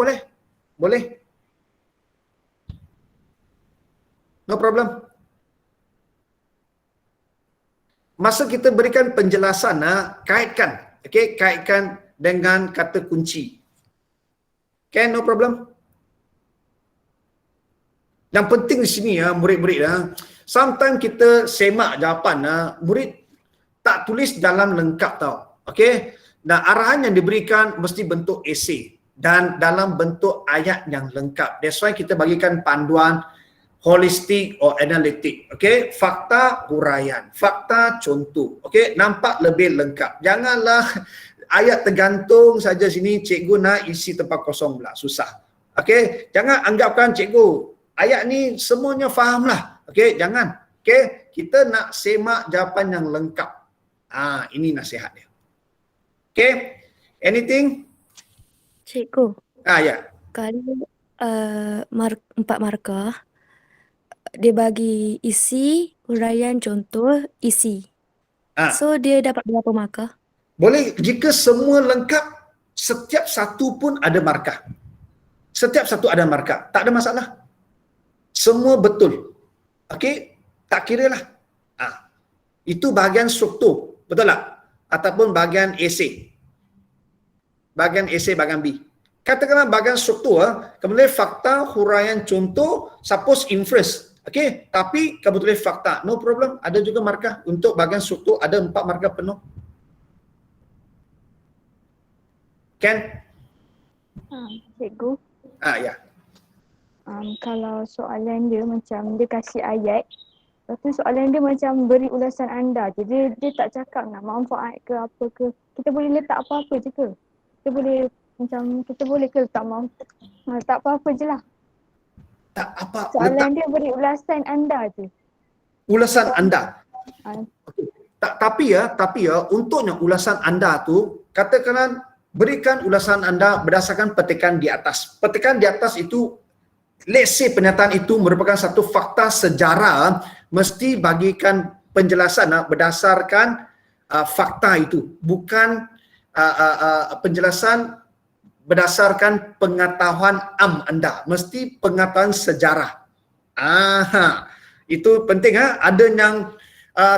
No problem. Masa kita berikan penjelasan, kaitkan dengan kata kunci. Okay, no problem. Yang penting di sini murid-murid sometimes kita semak jawapan murid tak tulis dalam lengkap tau. Okey. Dan arahan yang diberikan mesti bentuk esei dan dalam bentuk ayat yang lengkap. That's why kita bagikan panduan holistik or analitik. Okey, fakta huraian, fakta contoh. Okey, nampak lebih lengkap. Janganlah ayat tergantung saja sini cikgu nak isi tempat kosong pula, susah. Okey, jangan anggapkan cikgu ayat ni semuanya fahamlah. Okey, jangan. Okey, kita nak semak jawapan yang lengkap. Ini nasihat dia. Okey, anything? Cikgu, Ya. kalau 4 markah, dia bagi isi, huraian, contoh, isi. So dia dapat berapa markah? Boleh jika semua lengkap, setiap satu pun ada markah. Setiap satu ada markah, tak ada masalah. Semua betul. Okey, tak kira lah. Itu bahagian struktur, betul tak? Ataupun bahagian esei. Bahagian esei, bahagian B. Katakanlah bahagian struktur, kemudian fakta, huraian, contoh, suppose inference. Okey, tapi kamu tulis fakta, no problem. Ada juga markah untuk bahagian struktur, ada 4 markah penuh. Kan? Cikgu, Ya. kalau soalan dia macam dia kasih ayat, lepas tu soalan dia macam beri ulasan anda je. Dia tak cakap nak manfaat ke apa ke. Kita boleh letak apa-apa je ke? Kita boleh ke letak manfaat? Tak apa-apa je lah. Tak apa, Soalan dia beri ulasan anda je. ulasan anda. Ah. Okey. Tapi untuknya ulasan anda tu, katakanlah berikan ulasan anda berdasarkan petikan di atas. Petikan di atas itu, let's say pernyataan itu merupakan satu fakta sejarah, mesti bagikan penjelasan berdasarkan fakta itu, bukan penjelasan berdasarkan pengetahuan anda, mesti pengetahuan sejarah. Itu penting ada yang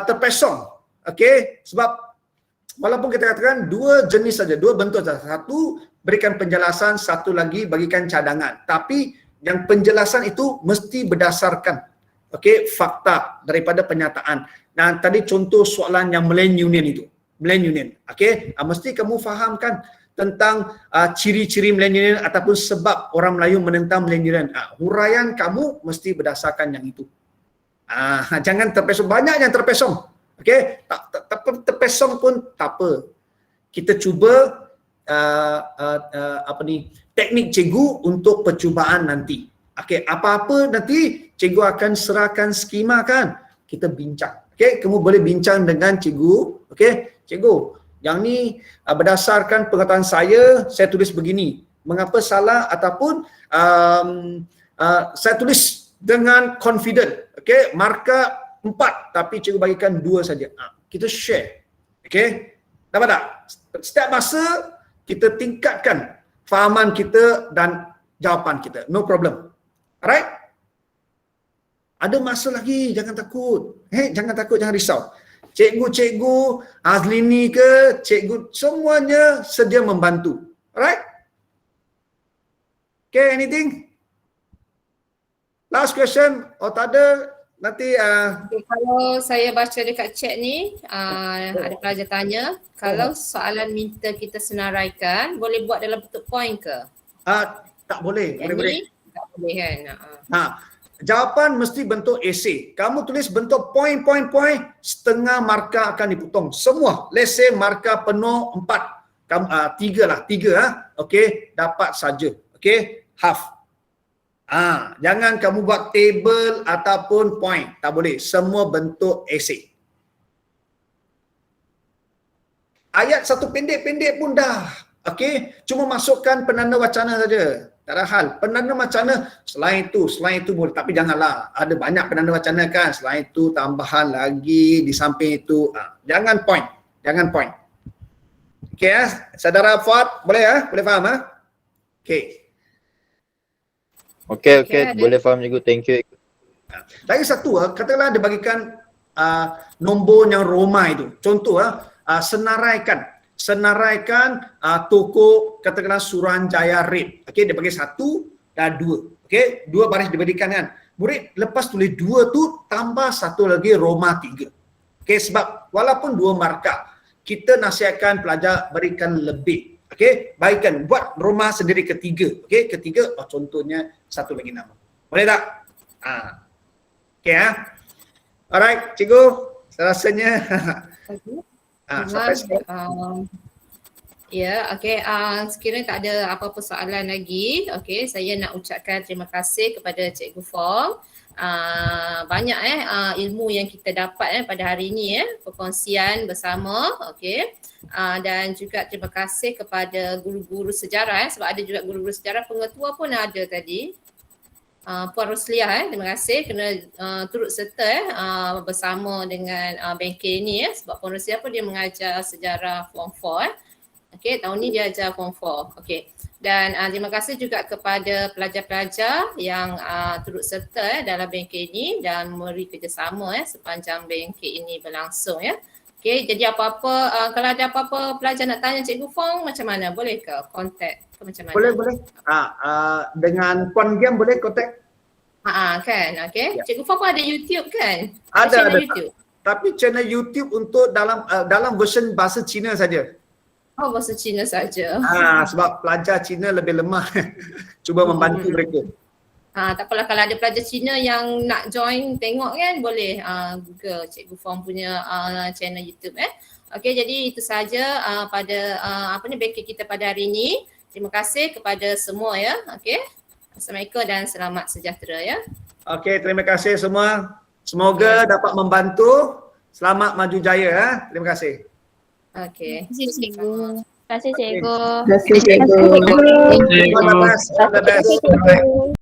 terpesong. Okey, sebab walaupun kita katakan dua jenis saja, dua bentuk saja. Satu berikan penjelasan, satu lagi bagikan cadangan. Tapi yang penjelasan itu mesti berdasarkan fakta daripada pernyataan. Dan tadi contoh soalan yang Malaysian Union itu. Malaysian Union. Mesti kamu fahamkan tentang ciri-ciri millennial ataupun sebab orang Melayu menentang millennial. Huraian kamu mesti berdasarkan yang itu. Jangan terpesong. Banyak yang terpesong. Okey, terpesong pun tak apa. Kita cuba teknik cikgu untuk percubaan nanti. Okey, apa-apa nanti cikgu akan serahkan skema kan. Kita bincang. Okey, kamu boleh bincang dengan cikgu. Okey, cikgu, yang ni berdasarkan pengetahuan saya tulis begini. Mengapa salah ataupun saya tulis dengan confident. Okey, markah 4 tapi cikgu bagikan 2 saja. Kita share. Okey? Dapat tak? Setiap masa kita tingkatkan fahaman kita dan jawapan kita. No problem. Alright? Ada masa lagi, jangan takut. Jangan takut, jangan risau. Cikgu-cikgu Azlini ke, cikgu semuanya sedia membantu. Alright? Okay, anything? Last question. Oh, tak ada. Nanti kalau saya baca dekat chat ni, ada pelajar tanya, kalau soalan minta kita senaraikan, boleh buat dalam bentuk point ke? tak boleh. Boleh. Tak boleh kan? Jawapan mesti bentuk esei. Kamu tulis bentuk point, setengah markah akan dipotong. Semua. Let's say markah penuh 4. Kamu 3 lah. Okey, dapat saja. Okey, half. Jangan kamu buat table ataupun point. Tak boleh. Semua bentuk esei. Ayat satu pendek-pendek pun dah. Okey, cuma masukkan penanda wacana saja. Tak ada hal. Penanda wacana selain itu boleh. Tapi janganlah. Ada banyak penanda wacana kan. Selain itu tambahan lagi di samping itu. Jangan point. Okey saudara Fuad, boleh boleh faham Okey. Okey, boleh faham cikgu. Thank you. Lagi satu, katakanlah dia bagikan nombor yang Roma itu. Contoh, senaraikan toko katakanlah Suruhanjaya Red. Okey, dia bagi 1 dan 2. Okey, 2 baris diberikan kan. Murid lepas tulis 2 tu tambah 1 lagi Roma 3. Okey, sebab walaupun 2 markah, kita nasihatkan pelajar berikan lebih. Okey, baikkan buat Roma sendiri ketiga. Okey, ketiga contohnya 1 lagi nama. Boleh tak? Okey Alright, cikgu. Rasanya sekiranya tak ada apa-apa soalan lagi, okey, saya nak ucapkan terima kasih kepada Cikgu Fong. Banyak ilmu yang kita dapat pada hari ini perkongsian bersama, okey. Dan juga terima kasih kepada guru-guru sejarah sebab ada juga guru-guru sejarah, pengetua pun ada tadi. Puan Rosliah, terima kasih kerana turut serta bersama dengan bengkel ini sebab Puan Rosliah pun dia mengajar sejarah Form 4. Okey, tahun ni dia ajar Form 4. Okey. Dan terima kasih juga kepada pelajar-pelajar yang turut serta dalam bengkel ini dan memberi kerjasama sepanjang bengkel ini berlangsung Okey, jadi apa-apa kalau ada apa-apa pelajar nak tanya Cikgu Fong macam mana? Boleh ke kontak ke macam mana? Boleh. Dengan Puan Giam boleh kontak. Kan. Okey. Ya. Cikgu Fong pun ada YouTube kan? Ada. YouTube. Tapi channel YouTube untuk dalam version bahasa Cina saja. Oh, bahasa Cina saja. Sebab pelajar Cina lebih lemah. Cuba membantu mereka. Tak apalah, kalau ada pelajar Cina yang nak join tengok kan, boleh Google Cikgu Fong punya channel YouTube Okey, jadi itu saja pada bengkel kita pada hari ini. Terima kasih kepada semua Okey. Assalamualaikum dan selamat sejahtera Okey, terima kasih semua. Semoga dapat membantu. Selamat maju jaya Terima kasih. Okey. Terima kasih cikgu. Terima kasih cikgu. All the best.